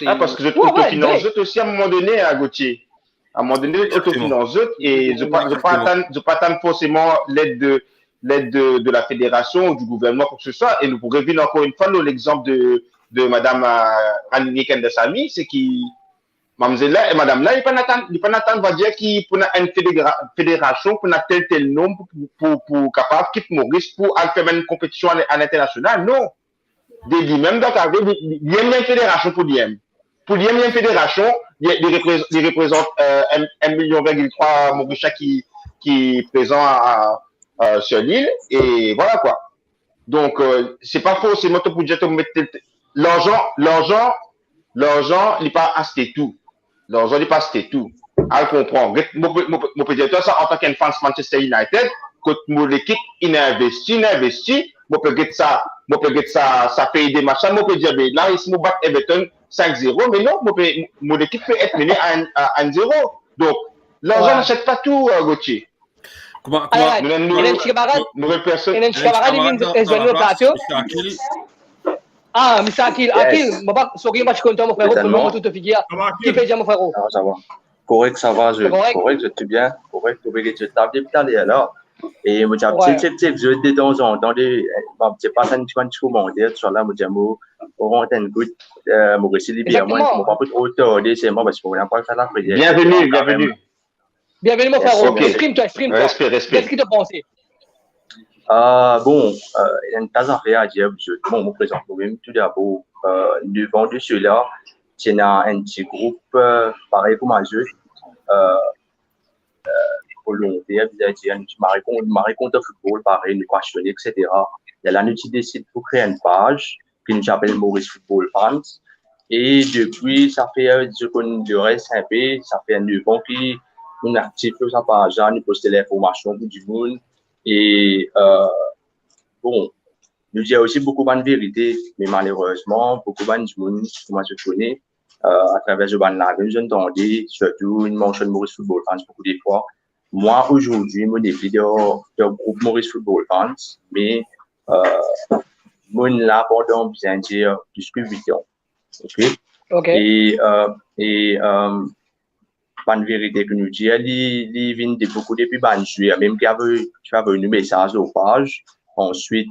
Parce que je autofinance aussi à un moment donné à Gauthier. À un moment donné, autofinance et je ne pas attendre forcément l'aide de la fédération ou du gouvernement, quoi que ce soit. Et nous pourrions revenir encore une fois l'exemple de Madame Annie Kendesami, c'est qui Mamzella et Madame là, il ne peut pas attendre, va dire qu'il pour une fédération, pour tel nombre pour capable quitter Maurice pour faire une compétition à l'international. Non. Des même donc il y a une fédération pour l'IM. Pour l'IM, il y a une fédération, il représente 1,3 million Mauricien qui est présent sur l'île et voilà quoi. Donc c'est pas forcément pour dire que l'argent, il n'est pas acheté tout. L'argent n'est pas acheté tout. À comprendre. Mon peut dire ça en tant qu'un fan Manchester United, quand mon équipe il investi, mon peut dire ça paye des machins, mon peut dire là ici mon bat Everton 5-0, mais non, mon équipe peut être menée à 1-0. Donc l'argent n'achète pas tout, Gauthier. Comment nouvelle personne. Ah, Mr. Akil, sorry, moi je suis content, mon frère, pour le moment, tout te figure. Qui fait dire, mon frère? Ça va. Correct, ça va, correct, je suis bien. Correct, je t'avais parlé alors. Et moi, j'ai un petit jeu de temps en temps, c'est pas un petit peu mondial, sur là, moi, j'ai un good, Maurice Libia, moi, je ne pas trop tarder, c'est moi, parce qu'on n'a pas fait la prière. Bienvenue. Bienvenue, mon frère. Exprime-toi. Respire. Qu'est-ce que tu penses? Bon, il y a une tas d'affaires à dire. Bon, je me présente moi-même tout d'abord. Devant de ceux-là, c'est un petit groupe, pareil pour ma jeu. Volontaire, je m'arrête contre le football, pareil, nous passionnés, etc. Et là, nous décidons pour créer une page qui nous appelle Maurice Football Fans. Et depuis, ça fait, je connais le reste un peu, ça fait 9 ans qu'on est actif sur sa page, on poste l'information pour du monde. Et bon, nous disons aussi beaucoup de vérité, mais malheureusement, beaucoup de monde, comment je connais, à travers le ban là, je entendais, surtout une mention de Maurice Football Fans beaucoup des fois. Moi, aujourd'hui, mon défi de groupe Maurice Football Fans, mais mon là pendant bien dire plus que 8 ans. OK? Et ban vérité que nous disons, il vient de beaucoup depuis ban juillet, même qu'il y avait un message au page. Ensuite,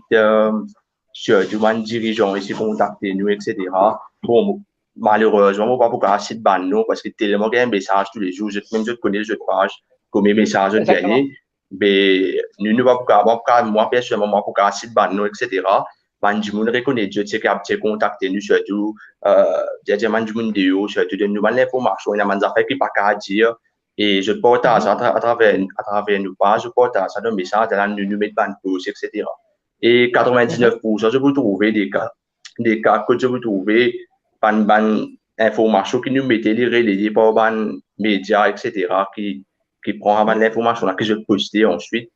surtout ban dirigeant ici contacter nous, etc. Bon, malheureusement, on ne peut pas pouvoir citer ban nous parce que tellement qu'il y a un message tous les jours, même je connais les autres pages, comme les messages de gagner, mais nous ne pouvons pas, moi personnellement, moi pouvoir citer ban nous, etc. Manjimun reconnaît Dieu, c'est qu'il contacté nous surtout, Manjimun Dio, surtout de nouvelles informations, il y a des affaires qui pas qu'à dire, et je partage à travers nos pages, je partage ça dans le message, nous mettre ban post, etc. Et 99%, je peux trouver des cas que je peux trouver, ban information qui nous mettait les relayés par ban médias, etc., qui prend l'information que je postais ensuite,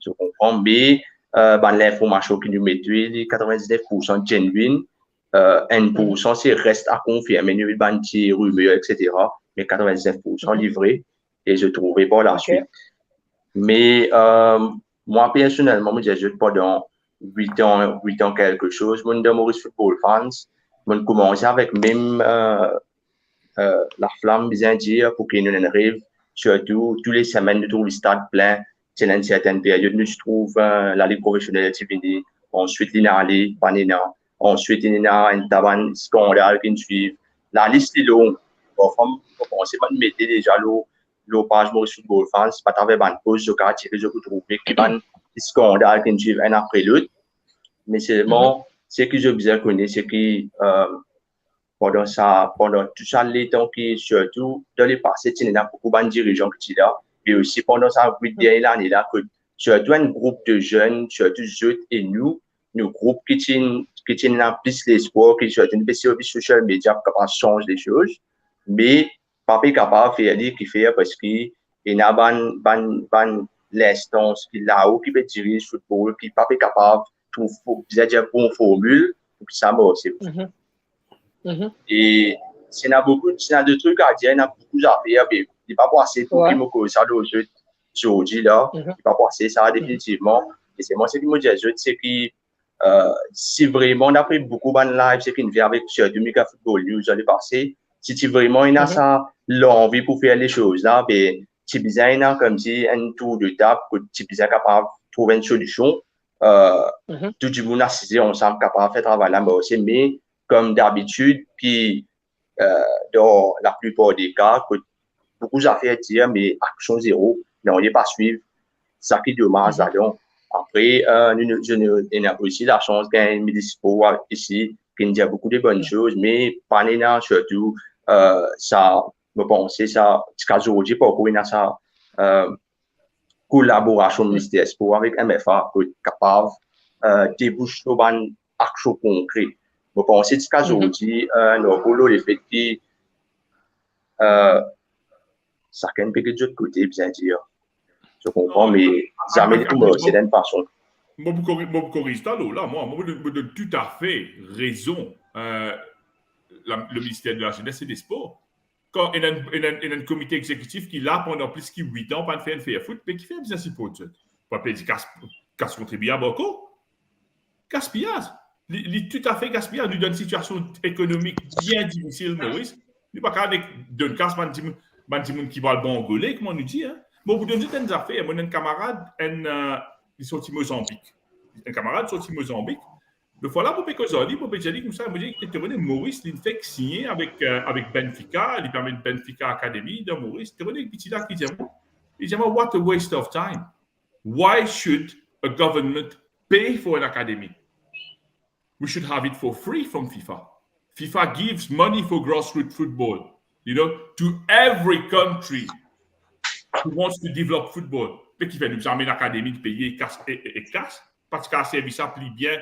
je comprends, mais l'information qui nous met, 99% genuine, 1% c'est reste à confirmer, nous avons des rumeurs, etc. Mais 99% livré, et je trouvais pas la suite. Mais moi, personnellement, je pendant 8 ans quelque chose, mon de Maurice Football Fans, mon commencé avec même la flamme, bien dire, pour qu'il nous arrive, surtout, tous les semaines, nous trouvons le stade plein. C'est une certaine période, nous trouvons la Ligue professionnelle qui vient. Ensuite, il y a les Panina. Ensuite, il y a un taban scandale qui suit. La liste est longue. Bon, on commence à mettre déjà le page Maurice Football Fans, pas avec une pause, je vais tirer, je peux trouver qu'il y a un scandale qui suit un après l'autre. Mais seulement, ce que je bien connais, c'est que pendant tout ça, les temps qui, surtout, dans les passés, il y a beaucoup de dirigeants qui sont là. Et aussi, pendant ça, 8 dernières années là, que surtout un groupe de jeunes, surtout eux et nous groupes qui tiennent plus l'espoir, qui sont une sur les social media pour capable changer les choses. Mais, pas capable de faire ce qu'il fait parce qu'il y a l'instance qui là-haut, qui peut diriger le football, qui n'est pas capable de trouver une bonne formule pour que ça marche. Et s'il y a de trucs à dire, il y a beaucoup d'affaires, mais il n'est pas passé pour qu'il me cause ça aujourd'hui là. Il n'est pas passé ça définitivement. Et c'est moi ce qui me dit, c'est que si vraiment on a pris beaucoup de live, c'est qu'il vient avec sur Mika Football News l'année passée. Si tu vraiment il a ça l'envie pour faire les choses là, ben tu besoin comme si un tour de table que tu besoin capable de trouver une solution. Tout le monde assisté ensemble capable de faire travail là, mais comme d'habitude, puis dans la plupart des cas, que beaucoup d'affaires dire, mais action zéro, non, il n'est pas suivre. Ça qui est dommage. Donc, après, on a aussi la chance qu'il y ait un Médispo ici, qui nous dit beaucoup de bonnes choses, mais pas surtout, ça, je pense, ça, aujourd'hui, pourquoi il y a ça, collaboration ministère sport avec MFA, pour être capable de déboucher sur une action concrète. Je pense que aujourd'hui, nous le fait que chacun peut de l'autre côté, bien dire. Je comprends, mais jamais c'est d'une façon. Moi, je corrige ça, là. Moi, je donne tout à fait raison. Le ministère de la Jeunesse et des Sports. Quand il y a un comité exécutif qui, là, pendant plus que 8 ans, pas de faire foot, mais qui fait bien si pour ça. Pas dire casse contribuer à beaucoup. Gaspillage. Il est tout à fait gaspillage. Nous, dans une situation économique bien difficile, Maurice, nous ne pouvons pas donner casse à des qui va le bon angolais, comme on nous dit. Hein. Bon, vous donnez des affaires. Moi, j'ai un camarade, il sorti Mozambique. Un camarade sorti Mozambique. Le voilà pour Pécozoli, pour Pécozoli, comme ça, moi, j'ai dit, Maurice, il fait signer avec Benfica, il permet Benfica Academy de Maurice. Tu vois, il dit là, il dit, what a waste of time. Why should a government pay for an academy? We should have it for free from FIFA. FIFA gives money for grassroots football, to every country who wants to develop football. Mais qui fait nous amener l'académie de payer et casse, parce qu'un service appli bien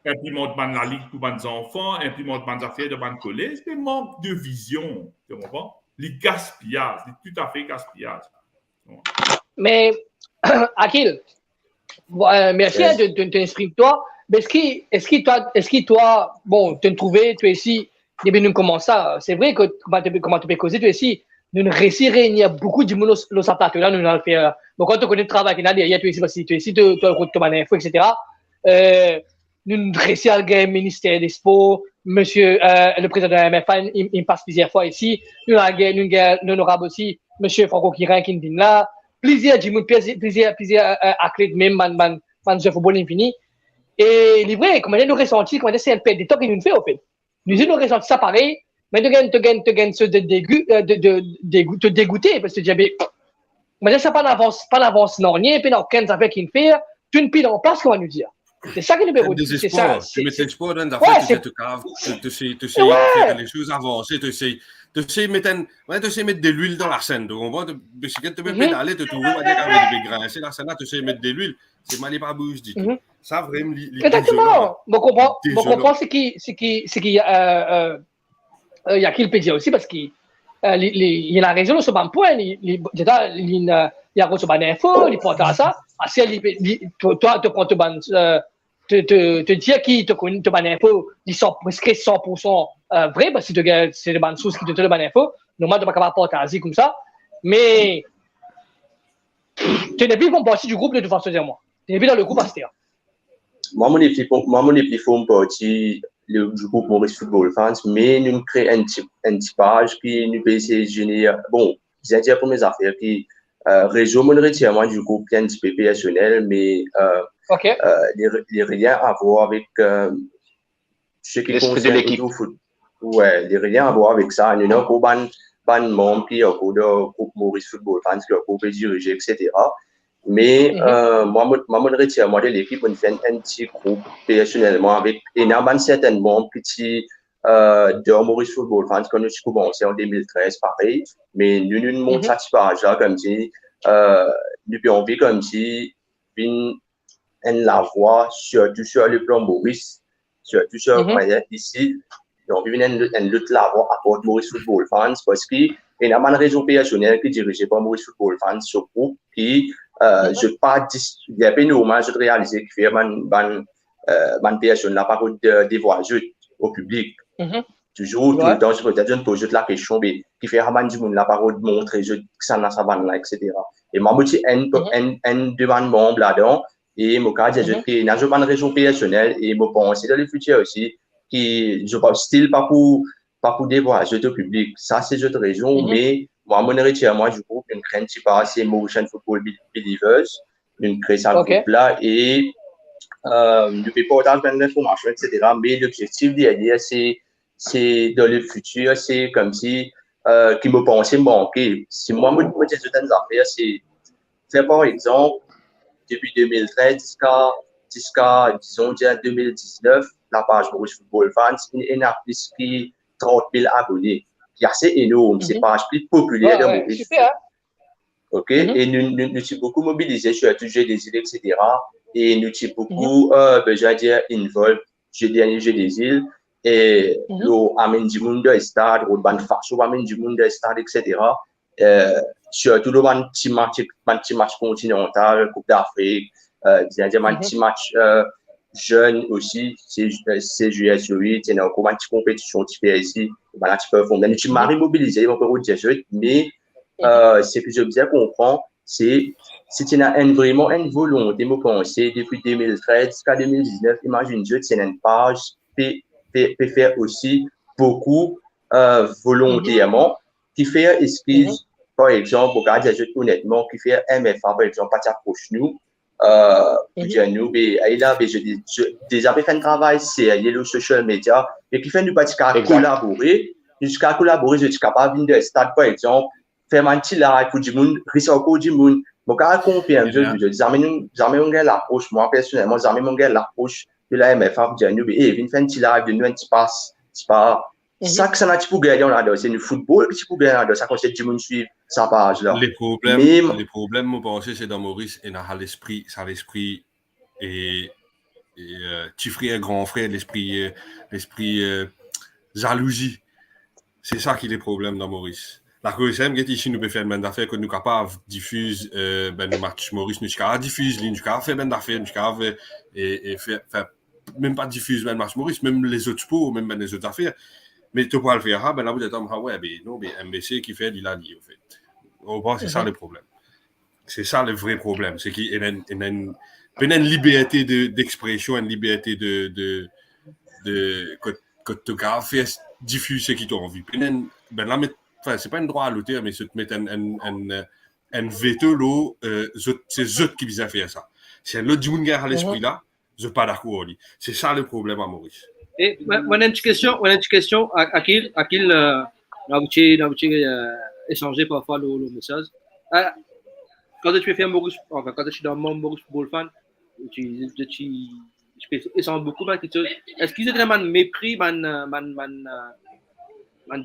implémente la ligue pour les enfants, implémente les affaires de les collèges, c'est manque de vision, tu comprends? Les gaspillages, c'est tout à fait gaspillage. Mais, Akil, merci de t'exprimer toi. Mais est-ce que toi, bon, tu as trouvé, tu es ici, depuis nous commençons ça, c'est vrai que comment tu peux causer, tu es ici, nous réussissons il y a beaucoup de monde dans sa plateau là, nous allons faire, bon, quand tu connais le travail qu'il y a derrière, tu es ici, parce que tu es ici, tu as une info, etc. Nous réussissons à gagner le ministère des Sports, monsieur, le président de la MFA, il passe plusieurs fois ici, nous avons l'honorable aussi, monsieur Franco Kirin qui vient là, plusieurs athlètes, même, de football infini. Et les vrais, comment nous ressenti, comment c'est un peu des temps qu'ils nous fait, au fait. Nous avons ressenti ça pareil, mais tu gagnes ce te dégoûter, parce que tu dis, mais ça pas d'avance, non, rien, puis dans 15 affaires qu'ils fait, tu ne piles en place, comment nous dire. C'est ça qui nous fait redire. C'est ça. Tu mets l'espoir dans les affaires, tu sais, tu sais faire les choses avancer, tu sais mettre de l'huile dans la scène, tu comprends? Parce que tu peux pédaler, tu trouves, avec des grains, c'est la scène là, tu sais mettre de l'huile, c'est mal pas bouge du tout. Ça vraiment exactement. Bon comprends ce qui il y a qui le peut dire aussi parce qu'il y a la raison sur un point, il y a reçu une info, il porte à ça, toi te prends te dire qui te connaît te bonne info, ils sont presque 100% vrai parce que c'est des bonnes sources qui te donnent bonne info. Normalement tu pas capable porter à comme ça, mais tu n'es plus comme partie du groupe de toute façon moi. Tu n'es plus dans le groupe Astéa. Moi, mon équipe font partie du groupe Maurice Football Fans, mais nous créons un petit page qui nous peut essayer de générer, bon, j'ai dit pour mes affaires, qui réseau mon retirement du groupe qui est un petit peu personnel, mais il n'y a rien à voir avec ce qui concerne l'équipe. Ouais, il n'y a rien à voir avec ça. Nous avons pas de membres qui ont le groupe Maurice Football Fans, qui ont dirigé, etc. Mais moi, je retire de l'équipe, on fait un petit groupe personnellement avec énormément certains membres qui de Maurice Football Fans quand nous avons commencé en 2013, pareil. Mais nous montrons ça là comme si nous avons vu comme si la voix surtout sur le plan Maurice, surtout sur ici. Donc, il y a une autre la voix à part Maurice Football Fans parce qu'il y a une réseau personnel qui est dirigé par Maurice Football Fans, ce groupe qui je pas il y a pas normal de réaliser que fait man personne n'a pas de dévoiler au public toujours tout le temps je peut-être toujours la question mais qui fait man du monde la parole de montrer je ça n'a ça là etc. Et moi petit un demande membre là-dedans et mon cas je que n'a pas une région personnelle et me penser dans le futur aussi qui je pas style pas pour dévoiler au public ça c'est une raison mais moi, mon héritier, moi, du groupe, une crainte, c'est pas assez Motion Football Believers, une crée ça groupe-là, et nous pouvons partager plein d'informations, etc. Mais l'objectif derrière, c'est dans le futur, c'est comme si, qui me pensait manquer. Si moi, je me dis certaines affaires, c'est par exemple, depuis 2013 jusqu'à, disons, 2019, la page Maurice Football Fans, il a plus de 30 000 abonnés. Qui est assez énorme, c'est pas plus populaire de Maurice. Ok, et nous sommes beaucoup mobilisés sur le jeu des îles, etc. Et nous sommes beaucoup, je vais dire, involved sur le dernier jeu des îles. Et nous amène du monde de stade, ou ban façon amène du monde de stade, etc. Surtout le petit match continental, Coupe d'Afrique, un petit match jeune aussi, c'est JSOI, il y a encore une petite compétition qui fait ici, voilà, tu peux fonder. Tu m'as mobilisé, on peut dire, mais ce que je bien comprends, c'est vraiment une volonté, me penser, depuis 2013 jusqu'à 2019, imagine, c'est une page peut faire aussi beaucoup volontairement, qui fait excuse, par exemple, regarde, honnêtement, qui fait MFA, par exemple, pas t'approche nous, nous, déjà fait un travail sérieux sur social media et qui fait nous pas collaborer, jusqu'à collaborer, je suis capable de stade par exemple, faire un petit live pour du monde, recevoir du monde, donc à confirmer, jamais on gagne l'approche, moi personnellement, jamais on gagne l'approche de la MFA pour dire nous, viens faire un petit live, de nous un petit passe, c'est pas ça que ça n'a pas pour gagner là-dedans, c'est le football qui pour gagner là-dedans, ça conseille du monde suivre sa page là. Les problèmes, moi, pensez, c'est dans Maurice et dans l'esprit, et petit frère, grand frère, l'esprit jalousie. C'est ça qui est le problème dans Maurice. La COSM, ici, nous pouvons faire une affaire que nous sommes capables de diffuser le match Maurice, nous sommes capables de diffuser, nous sommes capables de faire une affaire, nous sommes capables de faire, même pas diffuser le match Maurice, même les autres sports, même les autres affaires. Mais tu pourras le faire, ben là, vous êtes en ouais, mais non, mais MBC qui fait, il a dit, en fait. Au moins, c'est ça le problème. C'est ça le vrai problème. C'est qu'il y a une liberté d'expression, une liberté que tu as fait diffuser ce qui t'a envie. Ben là, enfin, c'est pas un droit à l'auteur, mais c'est de mettre un veto là, c'est eux qui visent à faire ça. C'est un autre monde qui a l'esprit là, je suis pas d'accord. C'est ça le problème à Maurice. Et on a une question, Akil, on a échangé parfois le message. Quand tu fais Maurice, enfin, quand je suis dans mon Maurice Football Fan, je échange beaucoup de questions. Est-ce qu'ils ont vraiment mépris,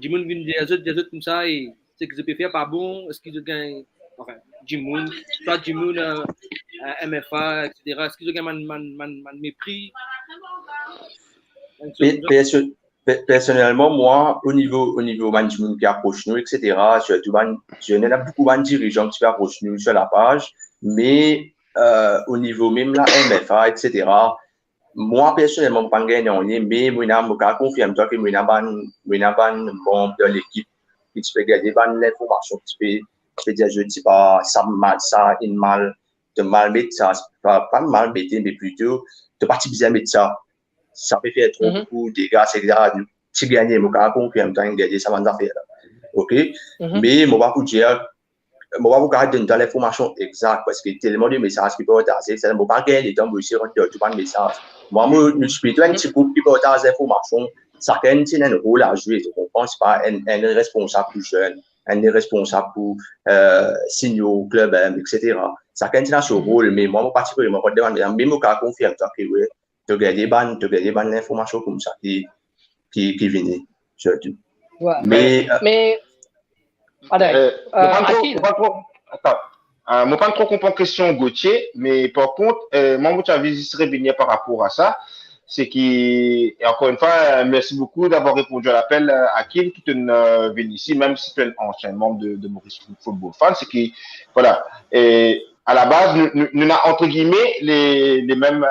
Jimoun vient des autres comme ça, et ce qu'ils peuvent faire pas bon? Est-ce qu'ils ont gagné, enfin, Jimoun, soit Jimoun, MFA, etc. Est-ce qu'ils ont gagné man mépris? Personnellement, moi, au niveau management qui approche nous, etc., je n'ai pas beaucoup de dirigeants qui approchent nous sur la page, mais au niveau même la MFA, etc., moi, personnellement, je ne peux pas gagner, mais je confirme que je suis un membre de l'équipe qui peut garder l'information, qui peut dire, je ne dis pas ça mal, ça, in mal, de mal mettre ça, pas mal mettre, mais plutôt de partir bien mettre ça. Ça peut faire trop beaucoup de dégâts, etc. Si je gagne, je peux confirmer que je gagne, ça va faire. OK? Mais je ne peux pas vous dire, je ne peux pas vous donner l'information exacte parce que tellement de messages qui peuvent passer, ça ne peut pas gagner temps de rendre tout le message. Moi, je suis plutôt un petit groupe qui peut passer des informations. Chacun a un rôle à jouer. Je ne pense pas un responsable pour jeune, un responsable pour signaux, club, etc. Chacun a son rôle, mais moi, particulièrement, je demande, même je peux confirmer que oui, tu as des bonnes informations comme ça qui viennent. Ouais. Mais Akil. Je ne pas trop comprendre la question Gauthier, mais par contre, moi, je vais revenir par rapport à ça. C'est qui, et encore une fois, merci beaucoup d'avoir répondu à l'appel, Akil, qui te vient ici, même si tu es un ancien membre de Maurice Football Fan. C'est qui, voilà. Et à la base, nous avons entre guillemets les mêmes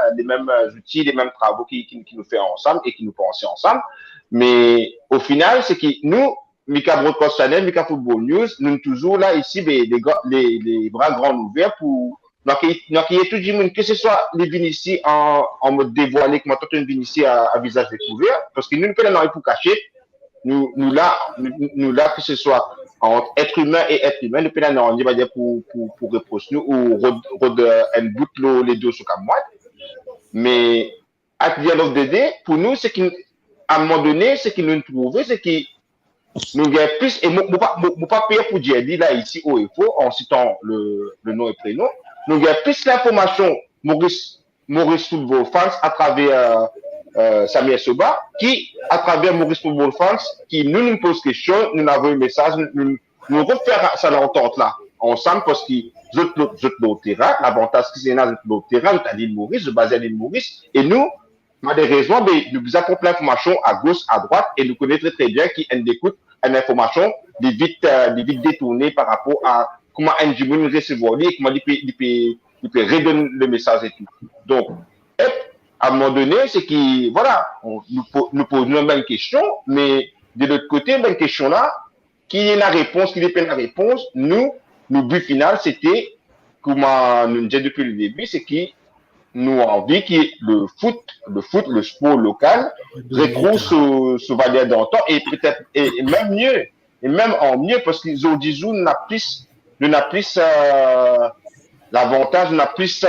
outils, les mêmes travaux qui nous fait ensemble et qui nous pensent ensemble. Mais au final, c'est que nous, Mika Broadcast Channel, Mika Football News, nous sommes toujours là ici, les bras grands ouverts pour donc il y a tout le monde, que ce soit les vignes ici en mode dévoilé, comme toi tu vignes ici à visage découvert, parce que nous ne pouvons pas pour cacher. Nous là, que ce soit entre être humain et être humain, nous pouvons on va dire pour reprocher nous ou un bout les deux sur comme moi. Mais à dialogue de dé, pour nous, c'est qu'à un moment donné, ce qu'ils nous trouvent, c'est que nous gagnons plus, et moi pas payer pour dire là ici au FO en citant le nom et prénom, nous gagnons plus l'information Maurice Football Fans à travers Samuel Soba, qui à travers Maurice Football Fans, qui nous pose question, nous avons un message, nous refaire ça l'entente là ensemble parce qu'ils l'autre terrain, l'avantage qui c'est là l'autre terrain, nous à l'île Maurice, je base à l'île Maurice, et nous malheureusement, nous avons plein d'informations à gauche, à droite, et nous connaissons très bien qui écoute une information de vite détournée par rapport à comment un jumeau recevoir et comment il peut redonner le message et tout. Donc, à un moment donné, c'est que, voilà, nous posons une bonne question, mais de l'autre côté, une bonne question là, qui est la réponse, qui dépend de la réponse, le but final, c'était, comme nous disons depuis le début, c'est que nous avons envie que le sport local retrouve ce valeur d'antan et peut-être et même mieux et même en mieux parce qu'ils ont dit nous n'a plus l'avantage, n'a plus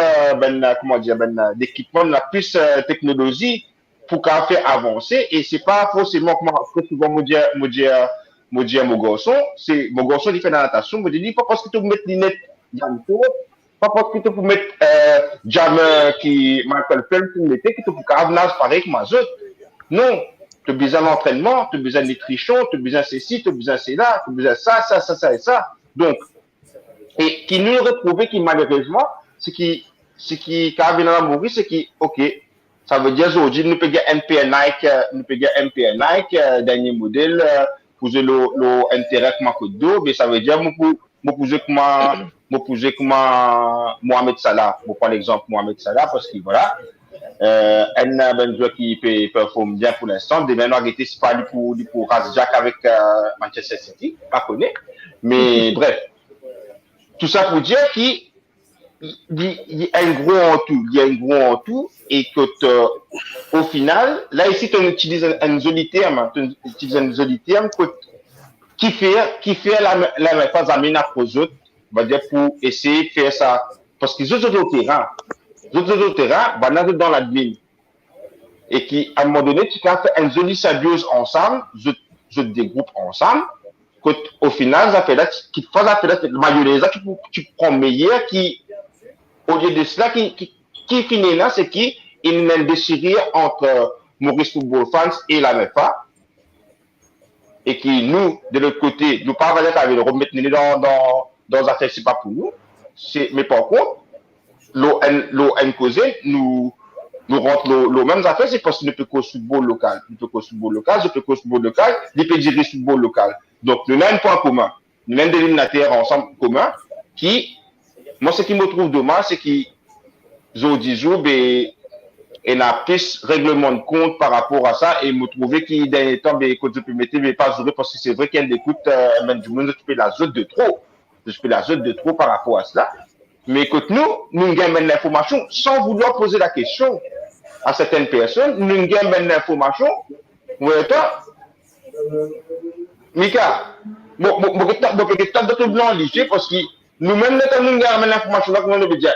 d'équipement, n'a plus technologie pour qu'à faire avancer et c'est pas forcément comme souvent me dire mon garçon, c'est mon garçon il fait la natation, me dit pas parce que tu mets les lunettes dans le pas parce que tu peux mettre Jammer qui Michael Phelps qui mettait que tu peux carnage pareil que moi non, tu as besoin d'entraînement, tu as besoin de nutrition, tu as besoin de ceci, tu as besoin de cela, tu as besoin de ça et ça. Donc, et qui nous retrouve qui malheureusement, ce qui a venu dans la Maurice, c'est qui, ok, Ça veut dire aujourd'hui, nous payons MPN Nike, dernier modèle, pour l'intérêt que je do, mais ça veut dire, Mohamed Salah, pour prendre l'exemple Mohamed Salah, parce que voilà, un ben joueur qui performe bien pour l'instant, demain, on a été pas pour Razjak avec Manchester City, pas connaît, mais bref. Tout ça pour dire qu'il y a un gros en tout, et que au final, là ici, tu utilises un joli terme, qui fait la même phase à mina pour eux autres, on va dire, pour essayer de faire ça. Parce que les autres terrain, dans l'admin. Et qui, à un moment donné, tu peux faire un joli symbiose ensemble, je dégroupe ensemble, au final, ça fait là, qui font ça fait là, le mayonnaise, tu prends meilleur, qui, au lieu de cela, qui finit là, c'est qu'il y a une déchirure entre Maurice Football Fans et la MEFA. Et qui, nous, de l'autre côté, nous pas avec le remettre dans un affaire, c'est pas pour nous. Mais par contre, l'ON causé, nous rentre le même affaire, c'est parce qu'il ne peut qu'au football local. Il peut qu'au football local, il peut dire football local. Donc, nous avons un point commun. Nous avons des lignes ensemble commun qui, moi, ce qui me trouve dommage, c'est qu'ils ont dit, et n'a plus règlement de compte par rapport à ça, et me trouver qu'il, dans les temps, quand je peux mettre, mais pas jouer, parce que c'est vrai qu'il y a des écoutes, même du monde, je peux la zone de trop. Je peux la zone de trop par rapport à cela. Mais écoute, nous gagnons l'information sans vouloir poser la question à certaines personnes. Nous gagnons l'information. Vous voyez, toi, Mika, peut-être d'autres blancs lichés parce que nous-mêmes, nous gagnons l'information, là, on veut dire,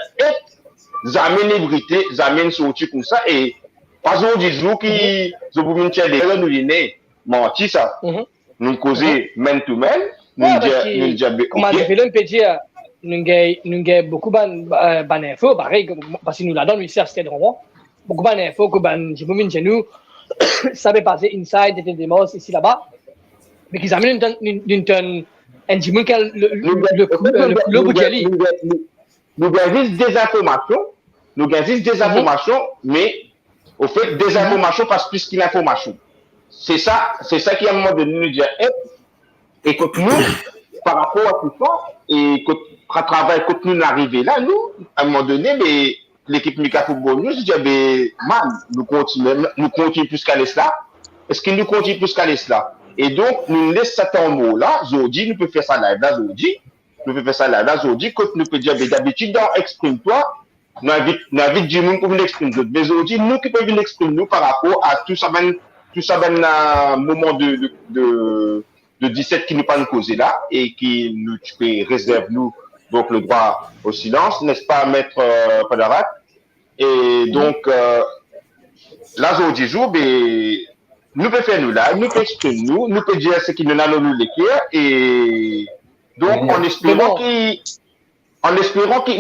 jamais l'ébrité, jamais sorti comme ça, et pas aujourd'hui, nous qui, je vous dis, nous l'inné, menti ça. Nous causer man-to-man, nous dire, comment on peut dire, nous avons beaucoup d'infos, pareil, parce que nous l'avons ici à Stade Rouen, beaucoup d'infos que j'ai mis chez nous, ça peut passer inside, des démos ici là-bas, mais qu'ils amènent un Jimoun qui a le bout de l'île. Nous avons juste des informations, mais au fait, des informations passent plus qu'une information. C'est ça qui, à un moment donné, nous dit, écoute, nous, par rapport à tout ça, et à travers quand nous arrivons là, nous, à un moment donné, mais l'équipe Mika Football, nous, je dis, man, nous continuons plus qu'à cela. Est-ce qu'il nous continue plus qu'à cela? Et donc, nous laissons cet mot-là, Zodi, nous pouvons faire ça live là, Zodi. Quand nous pouvons dire, d'habitude, exprime-toi, nous invite du monde pour nous exprimer. Mais Zodi, nous qui pouvons exprimer nous par rapport à tout ça, moment de 17 qui nous pas nous causer là, et qui nous réserve nous, donc, le droit au silence, n'est-ce pas, maître Padarat? Et donc, là, Zodi joue, nous pouvons faire nous là, nous pouvons exprimer nous pouvons dire ce qui nous a nous l'écrire, et donc en espérant qu'il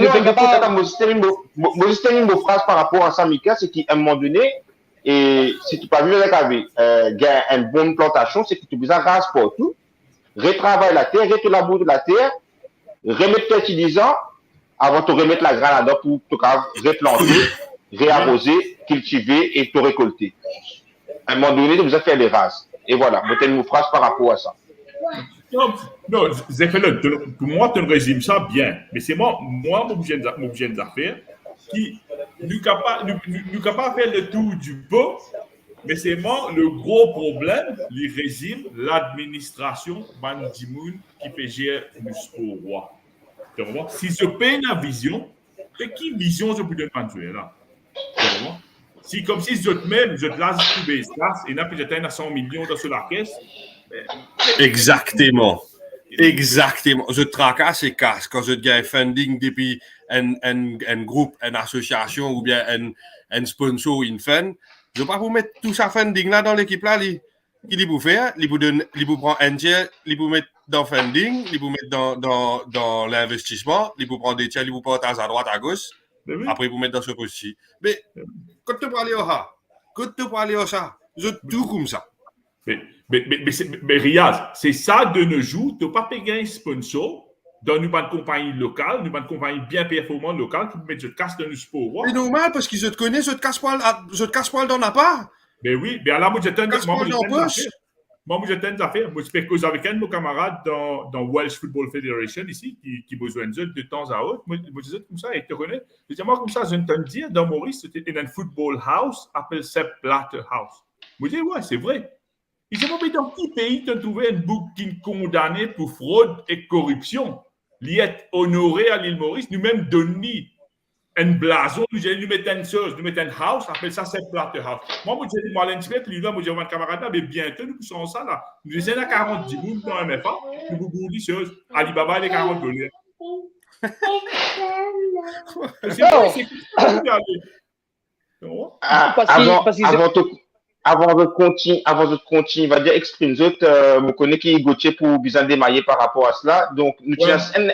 nous une phrase par rapport à ça, Mika, c'est qu'à un moment donné, et si tu pas vu avec une bonne plantation, c'est que tu besoin de raser partout, retravailler la terre, labour de la terre, remettre fertilisant avant de remettre la graine là-dedans pour te replanter, réarroser, cultiver et te récolter. À un moment donné, tu as faire les rases. Et voilà, vous avez une phrase par rapport à ça. Non, pour moi, tu résumes ça bien. Mais c'est moi, mon objet d'affaires, qui nous capable de faire le tour du pot, mais c'est moi le gros problème, les régimes, l'administration, Bandimoun, qui fait gérer le sport roi. Tu vois? Si je paye la vision, c'est qui vision je peux donner là? Tu vois? Si comme si je te lance tout des places et là puis j'atteins à 100 millions dans la caisse. Exactement. Je tracasse et casse quand je gagne funding depuis un groupe, une association ou bien un sponsor, une fan. Je ne vais pas vous mettre tout ça funding là dans l'équipe là. Il vous faire, il vous prend un tiers, il vous met dans funding, il vous met dans l'investissement, il vous prend des tiers, il vous partage à droite, à gauche. Oui. Après, vous mettez dans ce poste-ci. Mais quand tu parles au ça, je tout comme ça. Mais Riyad, c'est ça de nos jours. Tu n'as pas payé un sponsor dans une compagnie locale, une compagnie bien performante locale qui met de casse dans le sport. C'est normal parce qu'ils te connaissent, je te casse pas dans la part. Ben oui, ben là, moi, j'ai une affaire. Moi, j'espère que avec un de mes camarades dans Welsh Football Federation ici, qui besoin de temps à autre. Moi, je disais comme ça, et te connais. Je dis, moi, comme ça, je te dire, dans Maurice, c'était un football house, appelé Sepp Blatter House. Moi, je dis, ouais, c'est vrai. Il dit, mais dans quel pays tu as trouvé un booking condamné pour fraude et corruption? Il est honoré à l'île Maurice, nous-mêmes donné un blason, nous mettons une chose, nous mettons un house, on appelle ça Sepp Blatter House. Moi, je dis, moi, l'inspecteur, lui, moi, je dis, mon camarade, mais bientôt, nous poussons ça, là. Nous disons, à 40 10 dans MFA, nous vous dit chose, Alibaba, les 40 $. Avant de continuer, va dire exprime vous connaissez qui est Gauthier pour bien démailler par rapport à cela. Donc, nous avons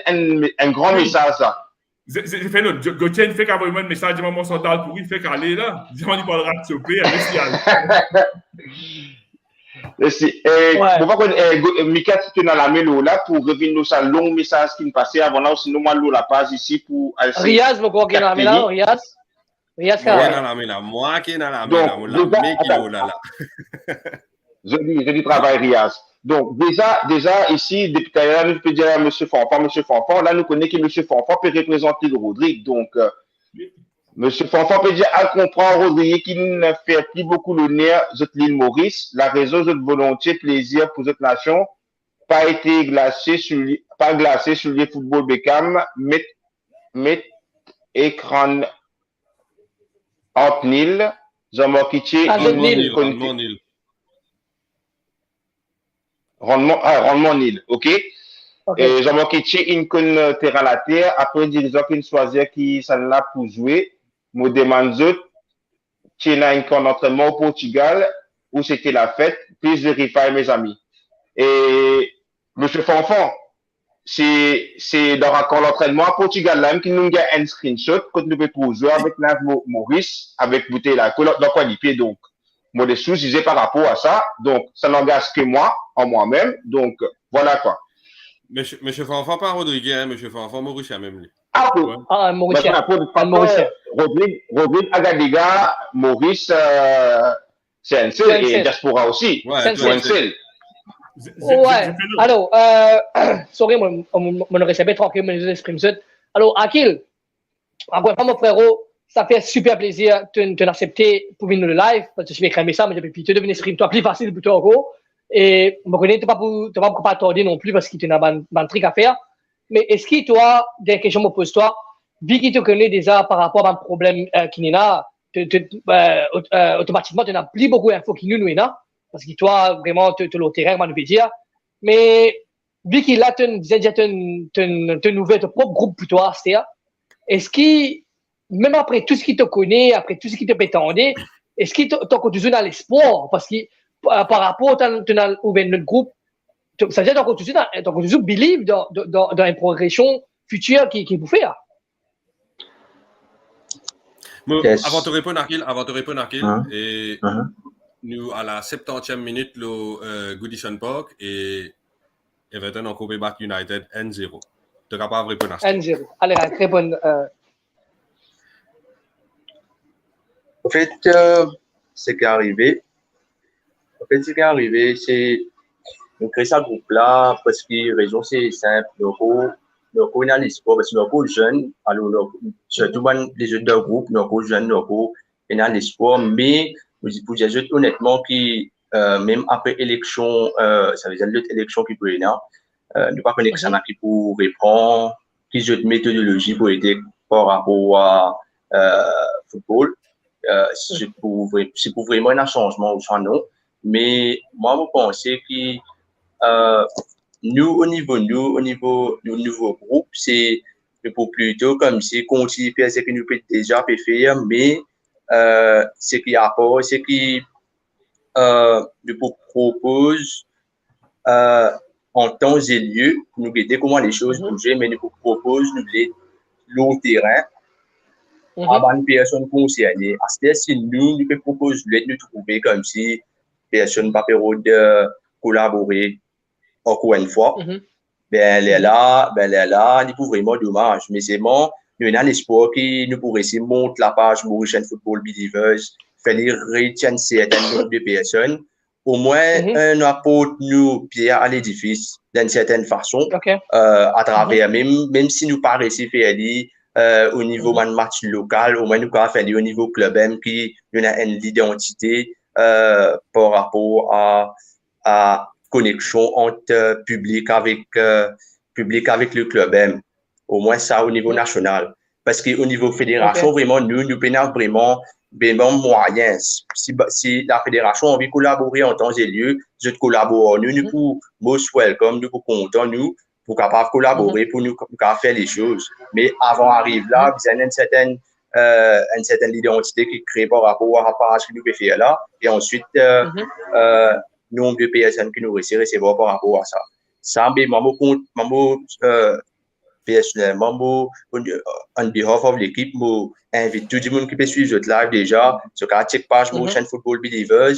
un grand message là. J'ai fait notre Gauthier fait qu'avoir un message de maman centrale pour il fait qu'aller là. Dis-moi, il parlera de choper, Bon, par contre, Mika, si tu es dans la mélo là pour revenir sur un long message qui me passait avant là, sinon moi, la page ici pour. Riaz, vous croyez dans la mélo, Riaz? Riaz, moi qui est dans la mélo, là. Je dis travail Riaz. Donc, déjà ici, depuis tout à l'heure, je peux dire à M. Fanfan, là, nous connaissons que M. Fanfan peut représenter le Rodrigue. Donc, M. Fanfan peut dire, à comprendre Rodrigue qui ne fait plus beaucoup l'honneur de l'île Maurice. La raison de volonté, plaisir pour cette nation, pas été glacé sur le football Beckham, met écran entre Nil, Jean-Marc-Kitché, rendement nil, ok? Et Jean-Marc Kitché, il connaît terrain la terre, après dirigeant qu'il choisit qui s'en là pour jouer, me demande qui est un camp d'entraînement au Portugal, où c'était la fête, puis je vérifie mes amis. Et monsieur Fanfan, c'est dans un camp d'entraînement à Portugal, là, qui nous a un screenshot, quand nous pouvons jouer avec Maurice, avec bouteille la couleur, dans quoi pied donc. Moi, des sous, je disais par rapport à ça. Donc, ça n'engage que moi, en moi-même. Donc, voilà quoi. Monsieur Fanfan, pas Rodrigue, hein, monsieur Fanfan, Mauricien même. Ah, oui. Ah, Mauricien. Rodrigue, Agadiga, Maurice, c'est un seul, et Diaspora aussi. Ouais, c'est un seul. Ouais. Alors, sorry, mon récépé tranquille, mais je exprime ça. Alors, Akil, encore une fois, mon frérot, ça fait super plaisir de t'accepter pour venir le live, parce que je vais cramer ça, mais depuis tu devenir stream, toi plus facile pour toi encore. Et je me connais, tu vas pas tarder non plus parce que tu as un truc à faire. Mais est-ce que toi, des questions me pose toi, vu que tu connais déjà par rapport à un problème qui est là, automatiquement, tu n'as plus beaucoup d'infos qui nous est là, parce que toi, vraiment, tu es le terrain, je veux dire. Mais vu qu'il a déjà ton nouvel, ton propre groupe pour toi, c'est-à-dire, est-ce que même après tout ce qui te connaît, après tout ce qui te pétendait, est-ce que tu as continué dans l'espoir? Parce que par rapport à notre groupe, ça veut dire que tu as continué believe dans une progression future qui est bouffée. Yes. Avant de répondre, Akil, et nous, à la 70e minute, le Goodison Park et Everton ont coupé back United 1-0. Tu es capable de répondre à ça? 1-0. Allez, très bonne. En fait, ce qui est arrivé, c'est nous créer ce groupe-là parce que la raison c'est simple. Nous connaissons l'espoir parce que nous sommes jeunes, alors surtout les jeunes d'un groupe, nous sommes jeunes, nous connaissons l'espoir, mais vous dire honnêtement que même après élection, ça veut dire l'autre élection qui peut y avoir, nous pas connaître ça qui pour répondre, qui j'ai une méthodologie pour aider par rapport à football. C'est pour vraiment un changement au sein non, mais moi je pense que nous au niveau du nouveau groupe c'est pour plutôt comme si continuer à ce que nous peut déjà faire, mais ce qui apporte c'est que nous propose en temps et lieu nous aider comment les choses bougent, mais nous propose nous les long terrain à une personne concernée. C'est-à-dire si nous proposons de nous trouver comme si personne n'a pas de collaborer encore une fois. ben là, il pour vraiment dommage. Mais c'est bon, nous avons l'espoir que nous pourrons essayer de monter la page Mauritian Football Believers, faire les retenir un certain nombre de personnes, au moins un apporte nous pierre à l'édifice d'une certaine façon, à travers, même si nous pas réussi à faire au niveau d'un match local, au moins nous pouvons faire au niveau club même, qui nous a une identité par rapport à connexion entre public avec le club même. Au moins ça au niveau national. Parce qu'au niveau fédération, vraiment, nous prenons vraiment moyens. Si la fédération a envie de collaborer en temps et lieu, je collabore. Nous pour most welcome, nous pour content, nous pour capable collaborer, pour nous faire les choses. Mais avant d'arriver là, vous avez une certaine identité qui crée par rapport à ce que nous pouvons faire là. Et ensuite, nombre de personnes qui nous recevoir par rapport à ça. Ça, mais personnellement, on behalf of l'équipe, je invite tout le monde qui peut suivre notre live déjà sur la check page Mauritian Football Believers.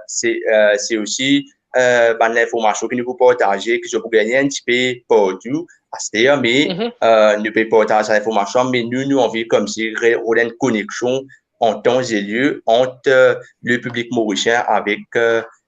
C'est aussi l'information que nous pouvons partager, que je peux gagner un petit peu partout. C'est-à-dire, mais nous pouvons partager l'information, mais nous envie comme si on a une connexion en temps et lieu entre le public mauricien avec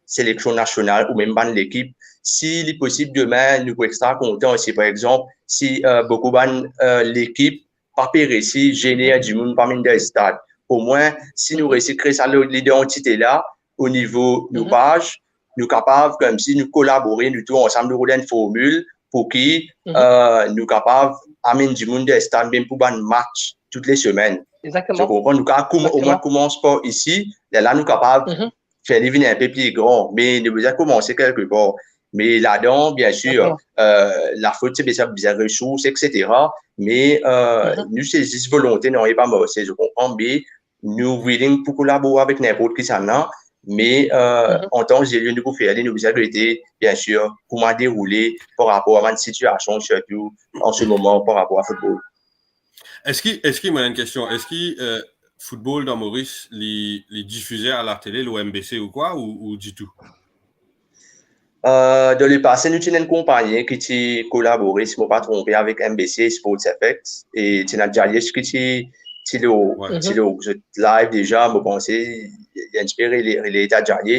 sélection nationale ou même l'équipe. S'il est possible demain, nous pouvons être contents aussi, par exemple, si beaucoup de l'équipe pas réussi générer du monde parmi les stades. Au moins, si nous réussissons à créer l'identité là, au niveau de nos pages, nous sommes capables, comme si nous collaborer, nous tous ensemble, nous rouler une formule pour qui nous sommes capables d'amener du monde des stades, même pour un match toutes les semaines. Exactement. Je comprends. Nous au moins commence par ici, là, nous sommes capables de faire devenir un peu plus grand, mais nous devons commencer quelque part. Mais là-dedans, bien sûr, la faute, c'est des ressources, etc. Mais nous, c'est juste volonté, non, et pas moi, je comprends, mais nous willing pour collaborer avec n'importe qui ça n'a, mais en tant que lieu, nous pouvons faire, nous avons été, bien sûr, comment dérouler par rapport à une situation, surtout en ce moment, par rapport au football. Est-ce qu'il y a une question? Est-ce que football dans Maurice, les diffusait à la télé, l'OMBC ou quoi, ou du tout? Dans le passé, nous avons une compagnie qui a collaboré, si je ne me pas trompé, avec MBC Sports Effects. Et tu as déjà qui le live déjà, je pense, il a inspiré les états de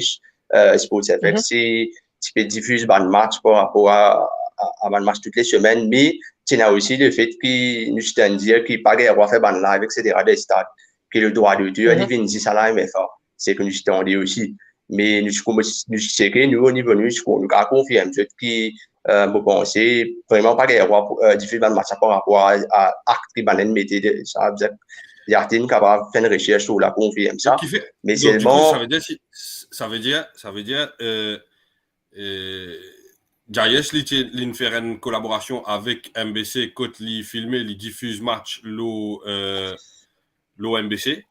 Sports Effects. Tu peux diffuser un match par rapport à un match toutes les semaines, mais tu as aussi le fait que nous sommes dire qu'il n'y a pas de faire un live, etc., des stades, que le droit d'auteur, il vient ici, ça là, c'est que nous sommes dit aussi. Mais nous sais que nous, au niveau nous avons confirmé que je pense vraiment pas qu'il y a diffuser un match par rapport à l'acte qui va mettre ça. Il y a des capables de faire une recherche sur la confirme ça. Mais seulement. Ça veut dire Jayesh, il fait une collaboration avec MBC, quand il filme, il diffuse match l'OMBC.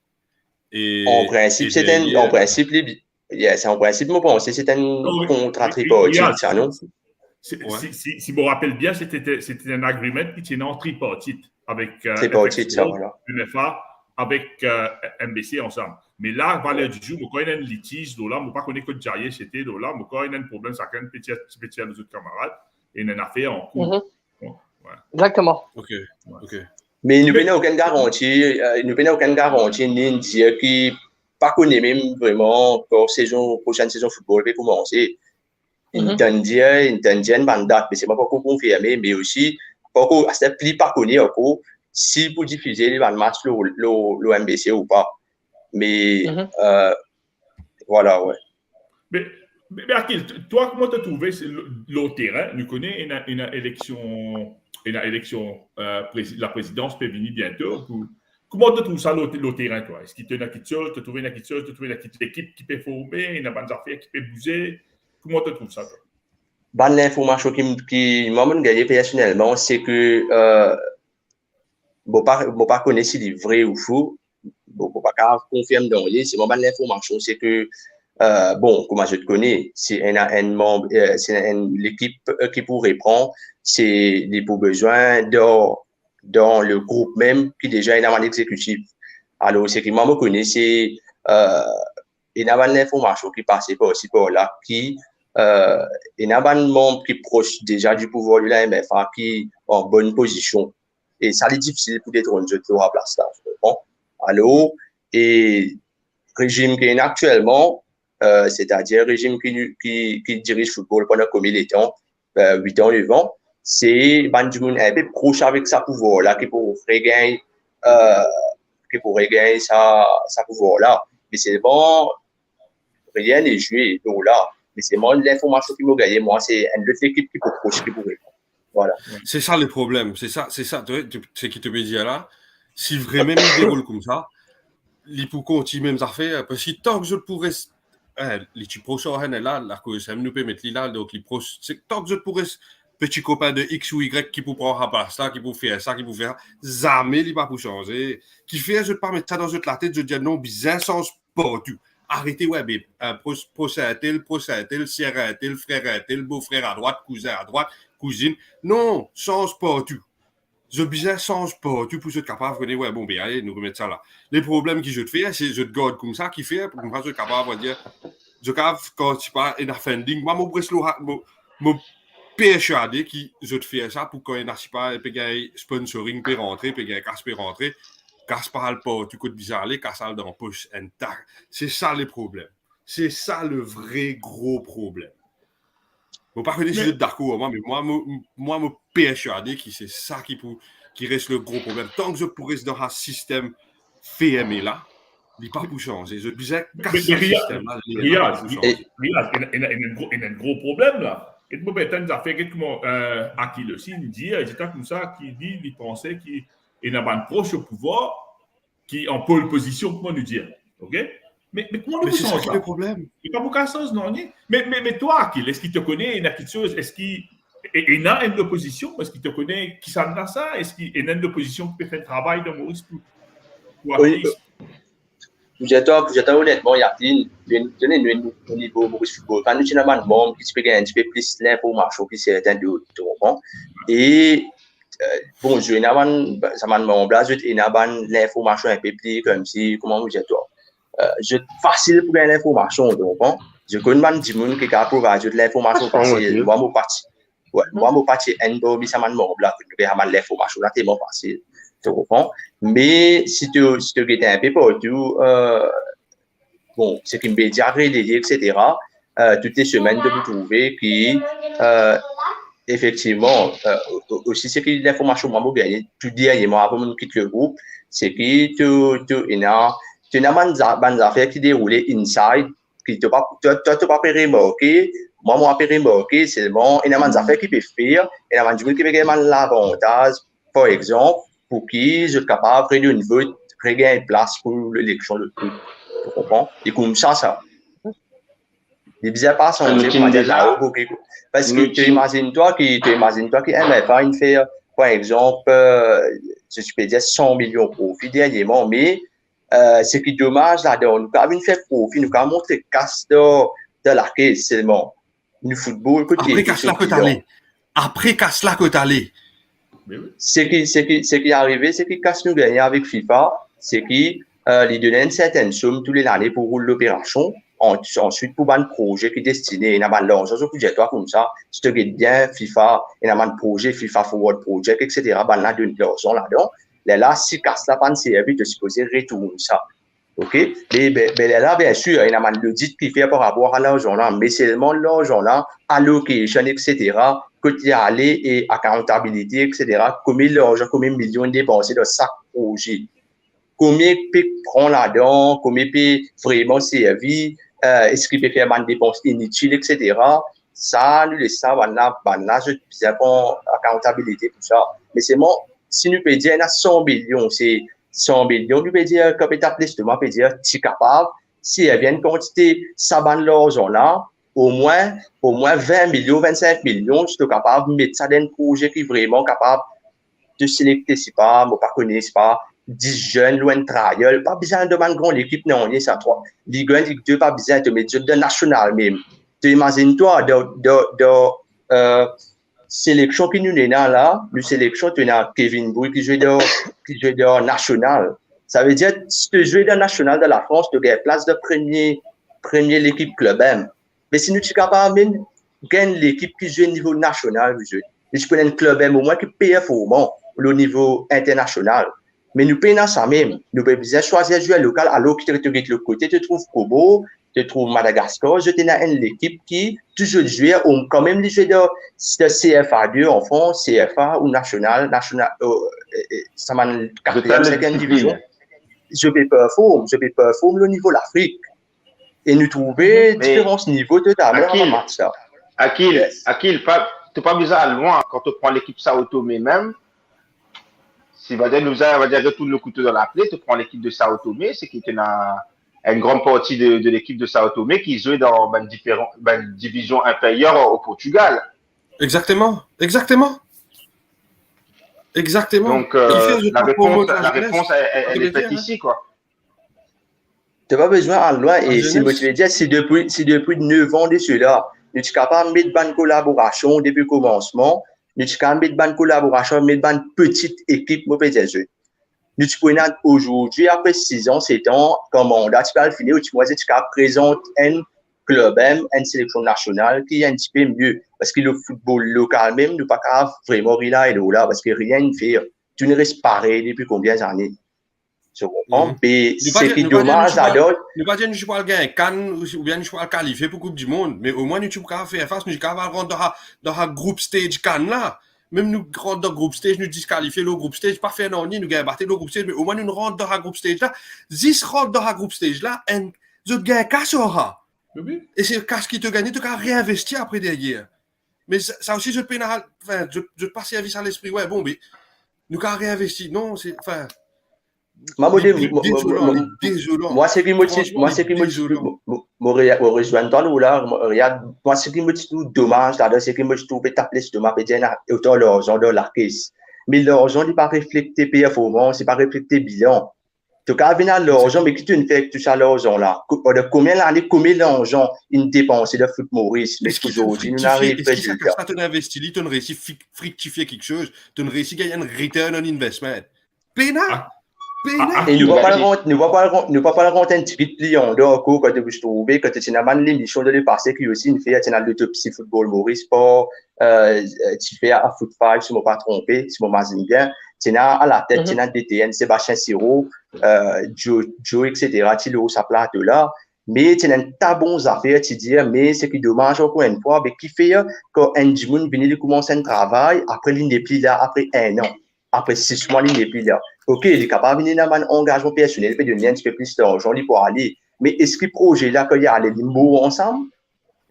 En principe, c'est en principe, yes, en principe, je pense que c'est un contrat tripartite, ça, non? Si je me rappelle bien, c'était un agreement qui était en tripartite avec UNFA, avec MBC ensemble. Mais là, valeur du jour, quand il y a un litige, je ne sais pas que Jaye c'était là, mais quand il y a un problème, ça crée un petit à nos autres camarades et une affaire en cours. Exactement. Ok. Mais nous n'avons aucune garantie, ni dire qui pas connaît même vraiment pour prochaine saison football va commencer. Une bande date, mais c'est pas encore confirmé, mais aussi c'est plus pas connu encore si pour diffuser les matchs l'OMBC ou pas. Mais voilà, ouais. Mais Akil, toi, comment tu as trouvé le terrain? Nous connaissons une élection, la présidence peut venir bientôt. Comment tu trouves ça le terrain, toi? Est-ce qu'il te une équipe seule, tu trouves une équipe seule, tu trouves une équipe qui peut former, une bonne affaire qui peut bouger? Comment tu trouves ça, toi? Bonne information qui m'a gagné personnellement, c'est que je ne pas connaître si c'est vrai ou faux. Je ne pas confirmer dans c'est ma bonne information, c'est que comment je te connais, c'est un membre, c'est l'équipe qui pourrait prendre, c'est les pour besoin dans le groupe même qui déjà est un exécutif. Alors, ce qui m'a reconnu, c'est une bonne information qui passait par là, qui il y a un membre qui est proche déjà du pouvoir de la MFA qui est en bonne position. Et ça, c'est difficile pour des drones de à place là. Alors, et régime qui est actuellement, c'est-à-dire régime qui dirige le football pendant combien de temps, 8 ans, 9 ans, c'est Banjimoun un peu proche avec sa pouvoir là, qui pourrait gagner sa pouvoir là. Mais c'est bon, rien n'est joué donc là. Mais c'est moi l'information qui m'a gagné, moi, c'est une autre équipe qui peut proche qui pourrait. Voilà. C'est ça le problème, c'est ça, c'est qui te me dit là. Si vraiment il déroule comme ça, il peut continuer même affaires, parce que tant que je pourrais, les petits proches là, la cause, ça nous peut mettre là, donc les proches, c'est tant que je pourrais, petit copain de X ou Y qui peut prendre à place là, qui peut faire ça, qui peut faire, jamais il va pas changer. Qui fait, je ne pas mettre ça dans la tête, je dis non, bizarre, sans pas du. Arrêtez, ouais, mais procès à tel, sœur à tel, frère à tel, beau-frère à droite, cousin à droite, cousine. Non, change pas tout. Je bizarre, change pas tout pour être capable de dire, ouais, bon, bien, allez, nous remettre ça là. Les problèmes que je te fais, c'est je te garde comme ça, qui fait, pour que je sois capable de dire, je capable, quand tu parles, un offending, moi, mon persuadé qui je te fais ça pour quand il n'a pas, puis sponsoring peut rentrer, puis casse peut rentrer. Casse pas tu coûtes bizarre, casse dans la poche intact. C'est ça le problème. C'est ça le vrai gros problème. Vous pas connaître si vous êtes d'accord, mais moi, me persuadé que c'est ça qui reste le gros problème. Tant que je pourrais dans un système fermé là, il n'est pas pour changer. Je disais, casser le système là. Il y a un gros problème là. Et moi, ben, ça fait quelques Akil aussi, il dit, il était comme ça, qui dit, il pensait qu'il y a un proche au pouvoir qui est en pole position, comment nous dire. OK? Mais comment nous c'est ça qui est le problème. Il n'y a pas beaucoup de choses, non? Mais toi, Akil, est-ce qu'il te connaît? Il y a quelque chose? Est-ce qu'il y a une opposition? Est-ce qu'il te connaît qui s'en a ça? Est-ce qu'il y a une opposition qui peut faire le travail de Maurice pour oui. J'étais honnêtement, il y a un niveau Maurice Football. Quand nous avons un membre qui peut gagner un petit peu plus l'information qui c'est un d'autres. Et bon, je n'ai pas ça m'a demandé l'information un peu plus comme si, comment vous dites toi? C'est facile pour gagner l'information. Je connais un petit monde qui est capable de l'information facile. Moi, mon parti. Ouais, moi, mon parti, ça m'a demandé l'information. Là, c'est bon facile. Mais si tu es un peu partout, bon, c'est qu'une média relayée, etc., toutes les semaines de vous trouver qui, effectivement, aussi, c'est que l'information, moi, je gagne tout dernièrement avant de quitter le groupe, c'est que tu as des affaires qui déroulent inside, qui tu n'as pas remarqué. Moi, je remarqué, c'est bon, il y a des affaires qui peuvent faire, il y a des gens qui peuvent gagner l'avantage, par exemple, pour qui je suis capable de une vote, regagner une place pour l'élection de tout. Tu comprends? Et comme ça. Il ne disait pas changer pour dire là, parce que tu imagines-toi qu'il MFA, il fait, par exemple, je peux dire 100 millions de profits dernièrement, mais ce qui est dommage là-dedans, nous avons fait profit, nous avons montré casse de la caisse seulement. Le football, après casse là que tu allais. Après casse là que tu allais. Ce qui est arrivé, c'est que quand nous gagnons avec FIFA, c'est qu'ils donnent une certaine somme tous les années pour rouler l'opération. Ensuite, pour un projet qui est destiné, il y a un l'argent, je peux toi comme ça, si tu regardes bien FIFA, il y a un projet, FIFA Forward Project, etc., il y a de l'argent là-dedans. Là, si casse la panne, c'est tu es supposé retourner ça. OK? Mais là, bien sûr, il y a un audit qui fait par rapport à l'argent là, mais c'est seulement l'argent là, allocation, etc., que tu es allé et accountability, etc., combien d'argent, combien de millions dépensés dans chaque projet, combien peut prendre là-dedans, combien peut vraiment servir, est-ce qu'il peut faire des dépenses inutiles, etc. Ça, nous laissons, je disais bon, accountability, tout ça. Mais c'est bon, si nous peut dire, il y a 100 millions, c'est 100 millions, nous peut dire, capital justement, peut dire, tu es capable, si il y a une quantité, ça va l'argent là, au moins 20 millions, 25 millions, je suis capable de mettre ça dans un projet qui est vraiment capable de sélectionner, c'est pas, moi, pas connaître, c'est pas, 10 jeunes, loin de trial, pas besoin de une grande équipe, non, il y a ça, 3. Ligue 1, Ligue 2, pas besoin de mettre de national même. Tu imagines-toi, de sélection qui nous est là, le sélection, tu as Kevin Bouy qui joue dans national. Ça veut dire, si tu joues dans national de la France, tu as place de premier l'équipe club M. Mais si nous sommes capables de gagner l'équipe qui joue au niveau national, nous prenons un club au moins qui paye performant au niveau international. Mais nous payons ça même. Nous pouvons choisir un joueur local alors que tu de l'autre côté, tu trouves Kobo, tu trouves Madagascar, je t'ai une équipe qui toujours joue quand même les joueurs de CFA2 en France, CFA ou national, ça m'a 4e, 5e division. Je vais performer au niveau de l'Afrique. Et nous trouver différents niveaux de tableau en match. Akil, tu n'as pas besoin de loin quand tu prends l'équipe Sao Tomé même. Si on va dire retourne le couteau dans la plaie, tu prends l'équipe de Sao Tomé, c'est qu'il y a une grande partie de l'équipe de Sao Tomé qui joue dans une division inférieure au Portugal. Exactement. Donc, la réponse elle est faite ici, quoi. Tu n'as pas besoin de loin. Et si je veux dire, si depuis 9 ans de cela, nous sommes capables de mettre une collaboration depuis le commencement, nous sommes capables de mettre une collaboration, de mettre une petite équipe, nous sommes aujourd'hui, après 6 ans, 7 ans, comme mandat, tu peux le finir, tu peux présenter un club, une sélection nationale qui est un petit peu mieux. Parce que le football local même, nous ne pouvons pas vraiment rien là, parce que rien ne fait. Tu ne restes pareil depuis combien d'années? Je comprends. Mais c'est qui dommage, alors. Nous pas dire que nous ne gagner Cannes ou bien nous ne qualifier pour la Coupe du Monde, mais au moins nous ne pouvons faire face, nous ne pouvons pas rentrer dans le groupe stage Cannes là. Même nous rentrons dans le groupe stage, nous disqualifier le groupe stage, pas faire non, nous gagnons battre le groupe stage, mais au moins nous rentrons dans le groupe stage là. 10 rentrent dans le groupe stage là, et nous gagnons cash aura. Et c'est le cash qui te gagne, tu as réinvestir après derrière. Mais ça aussi, je te paye, enfin, je te passe service à l'esprit, ouais, bon, mais nous avons réinvesti, non, c'est, enfin. Moi, ce qui me rejoint dans là, moi, ce qui me trouve dommage, c'est que je trouve taper sur ma pédienne autant l'argent de la caisse. Mais l'argent n'est pas reflété performance, c'est pas reflété bilan. Tu as venir l'argent, mais qui tu ne fais que tout ça l'argent là? Combien d'années, combien d'argent il dépense de foot Maurice? Mais aujourd'hui, nous n'arrivons pas à faire. Est-ce que tu as investi, tu as réussi à fructifier quelque chose, tu as réussi à gagner un return on investment? Pénal! Et nous ne pouvons pas le rentrer un petit peu de client d'accord quand tu trouves que tu as l'émission de le passé qui aussi une fait l'autopsie football Maurice Sport, tu fais à Foot 5 si je ne me pas trompé, si je me m'imagine bien, tu as à la tête, tu as DTN, Sébastien Siro, Joe, etc. Tu as sa place là. Mais tu as un tas bon affaires, tu dis, mais ce qui est dommage encore une fois, mais qui fait quand un Jimoun vient de commencer un travail, après il n'est plus là, après 1 an, après 6 mois, il n'est plus là. Ok, il est capable de venir dans un engagement personnel, il peut donner un petit peu plus d'argent pour aller. Mais est-ce que le projet là, qu'il y a les mots ensemble,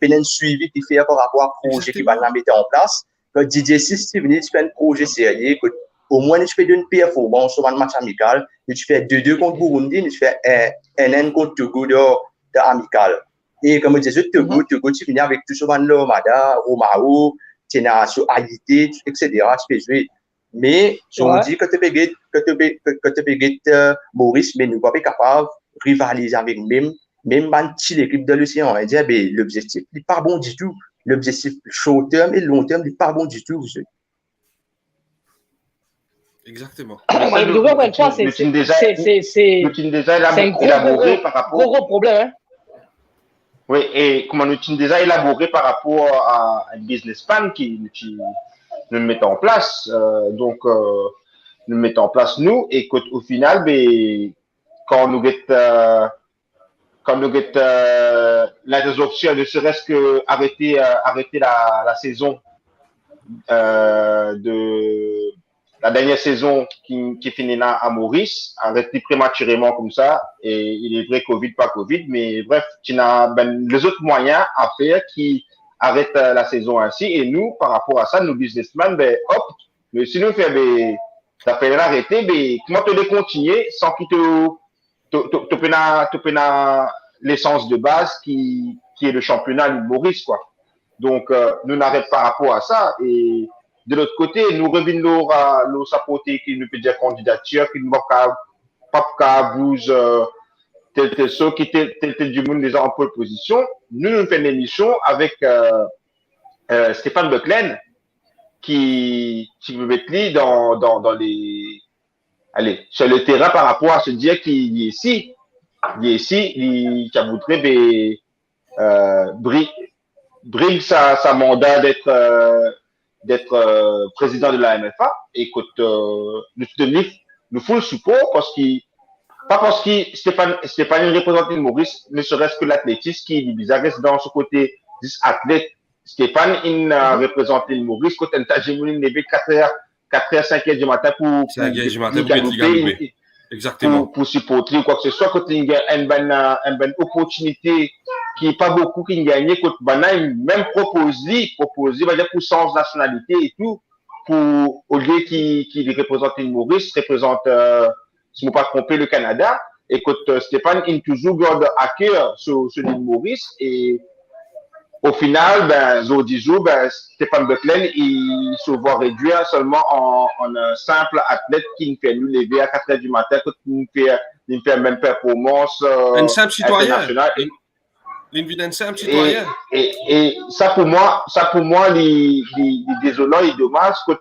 il y a un suivi qui fait par rapport au projet qui va la mettre en place. Quand Didier, si tu viens, tu fais un projet sérieux, au moins tu fais une performance sur un match amical, tu fais 2-2 contre Burundi, tu fais 1-1 contre Togo de amical. Et comme je disais, Togo, tu finis avec tout sur un Lomada, Romao, tu as sur Haïti, etc. Tu peux jouer. Mais je dis que tu peux Maurice, mais nous ne sommes pas capables de rivaliser avec même l'équipe de l'océan Indien. L'objectif n'est pas bon du tout. L'objectif short terme et long terme n'est pas bon du tout. Exactement. C'est un gros problème. Hein? Oui, et comment nous avons déjà élaboré par rapport à un business plan qui nous mettons en place. Donc, nous mettons en place nous, et au final, quand nous avons la option, ne serait-ce que arrêter la saison de la dernière saison qui finit là à Maurice, arrêter prématurément comme ça, et il est vrai Covid, pas Covid, mais bref, tu as les autres moyens à faire qui arrêtent la saison ainsi, et nous, par rapport à ça, nos businessmen, hop, mais si nous faisons ça fait l'arrêter, comment te les continuer sans qu'il te l'essence de base qui est le championnat de Maurice, quoi. Donc, nous n'arrêtons pas par rapport à ça, et de l'autre côté, nous revenons à nos supporter qui nous peut dire candidature, qui ne va pas bouger tel ceux qui étaient du monde déjà en pole position. Nous faisons une émission avec Stéphane Leclerc qui veut mettre lui dans les sur le terrain par rapport à se dire qu'il est ici, il a voudrait brigue sa mandat d'être président de la MFA. Écoute, nous faut le support pas parce que Stéphane représente l'île Maurice, ne serait-ce que l'athlétisme qui est bizarre, reste dans ce côté 10 athlètes. Stéphane, il représente l'île Maurice, quand il a levé 4h, 5h du matin pour Exactement. Pour supporter ou quoi que ce soit, quand il y a une opportunité qui n'est pas beaucoup qui gagne, quand il même proposer, va dire pour sans nationalité et tout, pour, au lieu qui représente l'île Maurice, représente, si je ne me pas tromper, le Canada. Et quand Stéphane, il toujours garde à cœur sur l'île Maurice et au final, Stéphane Buckland, il se voit réduire seulement en un simple athlète qui nous fait nous lever à 4h du matin, qui nous fait même performance un simple citoyen. Et ça pour moi, les désolant et dommage que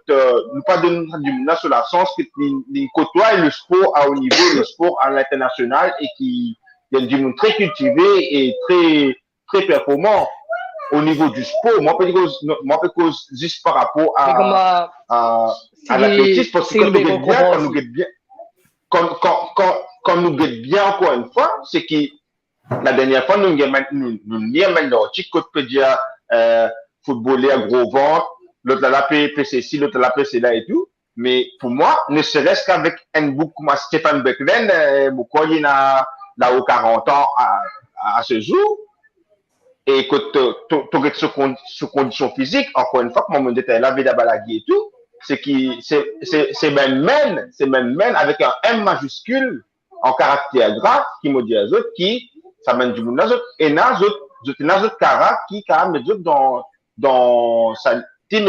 nous pas donner du monde sur la sens que les côtoient le sport à haut niveau, le sport à l'international et qui y a du monde très cultivé et très, très performant. Au niveau du sport, moi, je peux juste par rapport à l'athlétisme, parce que quand nous guette bien, encore une fois, c'est que la dernière fois, nous avons l'article que peut dire footballeur gros ventre, l'autre là, PCC, l'autre là, PC là et tout. Mais pour moi, ne serait-ce qu'avec un bouc comme Stéphane Buckland, il a là aux 40 ans à ce jour. Et que tu es sur condition physique, encore une fois, comme on dit, tu es lavé d'abalagui et tout, c'est même avec un M majuscule en caractère grave qui me dit à eux qui, ça mène du monde, et n'a autres caractère qui, quand même, dans sa team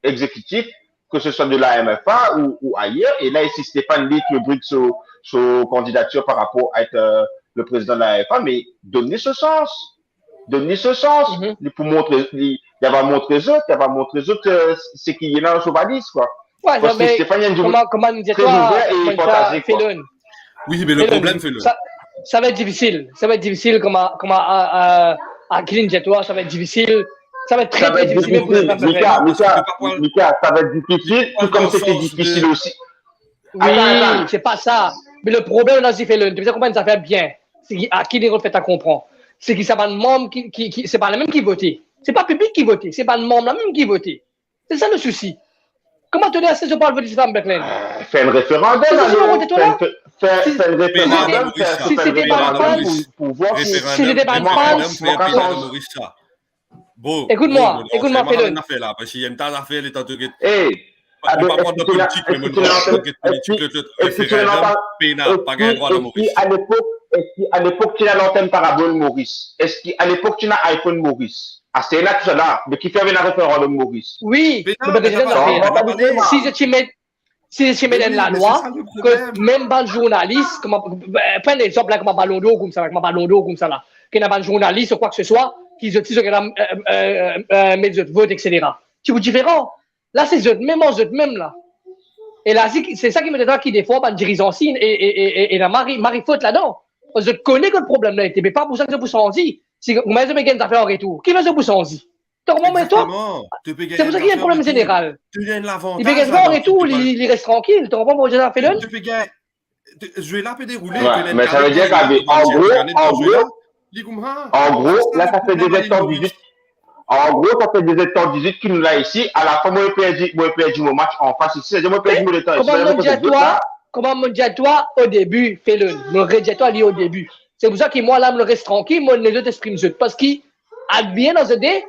exécutif, que ce soit de la MFA ou ailleurs. Et là, ici, Stéphane dit que bride sur candidature par rapport à être le président de la MFA, mais donner ce sens. Pour montrer, il va montrer les autres, c'est qu'il y en a sur valise, quoi. Ouais, parce que Stéphane, il y a comment nous dire-toi, oui, mais le problème, fait le. Ça va être difficile. Comme à Kilin Jetwa, ça va être difficile. Ça va être très difficile. Mika, ça va être difficile, tout comme c'était difficile aussi. Oui, c'est pas ça. Mais le problème dans Zifélun, tu sais comment ça fait bien. C'est à qui les refait à comprendre. C'est que c'est pas le membre c'est pas le même qui votait. C'est pas le public qui votait, c'est pas le membre même qui votait. C'est ça le souci. Comment te dire si je parle de Stéphane Buckland? Fais un référendum. Fais un référendum. Si c'était pas fan, si j'étais pas fan, écoute-moi, Félon. Parce qu'il y a une tas d'affaires, les temps de on va prendre de politique, mais moi, je référendum, pénal, pas gagner droit de Maurice. Est-ce qu'à l'époque, tu as l'antenne parabole Maurice? Est-ce qu'à l'époque, tu as iPhone Maurice? Ah, c'est là tout ça là. Mais qui fait un référendum Maurice? Oui, si je mets dans la loi, que même un journaliste, prends l'exemple là, comme un ballon d'eau, comme ça là, qu'il y a un journaliste ou quoi que ce soit, qui dit met de vote, etc. Tu vois différent? Là, c'est eux même là. Et là, c'est ça qui me dit qui des fois, ben, dirigeant signe et la Marie-Faute là-dedans. Je connais que le problème là, mais pas pour ça que je vous sens dit. Si vous m'avez gagné des affaires en retour, qui va se vous sens dit? C'est pour ça qu'il y a un problème général. Tu gagnes l'avantage. Il peut gagner en retour, il reste tranquille. Tu comprends pourquoi j'ai fait l'un? Je vais là peut dérouler. Mais ça veut dire qu'en gros, là, ça fait des hectares 18. En gros, ça fait des hectares 18 qui nous l'a ici. À la fin, moi, je perdu mon match en face ici. C'est-à-dire, moi, perdu mon temps ici. Comment me dis toi au début, fais-le. Me redis toi au début. C'est pour ça que moi, là, je reste tranquille, moi, les autres expriment ça. Parce qu'il advient dans ce dé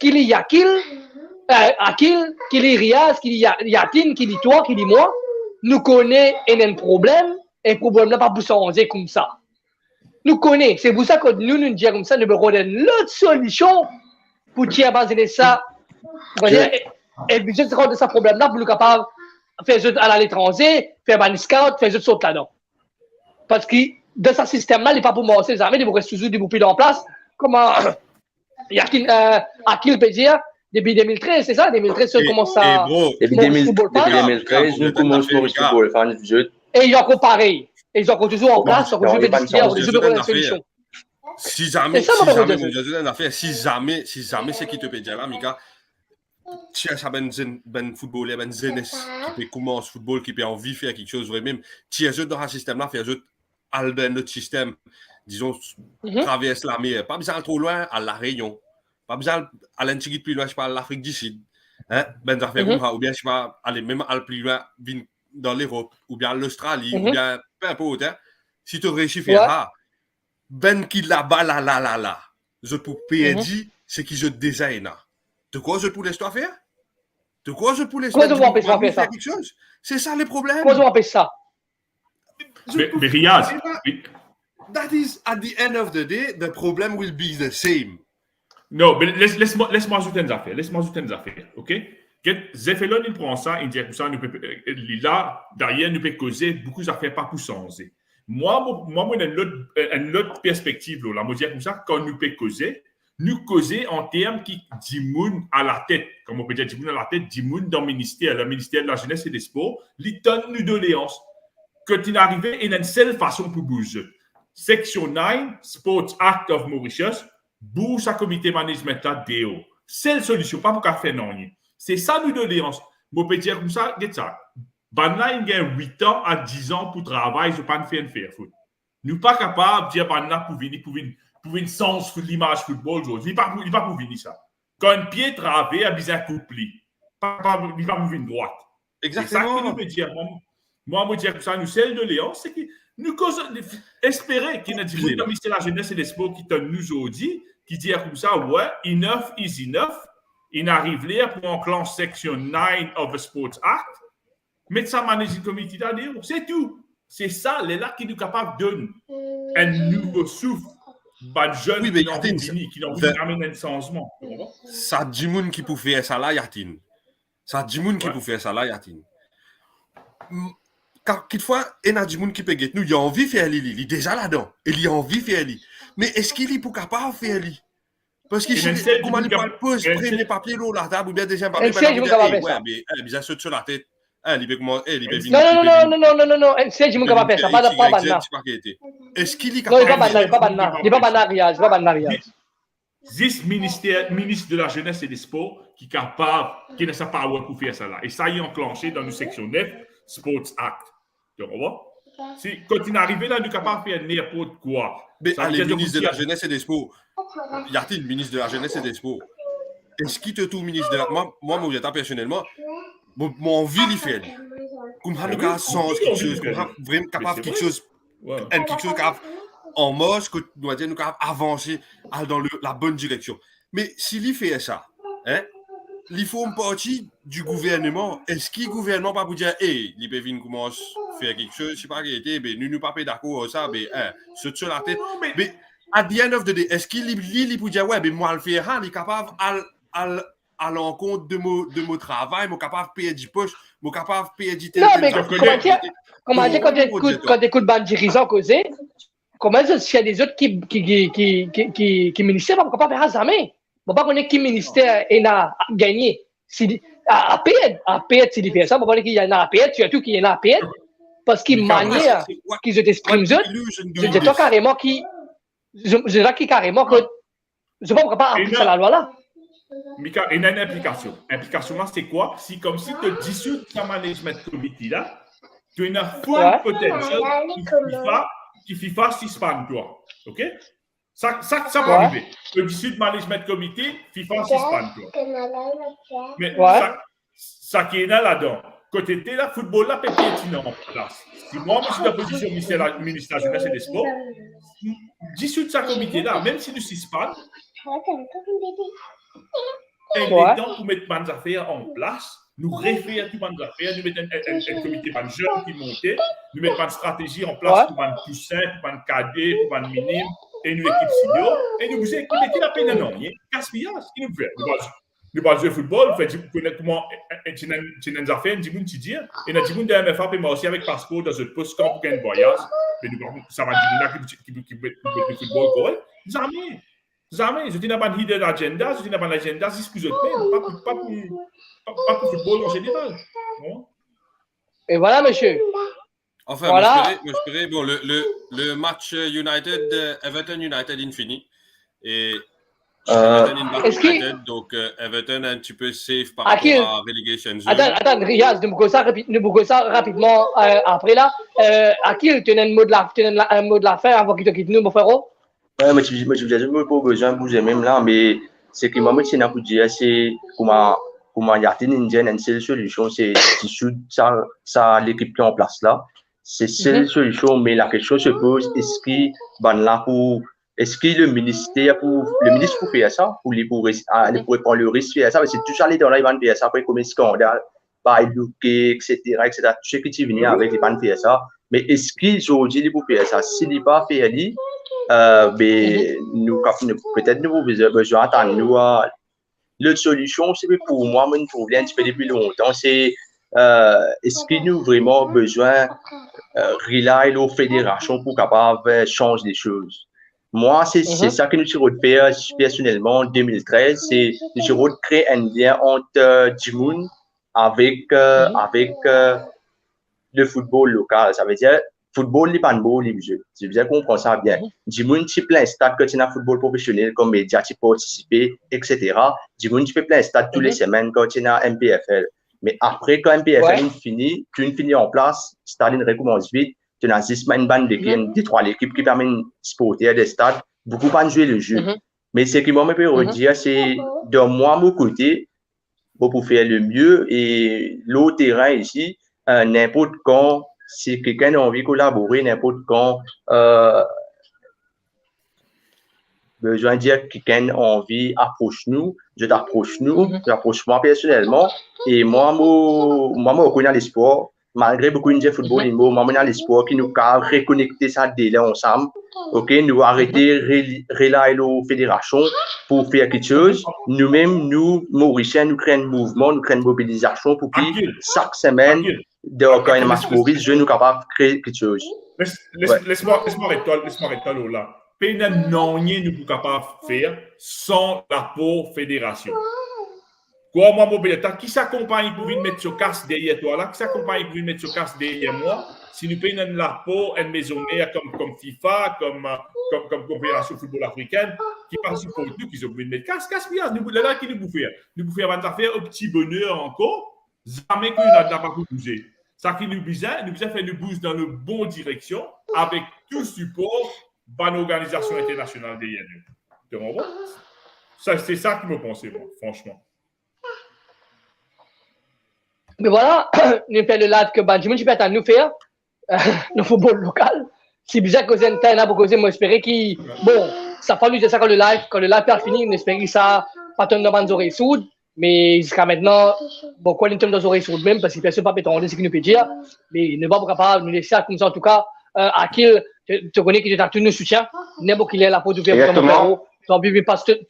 qu'il y a qu'il y a Riaz, qu'il y a Yatin, qu'il y a toi, qu'il y a moi. Nous connaissons un problème, et le problème n'a pas pu changer comme ça. Nous connaissons. C'est pour ça que nous disons comme ça, nous avons l'autre solution pour tirer baser ça. Et budget de ce problème-là pour nous capable faire à l'étranger, faire un scout, faire sauter là-dedans. Parce que dans ce système-là, il n'est pas pour moi, les armées, ils vont rester toujours des boupies en place. Comment Akil peut dire, depuis 2013, c'est ça? 2013, ça commence à. Depuis 2013, nous commençons le football, fan du jeu. Et ils ont encore pareil. Ils ont encore toujours en place, ils ont toujours fait des solutions. Si jamais, C'est ça, mon jamais, Dieu. si jamais c'est qui te peut dire là, Mika, tu as ben footballeur, ben jeunesse qui peut commencer football, qui peut envie de faire quelque chose, vrai même, tu es dans un système là, faire juste al dans notre système, disons, traverse la mer, pas besoin trop loin à la Réunion, pas besoin aller un petit peu plus loin, je parle l'Afrique du Sud, hein, ben affaires comme ça, ou bien je parle aller même aller plus loin dans l'Europe, ou bien l'Australie, ou bien peu importe, hein, si tu réussis à faire ça, ben qui là-bas, là, je peux dire, c'est qui je design. De quoi je peux laisser toi faire? De quoi je peux laisser toi faire faire quelque chose? C'est ça le problème. Comment on appelle ça? Mais Riyaz, that is, at the end of the day, the problem will be the same. Non, mais laisse-moi ajouter une affaire, ok? Zephelon, il prend ça, il dit que ça, là, derrière, nous peut causer beaucoup d'affaires pas pour changer. Moi, une autre perspective, là, moi, dire comme ça, quand nous peut causer en termes qui dimoun à la tête, comme on peut dire dimoun à la tête, dimoun dans le ministère de la Jeunesse et des Sports, il donne une doléance. Quand il est arrivé, il y a une seule façon pour bouger. Section 9, Sports Act of Mauritius, bouge sa comité management là, DO. Seule solution, pas pour qu'à faire non. C'est ça, nous doléance. Moi, je peux dire comme ça, regarde ça. Banna, il y a 8 ans à 10 ans pour travailler, je ne peux pas faire foot. Nous ne sommes pas capables de dire Banna pour venir sens de l'image football aujourd'hui. Il ne va pas venir ça. Quand un pied travaille, il a besoin de couper. Il ne va pas venir droite. Exactement. C'est ça que nous peut dire. Moi, je dire que ça, nous, celle de Léon, c'est que nous espérer qu'il y ait des gens de la jeunesse et des sports qui nous aujourd'hui, qui disent comme ça, ouais, enough is enough. Il arrive là pour enclencher section 9 of the Sports Act. Mettre ça managing committee là-dedans, c'est tout. C'est ça, les là qui nous capables de donner un nouveau souffle. Pas de jeunes qui n'ont pas amené un changement. Ça dit moun qui peut faire ça là, Yatin. Ça dit moun qui peut faire ça là, Yatin. Quelquefois, il y a des gens qui peuvent nous, il a envie de faire l'île, il est déjà là-dedans, il a envie de faire l'île. Mais est-ce qu'il est pour capable de faire l'île? Parce que si comment il parle pose, premier papier là, la table ou bien deuxième papier, mais bizarre saute sur la tête. Il peut comment Non, c'est du monde qui va faire ça, pas banal. Est-ce qu'il est capable? Non, il pas banal, Riyaz. 10 ministres de la jeunesse et des sports qui sont capables, qui ne savent pas pour faire ça là. Et ça y est enclenché dans une section 9, Sports Act. Tu vois? Quand il est arrivé là, nous sommes capables de faire n'importe quoi. Mais les ministres de la jeunesse et des sports, y a-t-il ministre de la jeunesse et des sports? Est-ce qu'il te trouve ministre de la... Moi, personnellement, mon envie de faire. Comme ça, nous avons sens quelque chose, vraiment capable de quelque chose, quelque chose capable en moche, que nous avons avancer dans la bonne direction. Mais s'il fait ça, hein, il faut une partie du gouvernement. Est-ce que le gouvernement va vous dire, hey, il peut venir commencer à faire quelque chose, je ne sais pas qui était, mais nous ne sommes pas d'accord avec ça, mais c'est sur la tête. Mais at the end of the day, est-ce qu'il peut dire, ouais, mais moi, le faire, il est capable à l'encontre de mon travail, je suis capable de payer du poche, je suis capable de payer du temps. Non, mais comment dire, quand tu écoutes ban dirigeant causer, comment dire, s'il y a des autres qui ministère, on ne peut pas faire ça jamais. On ne peut pas connaître qui ministère a gagné. À payer, s'il fait ça, on ne peut pas connaître qu'il y en a à payer, surtout qu'il y en a à payer, parce qu'il manière qu'ils se expriment eux. Je dis carrément qui. Je dis carrément que je ne peux pas appliquer la loi là. Mika, il y a une implication. L'implication là, c'est quoi? Si comme si tu dissoutes ta management committee là, tu as une full potential qui FIFA suspend toi. OK? Ça peut arriver. Tu dissoutes management committee, FIFA suspend toi. Mais ça qui est là-dedans. Côté de la football là, peut être en place. Si moi, je suis dans la position ministère de la Jeunesse et des Sports, dissoute sa comité là, même si nous suspend, il est temps pour mettre des affaires en place, nous refaire toutes les affaires, nous mettre un comité de jeunes qui monte, nous mettre une stratégie en place pour les poussins, pour les cadets, pour les minimes, et nous équipe senior, et nous vous écoutez la peine non, gaspillage, qui nous fait. Nous parlons de football, nous connaissons comment tu as des affaires, nous disons tu dis, et nous disons de la MFA, puis moi aussi avec passeport dans un poste quand pour un voyage, mais nous ça va dire qui met le football correct, jamais. Je dis pas de hidden agenda, je dis pas d'agenda, c'est ce que je fais, pas pour football en général. Bon. Et voilà, monsieur. Enfin, Voilà. moi, j'espérais, bon, le match Everton United infini. Et Everton United, donc Everton un petit peu safe par rapport à relegation zone. Attends, Riaz, nous bouclons ça rapidement après là. Akil, tu as un mot de la fin avant qu'il te quitte nous, mon frérot? Ouais, mais tu n'as pas besoin de bouger même là, mais ce qui m'a dit pour dire, c'est comment il y a une seule solution, c'est ça l'équipe qui est en place là. C'est seule solution, mais la question se pose, est-ce que le ministre pour faire ça, pour prendre le risque de faire ça, parce que tout ça, les dans là, ils vont faire ça après comme un scandale, par bloquer, etc., etc. Tout ce qui vient avec les vont faire ça. Mais est-ce qu'ils ont dit pour faire ça? S'ils n'ont pas fait ça, nous peut-être nous avons besoin d'attendre. L'autre solution, c'est pour moi, mon problème, un petit peu depuis longtemps, c'est est-ce que nous avons vraiment besoin rely aux fédérations pour capable changer des choses? Moi, c'est ça que nous avons fait personnellement en 2013, c'est nous avons créé un lien entre Jimoun avec le football local. Ça veut dire football n'est pas un beau jeu. Je veux dire qu'on comprend ça bien. Jimoun, tu plein de stades quand tu as un football professionnel comme média, tu peux participer, etc. Jimoun, tu fais plein de stades tous les semaines quand tu as un MPFL. Mais après, quand MPFL est fini, tu finis en place, Staline recommence vite, tu as 6 semaines, des 3 l'équipe qui permet de sporter à des stades, beaucoup pas jouer le jeu. Mais ce qui m'a fait redire, c'est de moi, mon côté, pour faire le mieux et l'autre terrain ici, n'importe quand, si quelqu'un a envie de collaborer, n'importe quand, besoin de dire quelqu'un a envie, approche-nous, je t'approche moi personnellement, et moi, je connais l'espoir, malgré beaucoup de football, moi, je connais l'espoir qui nous a reconnecté ça délai ensemble, ok, nous arrêter relayer aux fédérations pour faire quelque chose, nous-mêmes, nous, Mauriciens, nous créons un mouvement, nous créons une mobilisation pour que chaque semaine, quand il y a un match Maurice, je nous capable de créer quelque chose. Laisse-moi arrêter là. Pénal non rien nous capable de faire sans l'apport fédération. Quoi, moi, mon bébé, qui s'accompagne pour venir mettre sur casse derrière toi là, qui s'accompagne pour venir mettre sur casse derrière moi, si nous payons l'apport, une maison mère comme FIFA, comme Confédération football africaine, qui participent pour nous, qui ont besoin de mettre casse bien, nous là qui nous bouffent. Nous bouffons avant de faire un petit bonheur encore, jamais qu'on n'a pas bougé. Ça qui nous besoin faire nous bouger dans la bonne direction avec tout support par l'organisation internationale derrière nous. Tu comprends? C'est ça qui me pensait, moi, franchement. Mais voilà, nous faisons le live que Benjamin, tu peux attendre nous faire le football local. C'est bizarre que c'est un temps pour causer, moi, j'espérais qu'il. Bon, ça fait nous ça quand le live est fini, on espérait que ça pas tomber dans les oreilles sourdes. Mais jusqu'à maintenant, bon, quoi, il tombe dans les oreilles sourdes même, parce qu'il ne peut pas péter, c'est ce qu'il nous peut dire. Mais il ne va pas capable de nous laisser comme ça, en tout cas, Akil, tu connais que tu as tout notre soutien. N'importe qui est là pour te faire comme frérot. Tu as envie de passer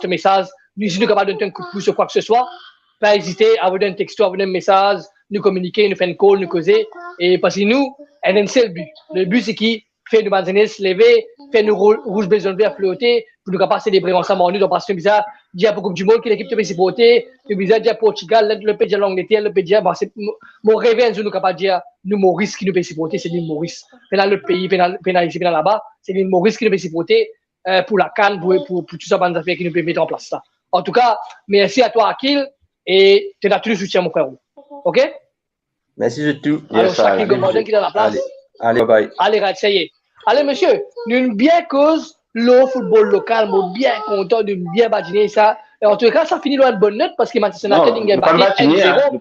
ce message. Nous, si nous sommes capables de donner un coup de pouce ou quoi que ce soit, pas hésiter à vous donner un texto, à vous donner un message, nous communiquer, nous faire une call, nous causer. Et parce que nous, on a un seul but. Le but, c'est qui fait nous banziner, se lever, faire nous rouge, bleu, jaune, vert, flotter, pour nous capables célébrer ensemble en nous. Donc, parce que c'est bizarre, dire pour Coupe du Monde, que l'équipe te fait supporter, c'est bizarre, dire Portugal, le pays de l'Angleterre, le pays de mon rêve, un jour, nous capables de dire, nous, Maurice qui nous fait supporter, c'est l'île Maurice. Dans le pays, ici, là-bas, c'est l'île Maurice qui nous fait supporter, pour la CAN, pour tout ça, bonnes affaires qui nous peut mettre en place ça. En tout cas, merci à toi, Akil. Et tu as tout le soutien, mon frère. OK? Merci de tout. Alors, chacun commandant qui est dans la place. Allez, bye. Allez, ça y est. Allez, monsieur, nous bien cause le football local, nous bien content de bien badiner ça. Et en tout cas, ça finit dans une bonne note parce que Manchester United a gagné 1-0.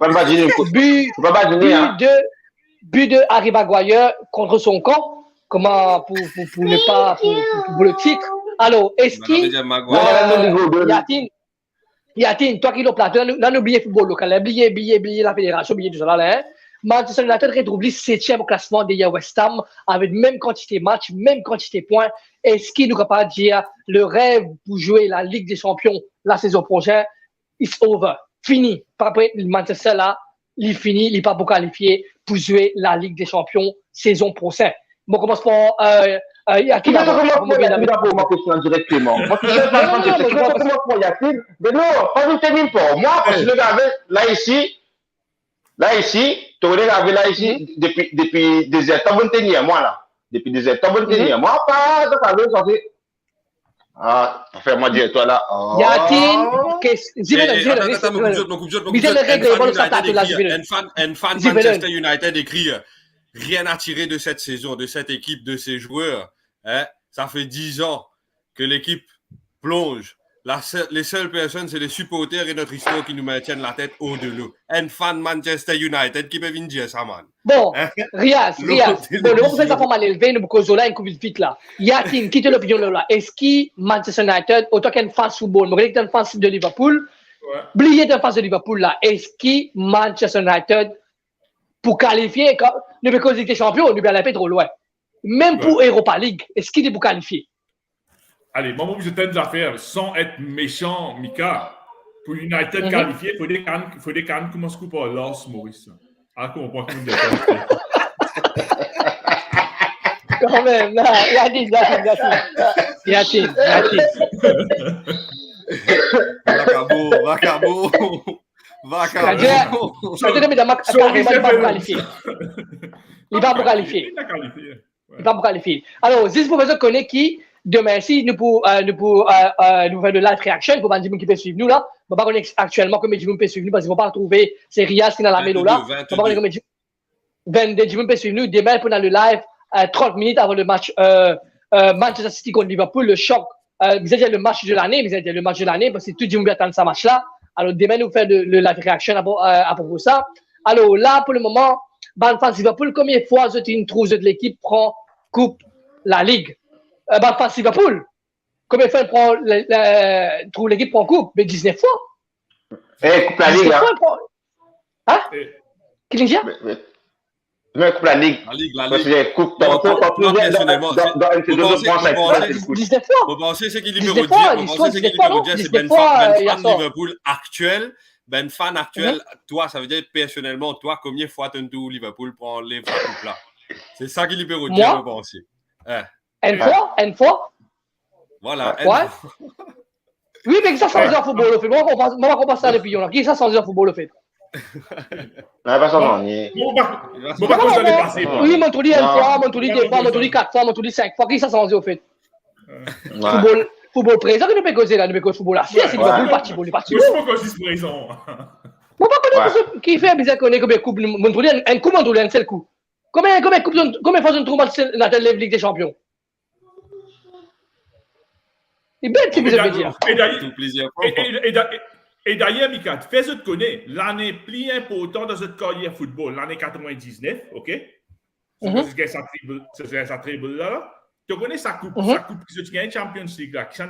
But de Harry Maguire contre son camp. Comment pour ne pas pour le titre. Alors, est-ce qu'il Yatin, toi qui l'as platé, là, n'oubliez le football local, oubliez la fédération, oubliez tout ça là, hein. Manchester United retrouve 7e au classement derrière West Ham, avec même quantité de matchs, même quantité de points. Est-ce qu'il nous capable de dire le rêve pour jouer la Ligue des Champions la saison prochaine, it's over, fini. Après, Manchester là, il finit, il n'est pas pour qualifier pour jouer la Ligue des Champions saison prochaine. Bon, on commence par Yatin. Ma question directement. Moi, je ne pas pour Yatin, mais non, pas nous tenir pour moi, parce que là ici, Là, ici, tu regardes là, ici, depuis des états 21 mois, là. Depuis des états 21 mois, pas de parler, ça fait. Ah, fais-moi dire, toi, là. Yatin, un fan Manchester United écrit rien à tirer de cette saison, de cette équipe, de ces joueurs. Hein? Ça fait 10 ans que l'équipe plonge. Les seules personnes, c'est les supporters et notre histoire qui nous maintiennent la tête haut de l'eau. Un fan Manchester United qui peut venir dire ça, man. Bon, Riaz. Bon, le fait ça mal élevé, nous beaucoup là, une coupe vite là. Yatin, quitte l'opinion là. Est-ce que Manchester United, autant qu'un fan football, mais qu'un fan de Liverpool, oubliez d'un fan de Liverpool là. Est-ce que Manchester United, pour qualifier, nous veut causer des champions, nous veut aller trop loin. Même pour Europa League, est-ce qu'il est pour qualifier? Allez, moi, je t'aide à faire sans être méchant, Mika. Pour United qualifier, il faut des cannes qui commencent par Lars Maurice. Alors qu'on prend comme des Quand même, là, Yatin. Vacabo. Il va pour qualifier. Alors, si le professeur connaît qui, demain, si nous pouvons faire de live reaction pour dire qui peut suivre nous là, on va pas connaître actuellement comme Jimmy peut suivre nous parce qu'on va pas retrouver c'est Riaz qui est dans la mélo là. On va connaître comme 22 Jimmy peut suivre nous demain pour le live 30 minutes avant le match Manchester City contre Liverpool, le choc. Vous avez le match de l'année, parce que tout Jimmy peut attendre ce match là. Alors demain nous faire le live reaction à propos de ça. Alors là pour le moment, Banfans Liverpool, combien de fois une trousse de l'équipe prend coupe la Ligue? Banfans Liverpool, combien de fois trouve l'équipe prend coupe? Mais 19 fois. Coupe la Ligue, hein? Qui dit? Mais coupe la Ligue. La Ligue. Coupe dans une Vous pensez ce qu'il libère dire, c'est Ben fan Liverpool actuel. Ben fan actuel, toi, ça veut dire personnellement, toi, combien de fois tu Liverpool prend les coupe là? C'est ça qui libère dire, vous pensez? Une fois? Voilà. Oui, mais ça change en football, le fait. Moi, on passe ça depuis, qui ça change en football, le fait? Non, pas ça, non. Oui, mon tour dit une fois, mon tour dit deux fois, mon tour dit 4 fois, mon tour dit 5 fois, qui ça change au fait? Football présent, que nous peut causer là, nous peut causer football là. C'est Liverpool parti pour les parties. Je peux causer présent. Moi, pas connaître qui fait bizarre qu'on ait combien de coupes, mon tour dit un coup, mon tour dit un seul coup. Combien fois je trouve dans la Ligue des Champions? C'est bête, c'est bizarre de dire. Et d'ailleurs, Mika, fais ce que tu connais, l'année plus importante de cette carrière football, l'année 99, ok? C'est sa tribu là. Tu connais sa coupe qui se gagne Champions League là, qui a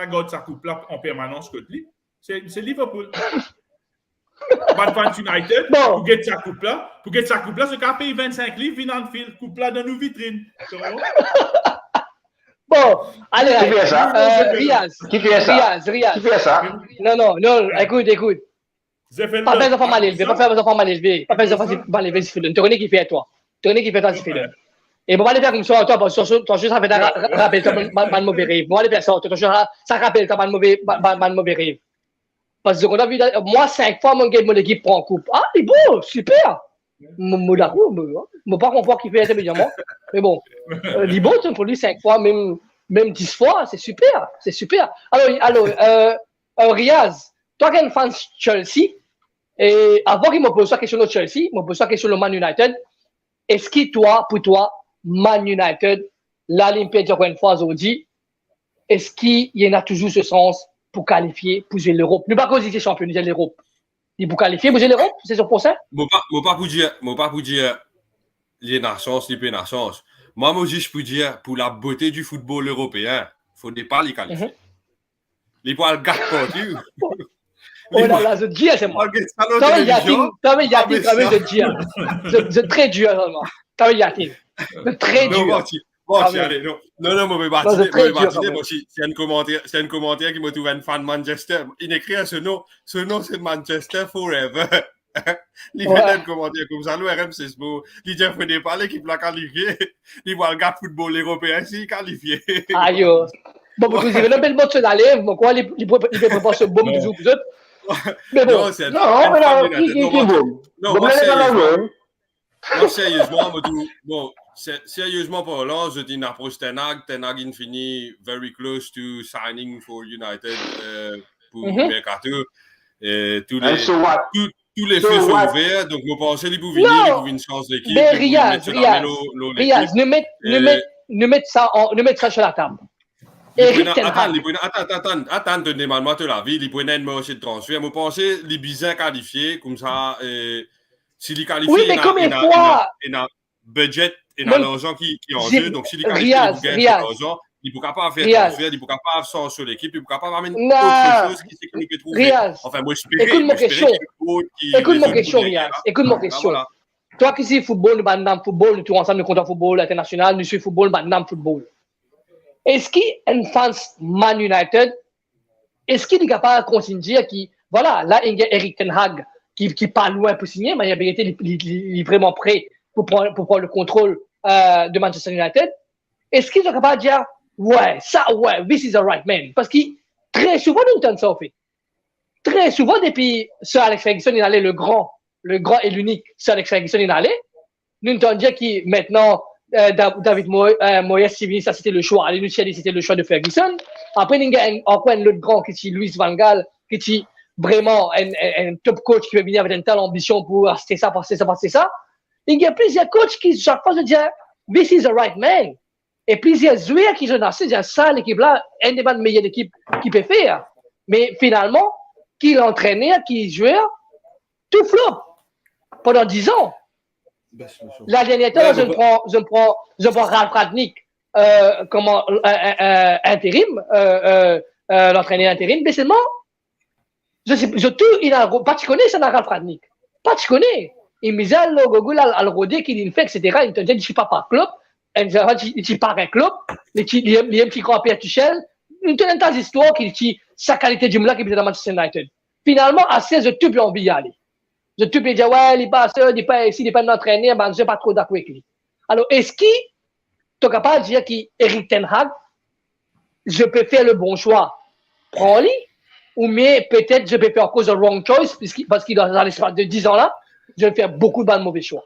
gardé sa coupe là en permanence que lui. C'est Liverpool. Bad United, pour gagner sa coupe là, ce qui a payé 25 livres, vient en fil, coupe là dans nos vitrines. Bon, allez, Riaz. Qui fait ça? Non, écoute. Pas faire des enfants mal élevés, pas faire des enfants mal élevés, tu connais qui fait toi. Et bon, on va aller faire comme ça, toi, ça fait rappel, tu as un mauvais rêve. On va aller faire ça, ça rappelle, tu as un mauvais rêve. Parce que moi, 5 fois, mon équipe prend coupe. Ah, il est beau, super. Moi, d'accord, je ne pas comprendre qui fait intermédiairement. Mais bon, il est beau, tu produis 5 fois, même 10 fois, c'est super. Alors, Riaz, toi qui es un fan de Chelsea, et avant qu'il me pose la question de Chelsea, me pose la question de Man United, est-ce que pour toi, Man United, l'Olympiade, encore une fois, aujourd'hui, est-ce qu'il y en a toujours ce sens pour qualifier, pour jouer l'Europe? Nous pas causer des champions, nous jouer l'Europe. Il pour qualifier, vous jouer l'Europe, c'est sur pour ça? Moi pas pour dire les nations, les nations. Moi, je peux dire, pour la beauté du football européen, il ne faut pas les qualifier. Les poils gâtent partout. Oh là là, je dis, c'est moi. T'as vu Yatin, c'est très dur, vraiment. T'as vu Yatin, c'est très dur. Bon, allez, non, mais c'est un commentaire qui me trouve un fan de Manchester. Il écrit ce nom, c'est Manchester Forever. Il fait un commentaire comme ça, le RM, c'est beau. Il dit, il ne faut pas l'équipe la qualifier. Il voit le gars de football européen, s'il qualifié. Aïe, bon, parce que vous avez un bel mot sur la lèvre, quoi, il peut pas se bomber des autres. Mais bon, Non, c'est Non, mais non, qui bon. Non, Bon, moi, mais pas la même. sérieusement, bon, sérieusement parlant, je dis une approche Ten Hag infini very close to signing for United pour le mercato. Tous And les so what? tous les So feux sont what? ouverts, donc vous pensez les Non. pouvez une chance d'équipe, Mais vous Riaz, mettre sur la mélo Riaz, ne mette ça sur la table. Eric Ten Hag. Attends, donnez-moi la vie, il prenait une marché de transfert. Vous pensez les bizarres qualifiés, comme ça, s'il est qualifié, Oui, mais combien de fois il a budget, il a l'argent qui est en jeu, donc s'il est qualifié, il gagne l'argent. Il ne peut pas faire transfert, il ne peut pas faire sur l'équipe, il ne peut pas amener autre chose qui peut trouver. Enfin, moi, écoute mon question. Écoute mon question, Riaz. Écoute mon question. Toi qui sais football, nous sommes football, nous sommes ensemble, nous comptons football international, nous sommes football, nous sommes football. Est-ce qu'il y a une fan Man United? Est-ce qu'il est capable de continuer qui, voilà, là, il y a Eric Ten Hag qui n'est pas loin pour signer, mais il est vraiment prêt pour prendre le contrôle de Manchester United. Est-ce qu'ils sont capables de dire, ouais, this is the right man? Parce que très souvent, nous entendons ça, en fait. Très souvent, depuis Sir Alex Ferguson, il allait le grand et l'unique Sir Alex Ferguson, il allait. Nous entendons dire que maintenant, David Moyes, ça c'était le choix. Allez, c'était le choix de Ferguson. Après, il y a encore un autre grand qui est Louis Van Gaal, qui est vraiment un top coach qui veut venir avec une telle ambition pour passer ça. Il y a plusieurs coachs qui, chaque fois, se disent, this is the right man. Et plusieurs joueurs qui sont dans ça, l'équipe-là, une des meilleures équipes qui peut faire. Mais finalement, qui l'entraîneur, qui joueur, tout flop pendant 10 ans. La dernière temps, je prends Ralf Rangnick comme intérim, l'entraîneur intérim, mais seulement, pas tu connais ça dans Ralf Rangnick. Pas tu connais. Il me disait, le Google a le rodé qu'il fait, etc. Il te dit, je ne pas par club. Il ne pas un club. Il y a un petit grand Pierre Tuchel. Il y a une histoire qui dit sa qualité du moulin qui est dans Manchester United. Finalement, à 16, je ne peux pas y aller. Je peux dire, ouais, il n'est pas seul, s'il n'est pas un entraîneur, je ne suis pas trop d'accord avec lui. Alors, est-ce qu'il est capable de dire qu'Eric Ten Hag, je peux faire le bon choix? Prends-le. Ou mais peut-être je peux faire cause de wrong choice, parce qu'il dans l'espace de 10 ans là, je vais faire beaucoup de mauvais choix.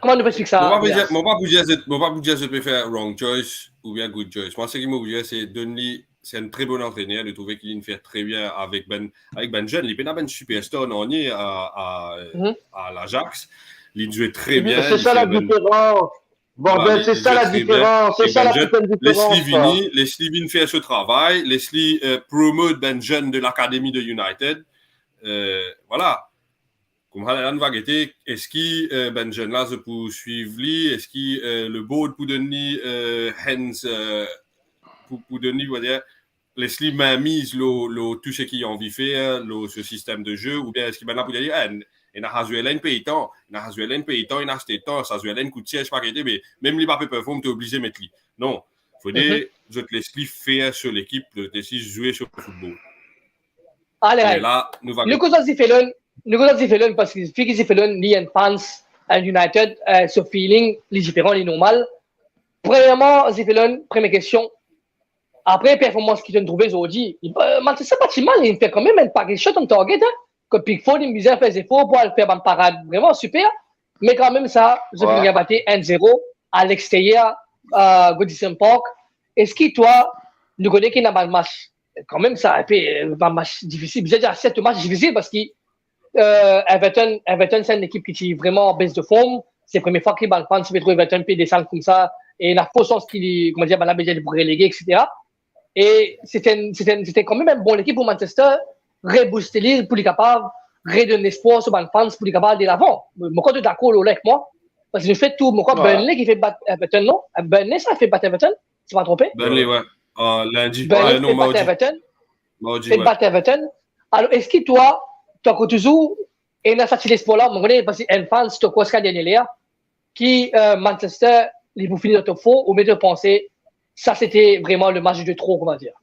Comment on peut expliquer ça? Moi, pas vous dire je peux faire wrong choice ou bien good choice. Moi, ce qui m'a dit, c'est Donny, c'est un très bon entraîneur. De trouver qu'il fait très bien avec Ben Jeune. Il est un superstar on est à l'Ajax. Il jouait très bien. C'est ça la différence. Bordel, c'est ça la différence. C'est ça la putain de différence. Leslie vient faire ce travail. Leslie promote Ben Jeune de l'Académie de United. Voilà. Comme Halan va guetter, est-ce que Ben Jeune là se peut suivre lui? Est-ce que le board pour donner Hens pour donner, on va dire, Leslie m'a mis tout ce qu'il a envie de faire, ce système de jeu, ou bien est-ce qu'il m'a pour dire, il a joué l'un paytant, il a acheté tant, ça a joué l'un coup de siège, pas guetter, mais même les papiers performants, tu es obligé de mettre lui. Non, il faut dire, je te laisse faire sur l'équipe, je te laisse jouer sur le football. Allez, là, nous va. Nous avons parce que Fiki Zifelon, il y a un fans à United, ce feeling, les différents, les normal. Premièrement, Zifelon, première question. Après, performance qu'il a trouvé aujourd'hui, Manchester pas si mal, il fait quand même un paquet de shots en target, hein. Que Pickford, il me disait, fait efforts pour faire une parade vraiment super. Mais quand même, ça, je vais battre 1-0 à l'extérieur, Goodison Park. Est-ce que toi, nous connaissons qu'il n'a pas de match? Quand même, ça a fait un match difficile. Je veux dire, c'est un match difficile parce que Everton, c'est une équipe qui est vraiment en baisse de forme. C'est la première fois qu'il va le prendre, si trouver Everton peut descendre comme ça. Et la fausse chance qu'il, comment dire, la BG pour reléguer, etc. Et c'était quand même une bonne équipe pour Manchester, rebooster l'île pour les capables, redonner espoir sur les fans pour les capables de l'avant. Mon compte est d'accord avec moi. Parce que je fais tout, mon compte Burnley qui fait battre Everton, non? Burnley, ça fait battre Everton? Tu m'as trompé? Burnley, ouais. Lundi, Burnley fait battre Everton. Fait battre Everton. Alors, est-ce que toi, toujours, et dans cette espoir-là, mon connaît, parce qu'un fan, c'est quoi ce qu'il y a dernier qui Manchester, il vous finir de faux, ou mieux de penser, ça c'était vraiment le match de trop, on va dire.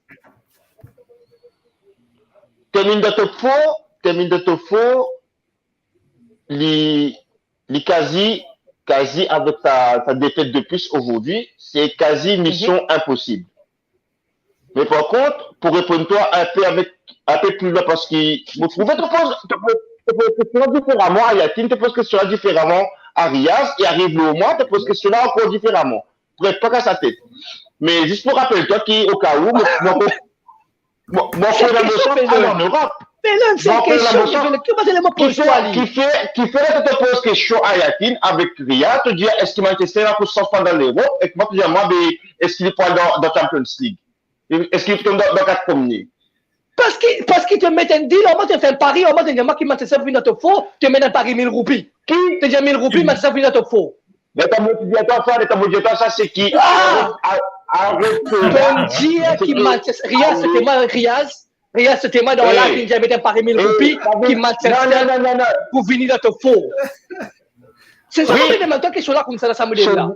Termine de te faux, les quasi avec ta défaite de plus aujourd'hui, c'est quasi mission impossible. Mais par contre, pour répondre toi un peu plus loin, parce que vous pouvez te pose question différemment à Yatine, te pose question différemment à Riaz, et arrive le mois, te pose question là encore différemment. Pour être pas qu'à sa tête. Mais juste pour rappeler toi qu'au cas où, moi, je suis en Europe. Felon, c'est une question qui fait te pose question à Yatine avec Riaz, te dire est-ce qu'il Manchester là pour sortir dans l'Europe, et moi te dire moi, est-ce qu'il est pas dans Champions League? Est-ce qu'il est dans 4 premiers? Parce qu'il te met un deal, on va te faire un pari, on va te dire, moi qui m'a fait une autre faux, tu mets un pari 1000 roupies. Qui te dit 1000 roupies, m'a fait une autre faux. L'état motivateur, ça, c'est qui? Ton dire qui m'a Riaz, c'était moi, Riaz, c'était moi dans là, qui avait un pari 1000 roupies, qui m'a fait pour venir l'autre faux. C'est ça que je demande, toi, qui sont là comme ça, dans sa modèle là.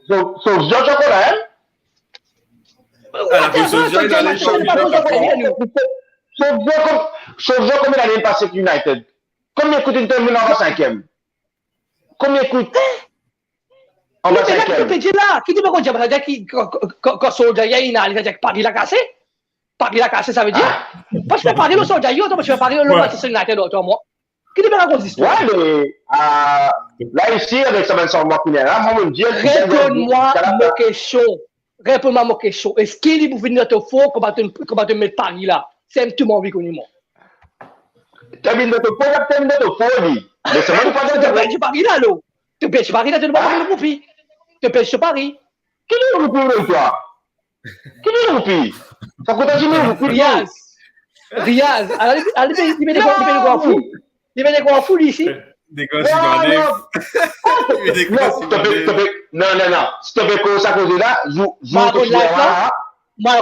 Sauf Jean Chocolat, hein? Sauf Jean, combien d'années passé avec United? Combien coûte une terminale en 5e? Combien coûte? En 5e? Qui dit là? Qui dit qu'on dit quand soldat il a dit que Paris l'a cassé? Paris l'a cassé, ça veut dire? Parce que Paris, le soldat, toi, tu vas Paris, le Manchester United, toi, moi. Qui dit qu'on raconte l'histoire? Ouais, mais là, ici, avec ça, Vincent Martinera, moi, je me dis. Réponds-moi ma question. Réponds-moi à ma question. Est-ce qu'il est pour venir te faux comment te mettre Paris là? C'est tout mon vie connu moi. Termine de te faux, lui. Mais c'est même pas de pêche Paris là, l'eau. Tu pêches Paris là, tu ne vas pas le roupi. Tu pêches Paris. Qui est le roupi, toi? Qui est le roupi? Ça coûte un chimie, le roupi. Riaz. Il met des gros fous. Il met des gros fous ici. Des gosses non. Si tu veux comme ça, cause là, joue Margot Life là. Non.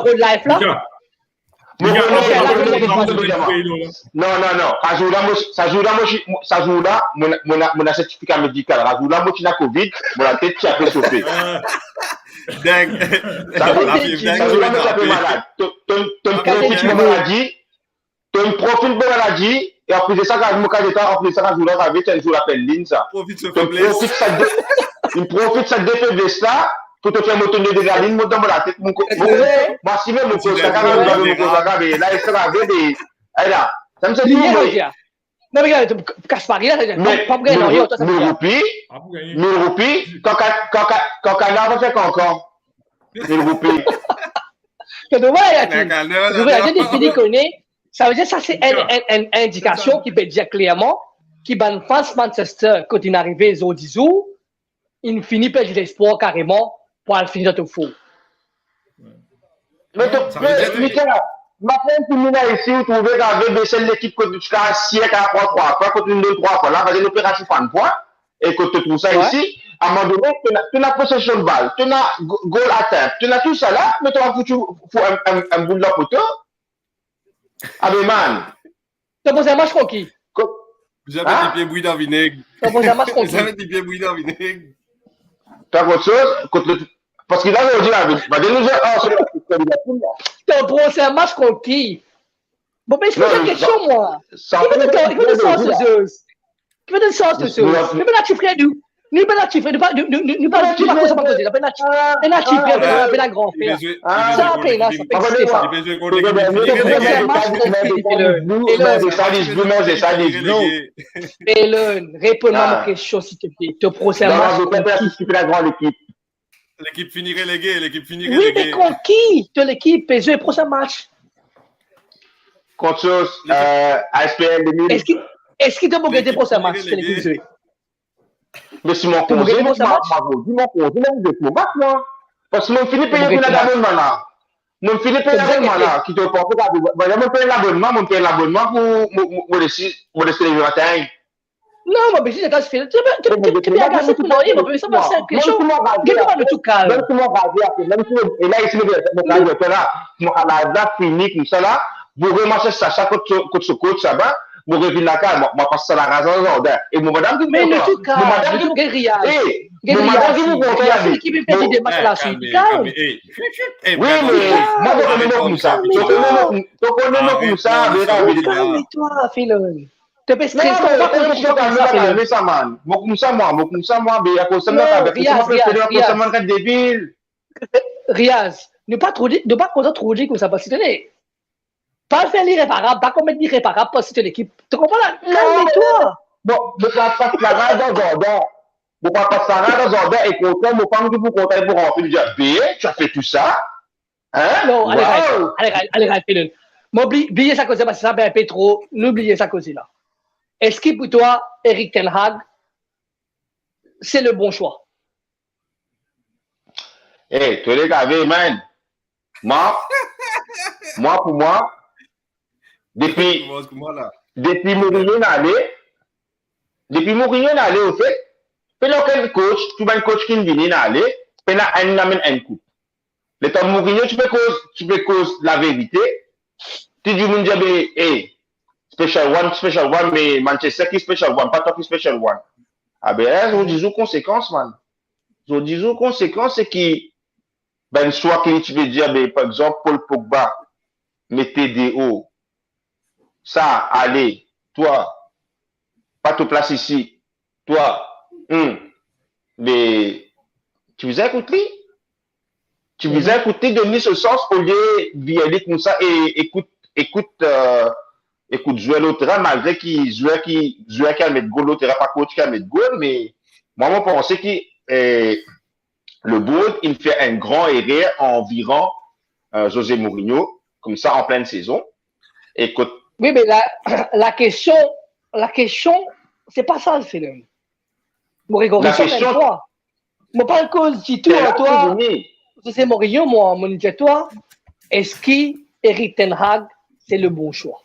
Ça joue là, mon certificat médical. Ça joue là, moi, tu as Covid, mon tête, tu as fait chauffer. Ça joue là, tu as fait malade. Tu as un profil de maladie. Et après ça, quand je suis après ça, quand je joue avec un jour appelle ligne, ça. Il profite ça de faiblesse là pour te faire monter de la ligne, monter dans la tête. Moi, si même mon coach, là, il sera avec là. Ça me dit, non, mais regarde, casse Paris là, pas pour gagner, non, toi, ça fait 1000 roupies, quand Canard va faire encore. 1000 roupies. Tu devrais définir connaître. Ça veut dire que ça, c'est une indication qui peut dire clairement qu'il va face Manchester, quand il arrive aux 10 jours, il finit par perdre l'espoir carrément pour aller finir tout faux. Mais Michael, ma femme qui est ici, vous trouvez qu'avec l'équipe que tu as siècle à 3 fois, quand tu donnes 3 fois, là, vas-y, l'opération fan point, et que tu trouves ça ici, à un moment donné, tu as possession de balle, tu as goal atteint, tu as tout ça là, mais tu as foutu un bout de la poteau. Ah, mais man! Tu as posé un match contre qui? Vous avez des pieds bouillis dans le vinaigre. Tu as posé un match contre qui? Vous avez des pieds bouillis dans le vinaigre. Tu as autre chose? Parce qu'il a dit la vie. Tu as posé un match contre qui? Bon, mais je pose une question, moi. Qui veut te sens de choses? Qui veut te sens de choses? Ne me la chiffrer d'où? Ne pas la chiffrer, ne pas ça pas poser. Ne pas la chiffrer, ne pas la grand faire. Ça peine, ça fait ça. Felon, réponds-moi à ma question, s'il te plaît. Tu procès un match contre qui? L'équipe finit reléguée, Oui, mais contre qui? De l'équipe, PSG, prochain match. Contre ASPL 2000. Est-ce qu'il t'a regardé pour ce match, c'est l'équipe? Mais si mon congé, mon match, parce que mon Philippe paye l'abonnement là. Mon Philippe paye l'abonnement là. Qui te porte mon paye l'abonnement pour laisser les matins. Non, mais si c'est casse Philippe, tu peux agacer pour l'envoyer, mais ça va faire quelque chose. Qu'est-ce que tu calmes? Et là, ici, la date finie comme ça là, vous remarchez ça, côté ce coach, ça va. Vous revenez la carte, moi, passe ça la raison, et mon madame qui mais le tout cas, le guérillage. Madame qui vous confie, qui me fait des matchs à la suite. Oui, mais moi, je connais comme ça. Je connais comme ça, calme-toi, Felon. Tu peux stresser, on va calmer ça, man. Moi, comme ça, mais à cause de ça, Riaz, Ne pas compter trop dire que ça va se tenir. Pas faire l'irréparable, pas commettre l'irréparable pour cette équipe. Tu comprends là? Calme-toi. Bon, je ne vais pas passer dans Jordan. Je ne vais pas passer dans Jordan et content, je ne vais pas pour content pour rentrer. Je dis, tu as fait tout ça? Hein? Non, allez, Philin. Oubliez ça cause parce que ça va un peu trop. N'oubliez ça cause là. Est-ce que pour toi, Eric Ten Hag, c'est le bon choix? Eh, tu les gars, man. Moi, pour moi, depuis Mourinho allé au fait, puis là, quel coach, tu vas un coach qui vient aller, puis là, un amène un coup. Le temps Mourinho, tu peux cause la vérité. Tu dis, mon diable, hey, special one, mais Manchester qui special one, pas toi qui special one. Ah ben, je vous dis aux conséquences, man. Je vous dis aux conséquences, c'est qui, ben, soit que tu veux dire, ben, par exemple, Paul Pogba, mettez des hauts. Ça, allez, toi, pas te place ici. Toi, mais, tu vous as écouté? Tu vous as écouté donner ce sens au lieu d'y aller comme ça et écoute jouer l'autre terrain, malgré qu'il jouait qui a mettre goal, l'autre terrain, pas coach qui a mettre goal, mais moi, je pensais que le board, il fait un grand erreur environ José Mourinho, comme ça, en pleine saison. Écoute. Oui, mais la question, c'est pas ça, c'est le. La question, toi. Moi, pas cause du tout, toi. C'est Mourinho, moi, mon dit toi. Est-ce qu'Eric Ten Hag, c'est le bon choix?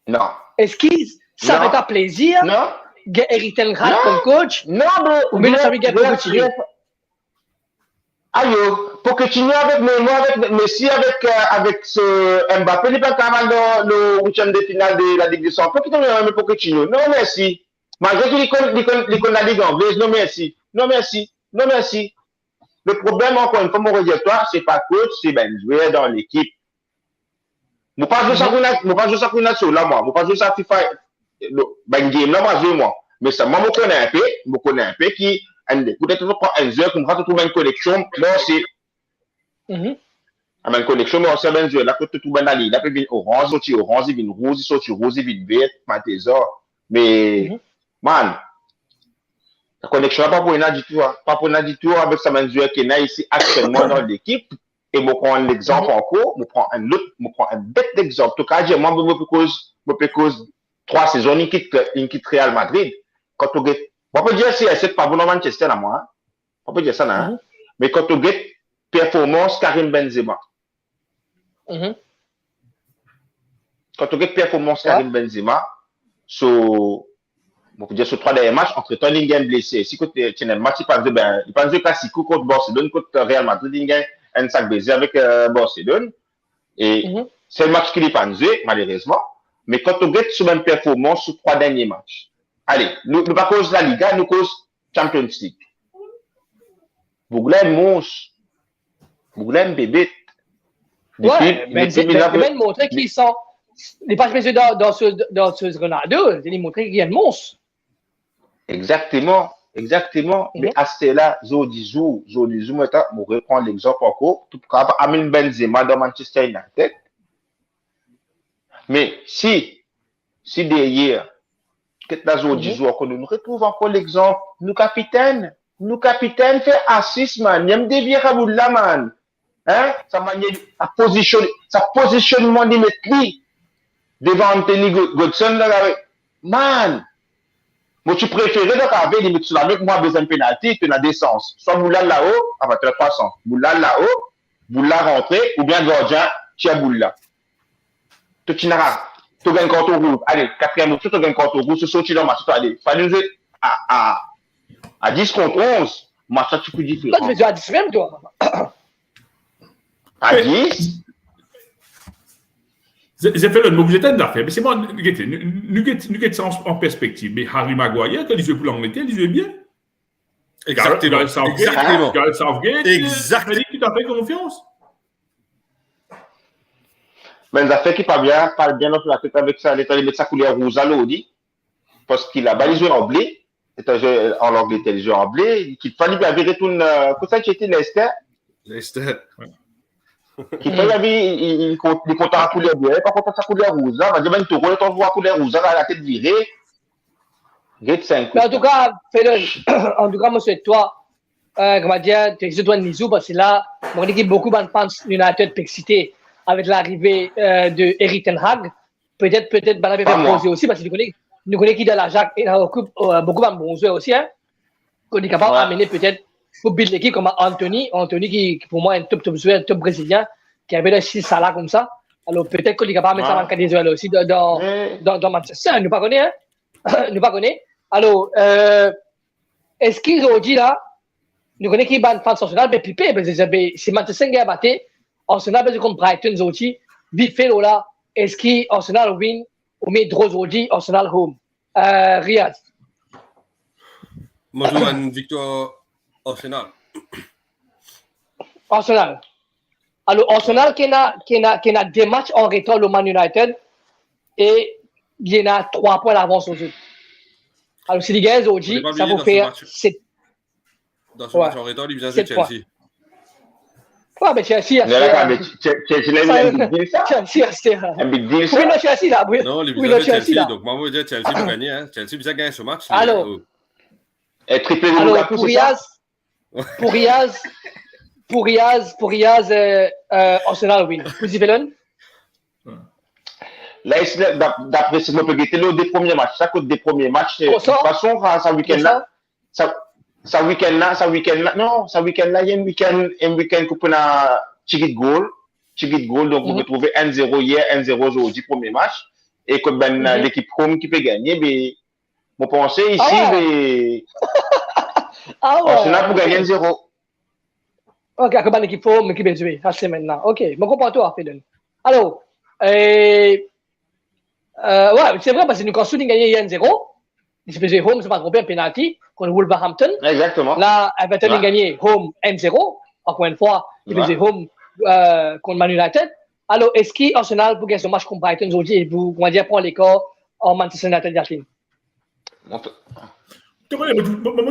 Non. Est-ce que ça fait ta plaisir? Non. Eric Ten Hag comme coach? Non, ou bien ça veut dire Pochettino? Aïe, Pochettino avec Messi, avec ce Mbappé, il n'est pas capable le huitième de finale de la Ligue des Champions. Qui t'en met Pochettino? Non, merci. Malgré qu'il connaît la Ligue anglaise, non, merci. Non, merci. Non, merci. Le problème, encore une fois, mon rejetoire, c'est pas coach, c'est ben jouer dans l'équipe. Je ne pas jouer ça pour une nation là, moi. Je ne pas jouer ça FIFA. Ben game là, moi, moi. Mais ça, moi, je connais un peu qui, peut-être pas un joueur, comme quand tu trouves une connexion, là, c'est. Une connexion, mais on sait bien jouer. Là, quand tu trouves une ligne, là, puis il vient orange, il vient rouge, il vient vert, ma trésor. Mais, man, la connexion n'est pas pour rien du tout. Pas pour rien du tout avec ce même joueur qui est ici actuellement dans l'équipe. Et je prends un exemple encore, je prends un autre, je prends un bête exemple. En tout cas, moi, je peux cause 3 saisons, il quitte Real Madrid. Quand tu get, on peut dire si c'est pas bon dans Manchester, là, moi. On peut dire ça, là. Mais quand tu get performance Karim Benzema. Quand tu get performance Karim Benzema, on peut dire sur 3 derniers matchs, entre temps, il y a un blessé. Si tu as un match, il passe de classico contre Barcelone, contre Real Madrid, il y a un sac baisé avec Barcelone. Et c'est le match qu'il n'est pas joué, malheureusement. Mais quand tu get sur une performance sur 3 derniers matchs, allez, nous pas cause la Liga, nous cause Champions League. Vous voulez un monstre, vous voulez un bébé. Ouais, mais il montrer qu'ils sont. Il n'est pas spécial dans ce Ronaldo, il montre qu'il y a un monstre. Exactement. Mais à ce là, je dis, maintenant, je reprends l'exemple encore. Tout cas, Amin Benzema dans Manchester United. Mais si derrière, nous retrouvons encore l'exemple, nous capitaine fait assist, man. Il y a des vieux là, man. Hein? Sa positionnement de mettre devant Anthony Godson, là, man. Moi, tu préférais avec les mettre sur la mec, moi, besoin de pénalty, tu as des sens. Soit Boula là-haut, tu as 300. Boula là-haut, Boula rentré, ou bien gardien, tu as Boula. Tu n'as tu gagnes carton rouge. Allez, 4e tour, tu gagnes carton rouge, tu sautes dans le match. Allez, fallait jouer à 10 contre 11. Match, tu peux différent. Toi, tu fais à 10 même, toi. À 10? J'ai fait le mot que j'étais d'affaire. Mais c'est moi, nous guettons ça en perspective. Mais Harry Maguire, quand il joue pour l'Angleterre, il joue bien. Exactement. Gareth Southgate. Exactement. Tu t'as fait confiance. Mais les affaires qui parlent bien dans la tête avec ça, l'État de mettre sa couleur rouge à l'eau, parce qu'il a balisé en blé. c'est un jeu en Angleterre, le jeu anglais, qu'il fallait bien virer tout pour ça, j'étais Leicester. Leicester. Qu'il fallait il compte à couleur bleue, pas contre sa couleur rouge. Là, on va dire, ben, tu vois, on voit couleur rouge, là, la tête virée. Gate 5. Mais en tout cas, en tout cas, moi, c'est toi, comment dire, tu es toi de Nizou, parce que là, mon équipe, beaucoup de fans United excité avec l'arrivée de Eric Ten Hag. Peut-être, ben, avait fait poser aussi, parce que nous connaissons qui dans la Jacques et dans la coupe, beaucoup de bons joueurs aussi, hein. Qu'on est capable d'amener peut-être pour build l'équipe comme Anthony qui pour moi est un top joueur, un top brésilien, qui avait le 6 Salah comme ça. Alors peut-être qu'on est capable de mettre ça dans des joueurs aussi dans Manchester. Nous pas connaît, hein. Nous pas connaît. Alors, est-ce qu'ils ont dit là, nous connaissons qui ban France Arsenal, mais pipé, c'est Manchester qui a battu Arsenal contre Brighton, ils ont dit, vite fait là, est-ce qu'Arsenal win ou met draw aujourd'hui Arsenal home? Riyad. Moi, je vois une victoire Arsenal. Arsenal. Alors, Arsenal qui a des matchs en retard au Man United et il y en a 3 points d'avance aux autres. Alors, si les gars ont dit, ça vous fait 7. Dans ce match en retard, il vient de Chelsea. Ouais, mais Chelsea, Un big deal, ça. Oui, non, Chelsea, là. Non, il vient de Chelsea. Donc, moi, je vais dire Chelsea va gagner. Hein. Chelsea va gagner ce match. Alors, pour Riaz, Arsenal win. Vous y faites là, d'après ce que je peux dire, des premiers matchs, ça coûte des premiers matchs. De toute façon, ça week-end-là, ça week-end-là, non, ça week-end-là, il y a un week-end qu'on peut avoir Chigit Goal, donc on peut trouver 1-0 hier, 1-0 aujourd'hui, premier match, et que l'équipe home qui peut gagner, mais, vous pensez ici, mais, Arsenal pour gagner 1-0. Ok, à l'équipe home qui peut jouer, ça c'est maintenant. Ok, je comprends toi, Fedon. Alors, ouais, c'est vrai, parce que nous, quand nous avons gagné 1-0, il se faisait home, c'est pas trompé, un penalty contre Wolverhampton. Exactement. Là, Everton a gagné home 1-0. Encore une fois, il faisait home contre Man United. Alors, est-ce qu'Arsenal, pour gagner ce match contre Brighton aujourd'hui, et vous, on va dire, prend l'écart en Manchester United, Jacqueline? Moi,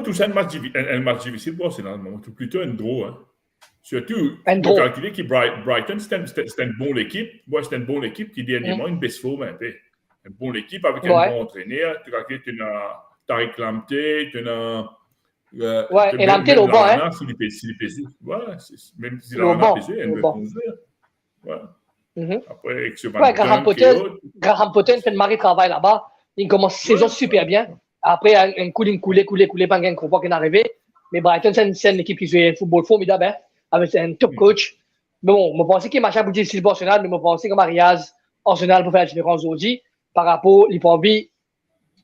tout ça, un match difficile pour Arsenal. Plutôt un draw. Hein. Surtout, on peut calculer que Brighton, c'était une bonne équipe. Moi, c'était une bonne équipe qui, dernièrement, une baisse forme un peu. Une bonne équipe avec un bon entraîneur. Tu calcules, tu as Tariq Lamptey, tu as. Et Lamptey, le bon, hein? Ouais, même si la a pesé, un peu joueur. Ouais. Après, avec ce Graham Potter fait le mari travail là-bas. Il commence la saison super bien. Après, un coup, il coulait, pas un combat qui est arrivé. Mais Brighton, c'est une équipe qui joue un football formidable, hein, avec un top coach. Mais bon, je pense qu'il marche à bout de style Arsenal, mais je pense que Mariaz, Arsenal pour faire la différence aujourd'hui par rapport à l'Ipobi,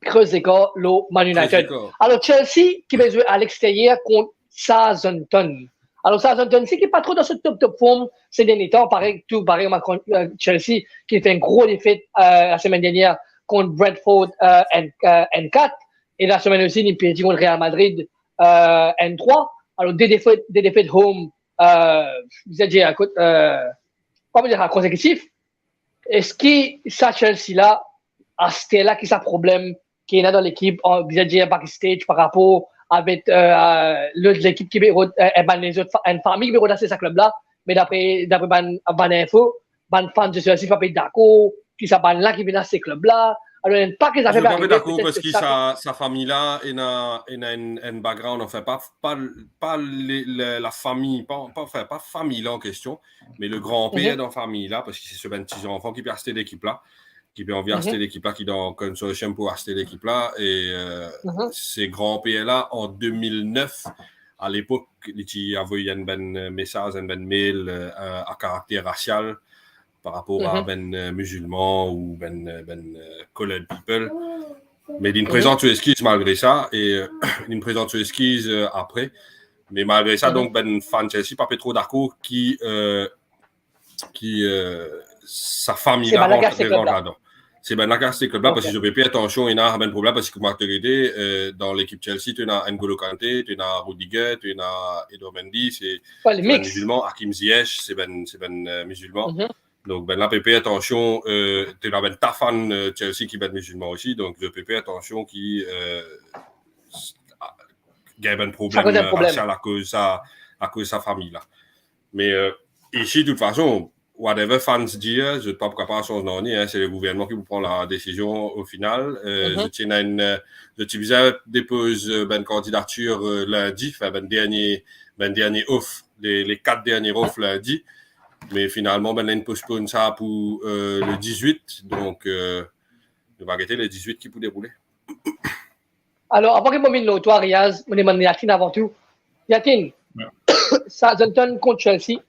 creuse l'écart, le Man United. Alors, Chelsea qui va jouer à l'extérieur contre Southampton. Alors, Southampton, c'est qui n'est pas trop dans ce top forme ces derniers temps. Pareil, Chelsea qui fait un gros défaite la semaine dernière contre Brentford N4. Et la semaine aussi, il perd contre Real Madrid N3. Alors, des défaites home, vous allez dire, comment dire, consécutif. Est-ce que ça, Chelsea-là, à ce là qui est un problème qui est dans l'équipe, vous allez dire, backstage par rapport avec l'équipe qui est une famille qui veut redresser ce club-là, mais d'après l'info, les fans de Chelsea ne sont pas d'accord, qui sont là qui viennent dans ces clubs-là. Alors, il n'y a pas qu'ils avaient pas d'accord parce que sa famille-là, il a un background, enfin, pas la famille, pas famille-là en question, mais le grand-père dans la famille-là, parce que c'est ce petit enfant qui peut acheter l'équipe-là, qui peut envie acheter l'équipe-là, qui est dans consortium pour acheter l'équipe-là, et ces grands-pères-là, en 2009, à l'époque, il y avait un message, un mail à caractère racial, par rapport à musulmans ou colored people. Mais il me présente sur esquisse malgré ça et il me présente sur esquisse après. Mais malgré ça, donc, fan Chelsea, pas trop d'accord qui sa famille là rentre là-dedans. C'est ben la ces clubs-là parce que je ne fais pas attention, il y a un problème parce que comme tu dans l'équipe Chelsea, tu as N'Golo Kanté, tu as Rudiger, tu as Edouard Mendy, c'est musulman, Hakim Ziyech, c'est ben musulman. Donc, là, pépé, attention, tu as ta fan Chelsea qui est musulman aussi, donc je pépé, attention, qui il y a un problème Ça cause un problème. racial à cause de sa famille là. Mais ici, de toute façon, whatever fans disent, je ne sais pas pourquoi pas changer d'année, hein, c'est le gouvernement qui vous prend la décision au final. Je tiens dépose une candidature lundi, enfin dernier offre, les 4 derniers offres lundi. Mais finalement, ben, on postpone ça pour le 18. Donc, on va arrêter le 18 qui peut dérouler. Alors, avant que je me toi, Riaz, je demande Yatine avant tout. Yatine, Southampton contre Chelsea.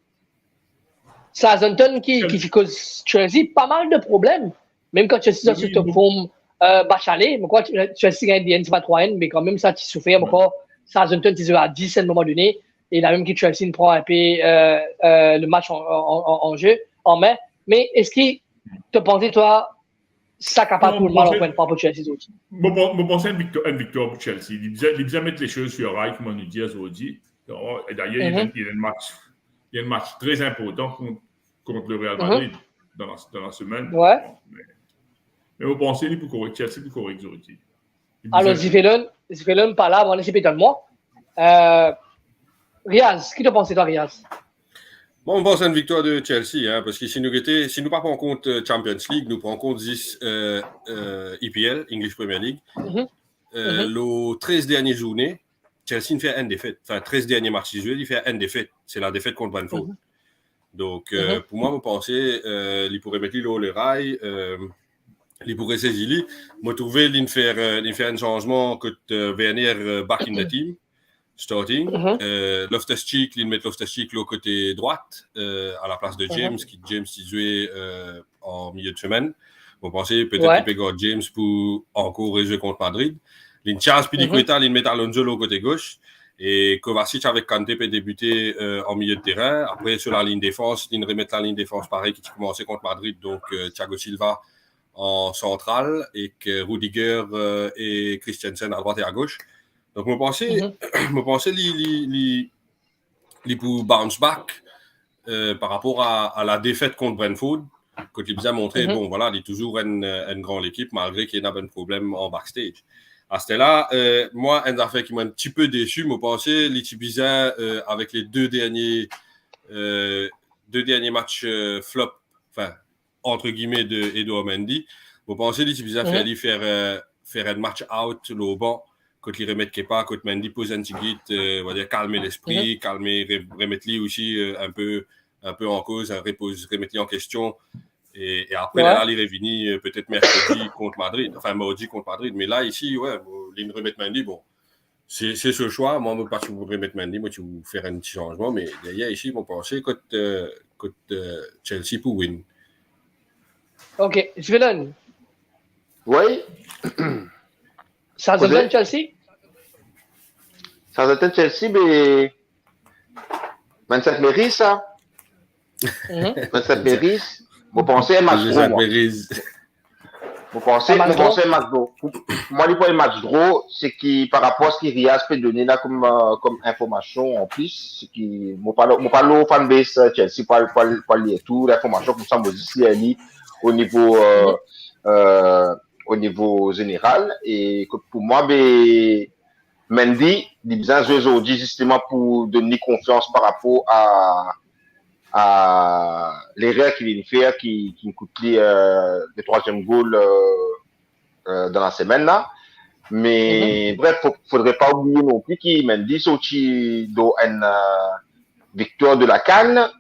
Southampton qui cause Chelsea pas mal de problèmes. Même quand Chelsea est sur top forme, Bachalet, mais quoi, Chelsea gagne des N3N, mais quand même, ça, tu souffres encore. Southampton, tu à 10 à un moment donné. Et là même que Chelsea prend un peu le match en jeu, en main. Mais est-ce que tu penses, toi, ça capable pour le mal en point de pas pour Chelsea aussi? Je pense à une victoire pour Chelsea. Il disait mettre les choses sur rail, comme on nous dit aujourd'hui. Et d'ailleurs, il y a un match très important contre le Real Madrid dans la semaine. Ouais. Mais vous pensez qu'il pour Chelsea pour correct aujourd'hui. Alors, Zifélon, pas là, on essaie de moi. Riaz, qui te penses, toi, Riaz? Bon, on pense à une victoire de Chelsea, hein, parce que si nous ne prenons pas en compte Champions League, nous prenons en compte 10 EPL, English Premier League. Les 13 dernières journées, Chelsea fait une défaite. Enfin, 13 derniers matchs il fait une défaite. C'est la défaite contre Brentford. Donc, pour moi, je pensais qu'il pourrait mettre le rail, il pourrait saisir. Je trouvais qu'il faire un changement que Werner back in the team. Starting. Loftus-Cheek, il met Loftus-Cheek au côté droite à la place de James, qui jouait en milieu de semaine. Vous pensez peut-être qu'il peut gagner James pour encore jouer contre Madrid. Charles Piliqueta, il met Alonso au côté gauche. Et Kovacic avec Kanté peut débuter en milieu de terrain. Après, sur la ligne défense, il remet la ligne défense pareil qui commençait contre Madrid. Donc, Thiago Silva en centrale et que Rudiger et Christensen à droite et à gauche. Donc, je pensais qu'il pour bounce back par rapport à la défaite contre Brentford, quand il nous a montré, bon, voilà, il est toujours une grande équipe, malgré qu'il y ait un problème en backstage. À ce là moi, une affaire qui m'a un petit peu déçu, je pensais l'Itibiza avec les deux derniers matchs flop, enfin, entre guillemets, de Edouard Mendy, je pensais l'Itibiza faire un match out, au banc, quand il remet Kepa, quand Mendy pose un petit guide, on va dire calmer l'esprit, remettre lui aussi un peu en cause, remettre lui en question. Et après, là, il est revenu peut-être mercredi contre Madrid, enfin mardi contre Madrid. Mais là, ici, il remet Mendy, bon, c'est ce choix. Moi, je ne veux pas remettre Mendy, moi, tu veux faire un petit changement. Mais derrière, ici, je pensais que Chelsea pour win. Ok, je vais là. Oui. Southampton Chelsea? Southampton Chelsea, mais 27 mairies, ça. 27 mairies. Vous pensez à un match draw, Vous pensez à un match draw. Moi, le match draw, c'est qui, par rapport à ce que Riaz peut donner là comme information en plus, c'est qui, moi, parle au fanbase Chelsea, pas lire tout, l'information comme ça, moi, ici, au niveau général. Et que pour moi, Mendy, il a besoin de jouer aujourd'hui justement pour donner confiance par rapport à l'erreur qu'il vient de faire, qui coûte le troisième goal dans la semaine là. Mais bref, faudrait pas oublier non plus qu'il Mendy sorti d'une victoire de la CAN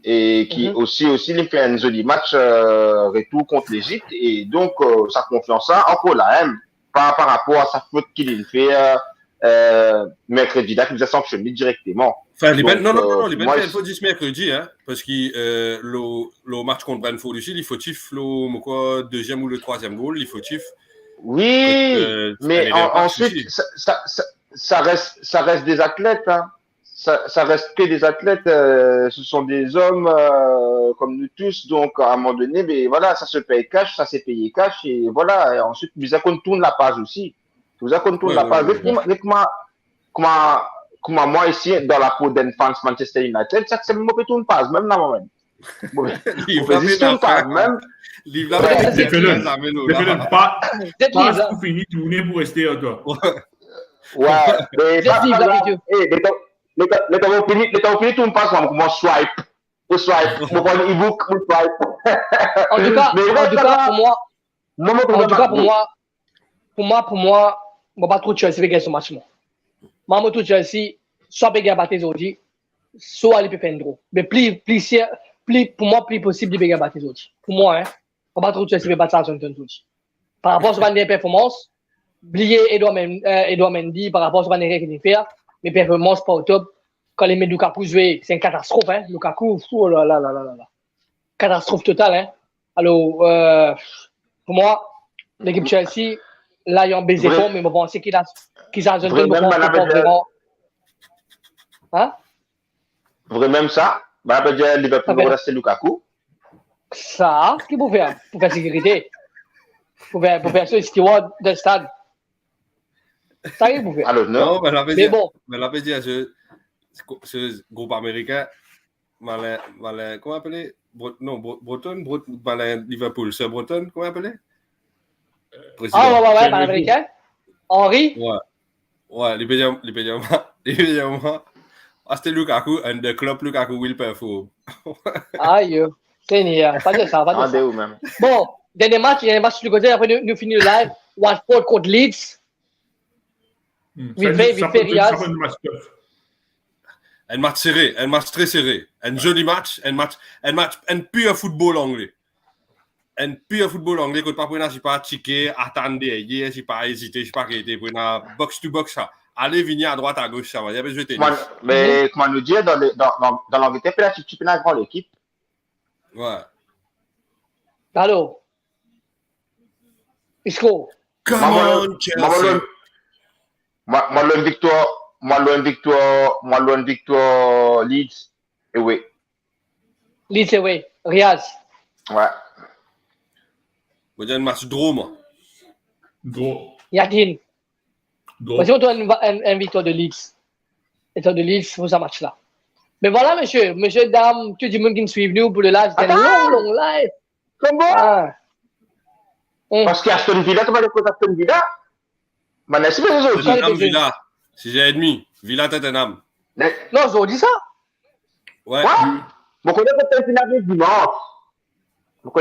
et qui aussi il fait un joli match retour contre l'Égypte et donc sa confiance là encore là même par rapport à sa faute qu'il vient de faire mercredi là qu'il nous a sanctionné directement. Enfin, les il faut dire mercredi, hein, parce que le match contre Brentford aussi, il faut le deuxième ou le troisième goal, il faut oui, mais ensuite, ça reste des athlètes, hein. Ça reste que des athlètes, ce sont des hommes comme nous tous, donc à un moment donné, mais voilà, ça se paye cash, ça s'est payé cash, et voilà, et ensuite, vous avez qu'on tourne la page aussi. Vous avez qu'on tourne la page. Comment moi ici, dans la peau d'un fan Manchester United, ça c'est moi qui tourne pas, même là, moi-même. Il tourne pas, même. Pas fini tourner pour rester à toi. Ouais, mais Just leave that with you. les temps finis, tout me passe comme moi swipe. Ou swipe. Mon point e-book, ou swipe. En tout cas, pour moi, je ne pas trop Chelsea gagner ce match. Moi, je trouve Chelsea, soit gagner battre les autres, soit aller faire un draw. Mais pour moi, plus possible de gagner battre les autres. Pour moi, hein, je ne pas trop Chelsea battre Southampton. Par rapport à ses performances, oubliez Edouard Mendy par rapport à ce qu'il fait, mes performances pas au top. Quand les met Lukaku jouer, c'est une catastrophe. Hein. Lukaku, oh là là là là là. Catastrophe totale. Hein. Alors, pour moi, l'équipe Chelsea, là, ils ont baisé fort, mais je pense qu'ils ont vraiment. Hein? Vrai même ça? Bah, peut dire Liverpool va rester Lukaku. Ça, ce qu'il faut faire pour faire sécurité. Pour faire ce steward de stade. Ça, il faut faire. Alors, non. Mais bon. Mais la peut dire, ce groupe américain, comment appeler? Breton, Liverpool, c'est Breton, comment appeler? Ah, ouais, américain. Henry? Ouais, les pédiaments. C'était Lukaku, and the club Lukaku will perform. Aïe, c'est pas de ça, pas de ça. Bon, dernier match du côté, après nous finir le live. Watford contre Leeds. Vite fait, Riaz. Un match serré, un match très serré. Un joli match, un pur football anglais. Un pur football anglais, quand pas si pas ticket, attendre, si pas hésiter, si pas quitter, pour une box to box, ça. Allez, venir à droite, à gauche, ça va. Il y a besoin de tennis. Mais, comment nous dire, dans l'Angleterre, tu peux avoir l'équipe. Ouais. Allô? Isco. Come on, Chelsea. Moi, le victoire, Leeds, et oui. Leeds, oui. Riaz. Ouais. Vous avez un match draw, moi. Draw. Yakin. Voici une victoire de Leeds. Victoire de Leeds pour ce match-là. Mais voilà, monsieur, dame, tout le monde qui nous suit nous pour le live, c'est un long live. Comment? Parce qu'Aston Villa, tu vas aller pour Aston Villa? C'est pas les Tottenham Villa, 6h30. Villa Tottenham. Non, ils ont dit ça. Ouais. Je connais quand tu finales dimanche. Mais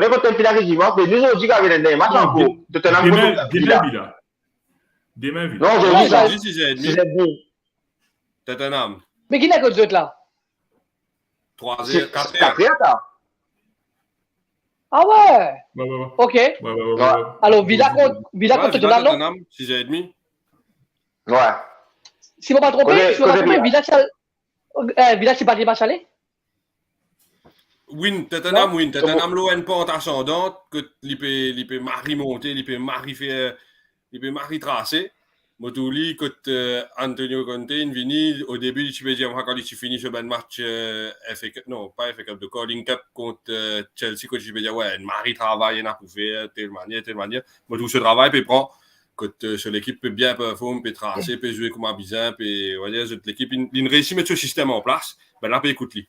nous, on dit qu'il y avait des matchs en cours. Tottenham contre Villa. Demain, Villa. Non, aujourd'hui, 6h30. 6h30. Tottenham. Mais qui n'a que d'autres là? 3h, 4h. Ah ouais? Ouais. Ok. Ouais. Alors, Villa contre Tottenham, non? Tottenham, 6h30. Ouais. Si je ne me trompe pas, Villa, c'est pas des matchs allés? Tottenham win. Tottenham l'eau une pente ascendante, que il peut mari monter, il peut mari tracer. Motouli, quand Antonio Conte vini au début, tu peux dire quand il finit ce bon match FA Cup, non, pas FA Cup, de Calling Cup contre Chelsea, quand tu peux dire ouais, Marie travaille, il a fait telle manière. Moi, tout ce travail peut prendre quand sur l'équipe peut bien performer, peut tracer, peut jouer comme un bizarre, peut voilà, l'équipe il réussit à mettre ce système en place. Ben là, peut écouter.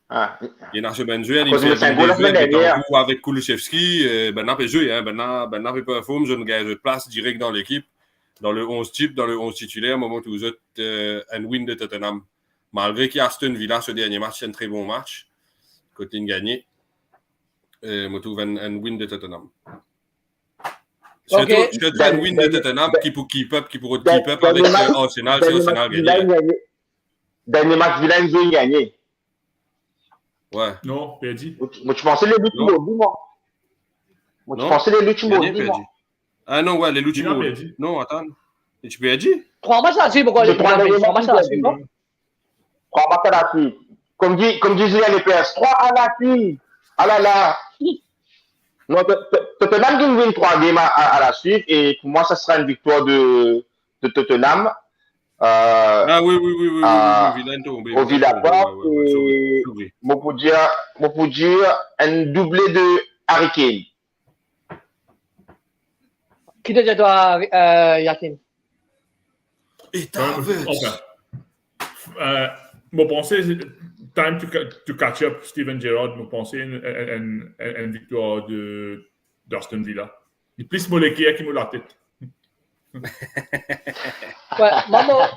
Il y a ce ben joueur, il fait avec Kulusevski, ben là, peut jouer, ben là, peut performer, je ne gagne de place direct dans l'équipe. Dans le 11 type, dans le 11 titulaire, au moment où vous êtes un win de Tottenham. Malgré qu'Aston Villa, ce dernier match, c'est un très bon match. Côté de gagner, je trouve un win de Tottenham. Surtout, je trouve un win de Tottenham qui pour keep up avec Arsenal, si Arsenal gagne. Dernier match, Villa, ils ont gagné. Ouais. Non, perdu. Moi, tu pensais les Luchimo, dis-moi. Moi, tu pensais les Luchimo, dis-moi. Ah non, ouais, les Luchimo. Non, attends. Et tu peux dire 3 matchs à la suite, pourquoi les 3 matchs à la suite, non? 3 matchs à la suite. Comme disaient les PS, 3 à la suite. Ah là là. Non, Tottenham qui win 3 games à la suite, et pour moi, ça sera une victoire de Tottenham. Oui, Villa est tombé. Au Villa Park, et je peux dire un doublé de Harry Kane. Qui te dit toi, Yakin? Et Enfin, je pensais, time to catch up, Steven Gerrard, je pensais une victoire d'Aston Villa. Il plus moléqué qui me la tête. Ouais, maman.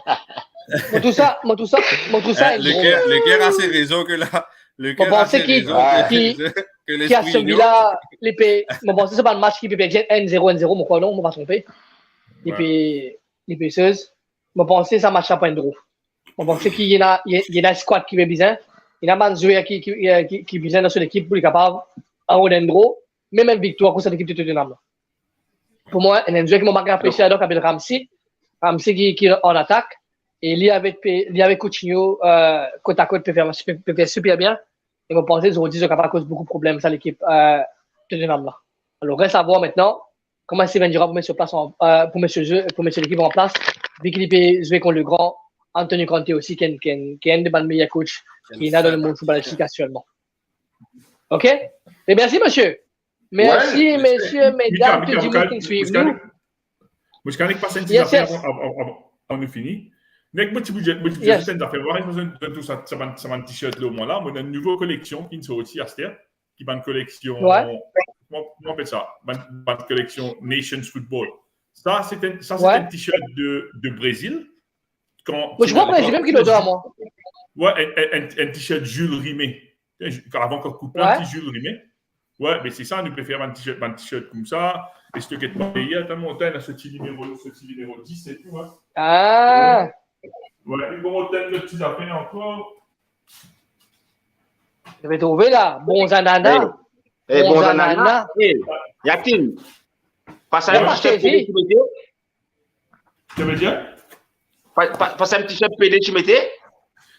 Tout ça, Le cœur a ses raisons que là. Le cœur a ses raisons que qui a l'esprit celui-là, l'épée. Bon, c'est pas le match qui peut être N0, mon quoi, non, on va tromper. L'épée, l'épaisseuse. Je pense que ça match à point de draw. Je pense qu'il y a un squad qui veut bien. Il y a un joueur qui besoin dans son équipe pour être capable en haut d'un draw. Même une victoire contre cette équipe de Tottenham. Pour moi, il y a un joueur qui m'a marqué apprécié qui s'appelle Ramsey. Ramsey qui est en attaque. Et il y avait Coutinho côte à côte peut faire super bien. Et je pense qu'ils ont dit qu'ils sont capables de causer beaucoup de problèmes à l'équipe de Tottenham là. Alors reste à voir maintenant comment Steven Gerrard pour mettre sur place pour mettre l'équipe en place. Vu qu'il peut jouer contre le grand Antonio Conte aussi, qui est un des meilleurs coachs qui est dans le monde footballistique actuellement. OK? Et merci, monsieur. Merci, messieurs, mesdames, tout le monde qui suit nous. Moi, je connais pas cette affaire avant de finir. Mais moi, tu as fait d'affaires. Voir, il faut tout ça, ça va un t-shirt là au moins là. On a une nouvelle collection qui est sortie à cette qui va une collection. Comment on appelle ça? Une collection Nations Football. Ça, c'est un t-shirt de Brésil. Je crois que j'ai même qui le doit à moi. Ouais, un t-shirt Jules Rimet. Avant qu'on coupe un petit Jules Rimet. Ouais, mais c'est ça, nous préférons un t-shirt comme ça. Et je te quitte pas, il y a ta montagne à ce petit numéro 10, c'est tout. Hein. Ah! Ouais, une montagne de petites affaires encore. Je vais trouver là. Bons ananas. Bons ananas. Yakin, passe un t-shirt PD, tu mettais? Tu veux dire? Passe un t-shirt PD, tu mettais?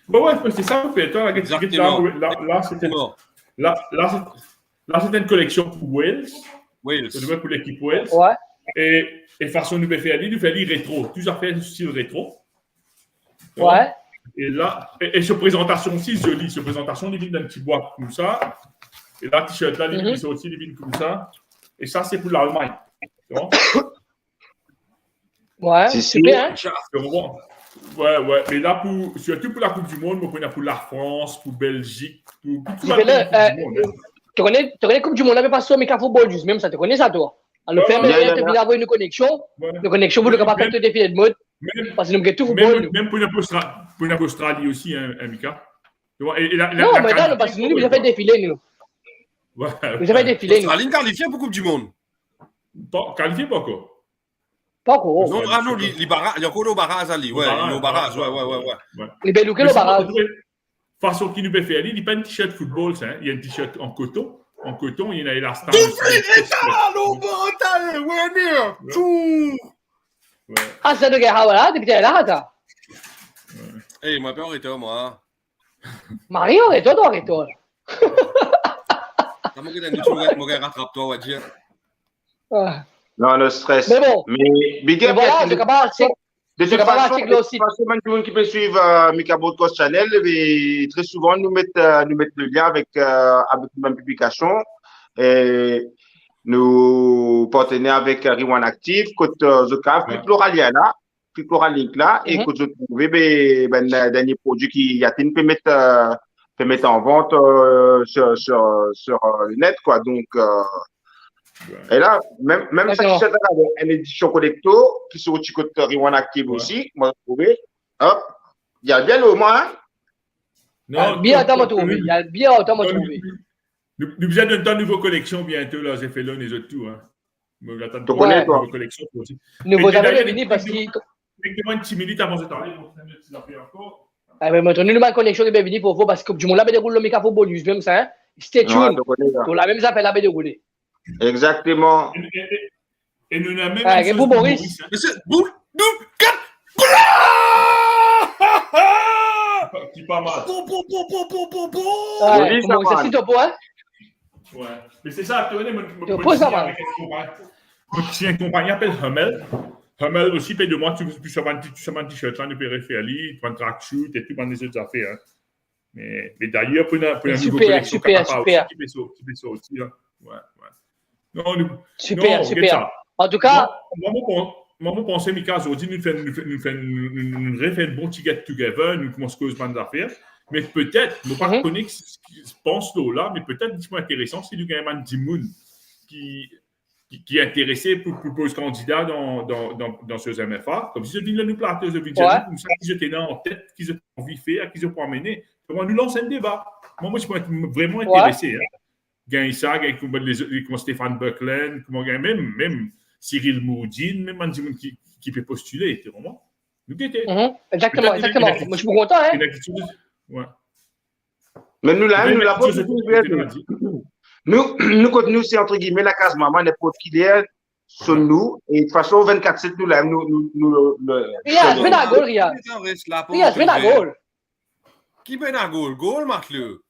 Bon, ouais, c'est ça, en fait. Là, c'était une collection pour Wales. Pour l'équipe Wales. Ouais. Et façon nous faire nous faire rétro. Tout ça fait style rétro. Ouais. Et là, et cette présentation aussi, jolie. Cette présentation, il vient d'un petit boîte comme ça. Et là, t-shirt là, il sont aussi, il vient comme ça. Et ça, c'est pour l'Allemagne. Tu vois? Ouais, c'est super. Ouais. Mais là, surtout pour la Coupe du Monde, on connaît pour la France, pour Belgique, pour tout le monde. Tu connais la Coupe du Monde, mais pas sur mes football, juste même ça, tu connais ça, toi? Alors, tu as avoir une connexion. Une connexion pour le capable de faire des défilés de mode. Parce que nous avons tout football. Même pour l'Australie aussi, hein, Mika. Non, mais là, parce que nous avons fait défiler, nous. Ouais. Vous avez défilé. L'Australie qualifiée pour Coupe du Monde. Qualifié pas encore. Pas encore. Non, il y a encore le barrage, Ali. Ouais, le barrage, ouais. Les belles le barrage. Façon qui nous fait faire, il n'y a pas un t-shirt football, il y a un t-shirt en coton. En coton, il y a un élastique. Ah, c'est de guerre, voilà, depuis là, là. Eh, moi, pas arrêté, moi. Mario, arrête-toi. T'as manqué rattrape-toi, on va dire. Non, le stress. Mais bon. Mais voilà, je capable de toute façon, tout le monde qui peut suivre Mika Broadcast Channel, et très souvent, nous mettons le lien avec la même publication. Et nous partenaires avec Rewind Active, côté Zocav, puis Pluraliana, puis Pluralink là, et que je trouve dernier produit qui peut mettre en vente sur le net, quoi. Donc, et là, même ça qui est une édition collecto, qui sont au côté Rewind Active aussi, moi, je trouve, hop, il y a bien le moins. Bien autant trouvé. Il y a bien autant trouvé. Nous besoin d'une nouvelle collection bientôt, là, j'ai fait l'un et les autres tout. Hein. Tu connais, toi. Nouvelle collection aussi. Nous vous avez venir parce que. Effectivement, une petite minute avant de parler, on va faire des affaires encore. Ah, mais maintenant, nous avons une connexion de bienvenue pour vous parce que du monde là, déroule le micro bonus, même ça, hein. Stay tuned. Pour la même appel là, dérouler. Exactement. Et nous avons même. Ah, et pour Boris. Boule, 4. Qui pas mal. C'est si tu hein? Ouais. Mais c'est ça, tu connais, si un compagnie appelle Hummel aussi paye de moi, tu sors un t-shirt, là, tu peux faire tu prends un tracksuit et tout, les autres affaires. Hein. Mais d'ailleurs, pour une nouvelle collection, super. Tu peux ça aussi. Hein. Ouais. Non, super. En tout cas, moi, je pense, Mika, aujourd'hui, nous faisons un bon get together, nous commençons à causer des affaires. Mais peut-être, je ne sais pas ce qui se pense là, mais peut-être, c'est intéressant, si nous avons un Dimoun qui qui est intéressé pour poser candidat dans ce MFA. Comme si je dis, nous plateaux de vidéo, comme ça, qui j'étais en tête, qui j'ai envie de faire, qui j'ai pas amener. Comment nous lancer un débat. Moi, je peux être vraiment intéressé. Gagne ça, gagne comme Stéphane Buckland, même Cyril Moudine, même un qui peut postuler, tu vois. Exactement. Moi, je suis content, hein. Ouais. Mais nous, là, nous, quand nous, c'est entre guillemets la case maman, n'importe qui est sur nous, et de toute façon, 24-7, nous, là, Riyad, viens à goal, Riyad. Riyad, viens à goal. Qui vient à goal? Goal, Marc-le.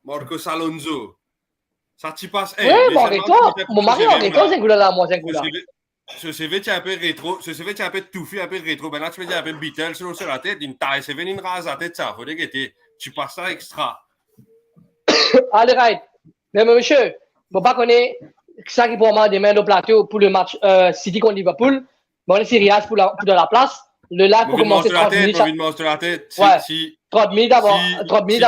Marcos Alonso. Ça t'y passe. Oui, mon mari en rétro, c'est un goulard là, moi, c'est un goulard. Ce CV, tu es un peu rétro, ce CV, tu es un peu touffu, un peu rétro. Maintenant, tu fais un peu Beatles sur la tête, une taille, CV, une rase à tête, ça, faut déguetter. Tu passes ça extra. Allez, right. Mais monsieur, je ne sais pas connaître ça qui pour moi demain au plateau pour le match City contre Liverpool. Bon, c'est Riyad pour de la place. Le live pour commencer 30 minutes. 30 minutes avant. 30 minutes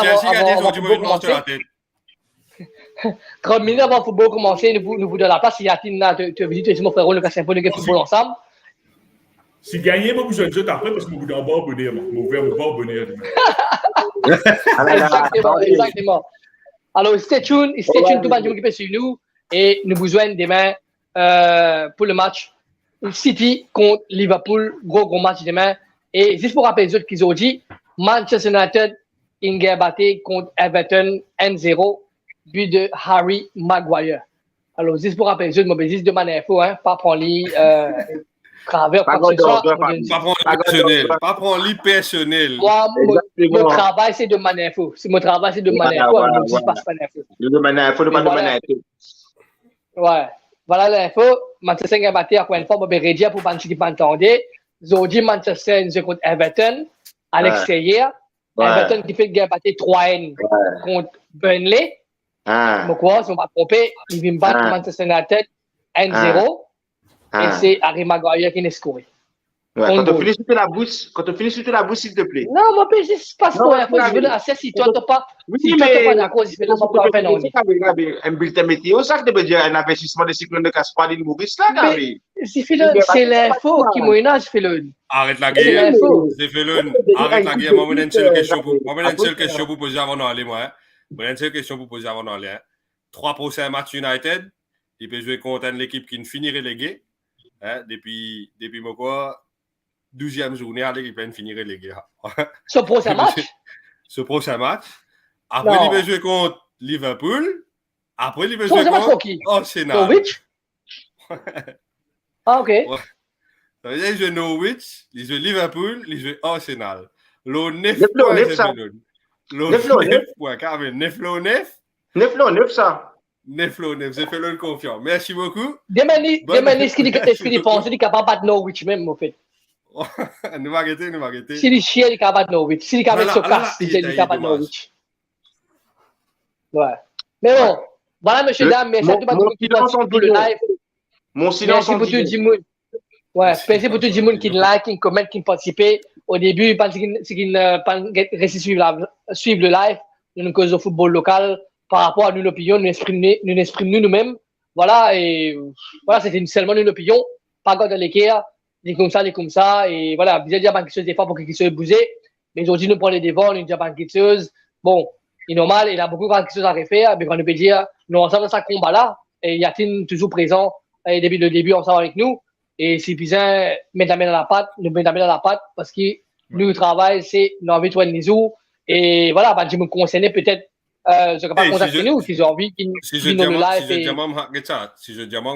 avant le football commencer, nous vous de la place. Il y a une visite, mon frère, le casse un peu de football ensemble. Si gagner, moi, vous êtes après parce que vous êtes en bas abonné. Vous pouvez pas abonner. Exactement. Alors, stay tuned, tout le monde qui peut sur nous et nous besoin demain pour le match City contre Liverpool, gros match demain. Et juste pour rappeler les autres qu'ils ont dit, Manchester United, Inge batté contre Everton 1-0, but de Harry Maguire. Alors, juste pour rappeler les autres, je juste demander info, hein, pas prendre les travers, pas prendre les personnels. Moi, mon travail, c'est de demander info. Mon travail, c'est de demander info. Alors, je ne passe pas d'info. De demander info, de pas demander info. Ouais. Voilà l'info. Manchester a battu encore une fois, je vais rédiger pour ne pas entendre. Zodi Manchester contre Everton à l'extérieur. Everton qui fait battre 3-1 contre Burnley. Mais quoi, si on va tromper, il vient battre Manchester United 1-0. Et c'est Harry Maguire qui n'est scoré. Ouais, quand on finit sur la bouche, s'il te plaît. Non, moi, je ne passe pas. Je veux dire, si toi, tu n'es pas d'accord, je vais faire un bulletin météo, ça que tu veux dire un investissement de cyclone de Caspar d'île Maurice, là, Gabi. C'est l'info qui m'a dit, arrête la guerre. Arrête la guerre. Moi, j'ai une seule question pour poser avant d'aller, moi. J'ai une seule question pour poser avant d'aller. 3 prochains matchs United, il peut jouer contre l'équipe qui ne finit reléguée. Depuis mon quoi, 12e journée, l'équipe peut finir reléguée. Ce prochain match. Après, il peut jouer contre Liverpool. Après, il peut jouer contre Arsenal. Norwich? Ah, ok. Ça veut dire qu'il joue Norwich, il joue Liverpool, il joue Arsenal. Le 9 points, Carmen. 9 ça. 9, j'ai fait le confiant. Merci beaucoup. Demain, est-ce qu'il est capable de battre Norwich même, en fait? Nous va arrêter. Si les chiens, il est capable de battre Norwich. Si les caméras se cassent, il est capable de battre Norwich. Ouais. Mais bon, voilà, monsieur, dame, merci à tout le monde qui participe pour le live. Mon silence en dit. Ouais, merci pour tout le monde qui like, qui commente, qui participe. Au début, parce qu'il ne suivre le live, nous cause au football local. Par rapport à nos opinions, nous exprimons nous-mêmes. Voilà, et voilà, c'était seulement une opinion, pas de l'équerre, dit comme ça, et voilà, vous avez déjà quelque chose des fois pour qu'il soit bougé, mais aujourd'hui, nous prenons les devants, nous disons quelque chose, bon, il est normal, il a beaucoup de choses à refaire, mais quand on peut dire, nous ensemble dans ce combat-là, et il y a toujours présent, depuis le début, ensemble avec nous, et c'est besoin mettre la main dans la pâte, parce que nous, le travail, c'est l'envie de trouver les jours, et voilà, je me concernais peut-être. Je ne peux pas contacter nous si j'ai envie qu'ils nous le live. Si je dis à moi,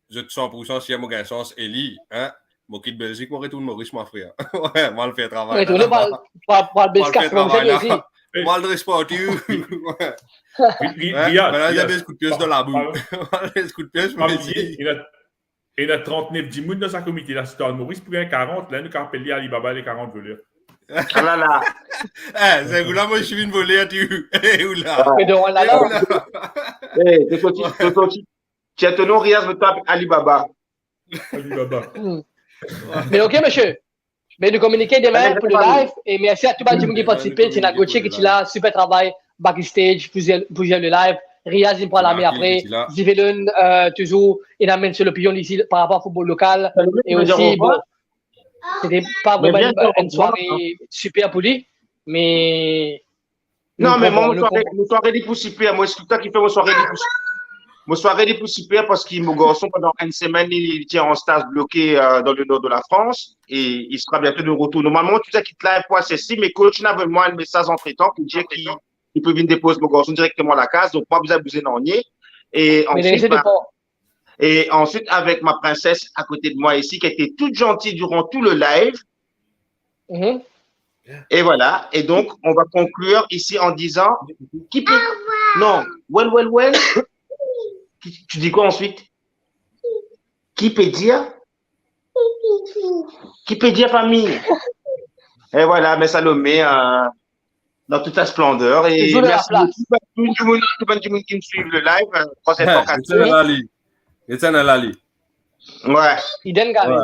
je te 100% si j'ai chance, Eli, hein, mon kit Belgique, moi retourne Maurice, ma frère. Ouais, moi le faire travail. Retourner par le Belgique, moi le respecter. Maintenant, il y a des coups de pièce dans la boue. Des coups de pièce, il y a 39 10 dans sa comité. Là, c'est Maurice pour 40. Là, nous avons appelé Alibaba les 40 voleurs. Ah là là. C'est là, moi, je suis venu voler à tu. Mais devant là, tu as ton nom, Riaz, me tape Alibaba. Mais ok, monsieur. Mais nous communiquer demain pour le live. Et merci à tout le monde qui a participé. C'est Nagoche qui est là. Super travail. Backstage, pour le live. Riyaz, il prend la main après. Zivelen, toujours, il amène sur l'opinion ici par rapport au football local. Et aussi, bon, c'était pas vraiment une soirée super pour lui, mais. Non, mais moi, mon soirée est pour super. Moi, c'est tout ça qui fait mon soirée pour super. Mon soirée est pour super parce que mon garçon, pendant une semaine, il tient en stage bloqué dans le nord de la France et il sera bientôt de retour. Normalement, tout ça qui te l'a pour ceci, mais coach n'avait moi un message entre temps pour dire qu'il peut venir déposer mon garçon directement à la case. Donc, moi, vous abusez d'ennier. Et ensuite, avec ma princesse à côté de moi ici, qui était toute gentille durant tout le live. Et voilà. Et donc, on va conclure ici en disant qui peut. Non, well. Tu dis quoi ensuite? Qui peut dire? Qui peut dire famille? Et voilà, mais Salomé, dans toute sa splendeur. Et merci beaucoup tout le monde qui me suit le live. Ouais. Il donne garé.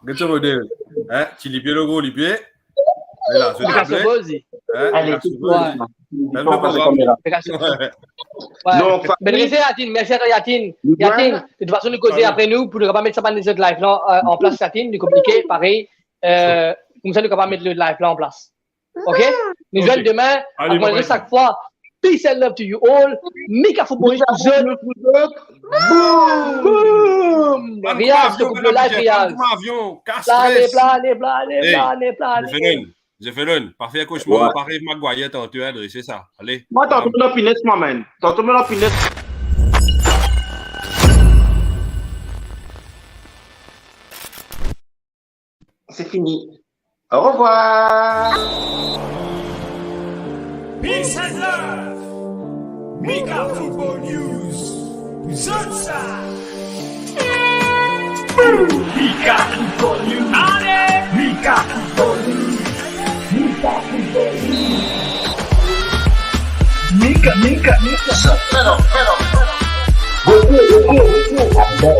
Qu'est-ce que tu veux? Tu lis le gros, lis là, allez, donc, merci Yatin. Yatin, de toute façon, nous causer après nous pour ne pas mettre ça dans les autres live là en place, Yatin, nous communiquer, pareil. Comme ça, nous ne pas mettre le live là en place. OK? Nous allons demain, à chaque fois. Peace and love to you all. Mika Football Zone. Boom! Riyaz, tu coupes le live, Riyaz. Plané. J'ai fait l'un. Parfait cauchemar. Parfait Maguire, tu as adressé ça. Allez. Moi, t'entends la pinette, moi-même. T'entends la pinette. C'est fini. Au revoir. Peace and love. Mika Football News. Zone ça. Mika Football News. Allez. Mika Football News. Mika Football News. Mika. Go.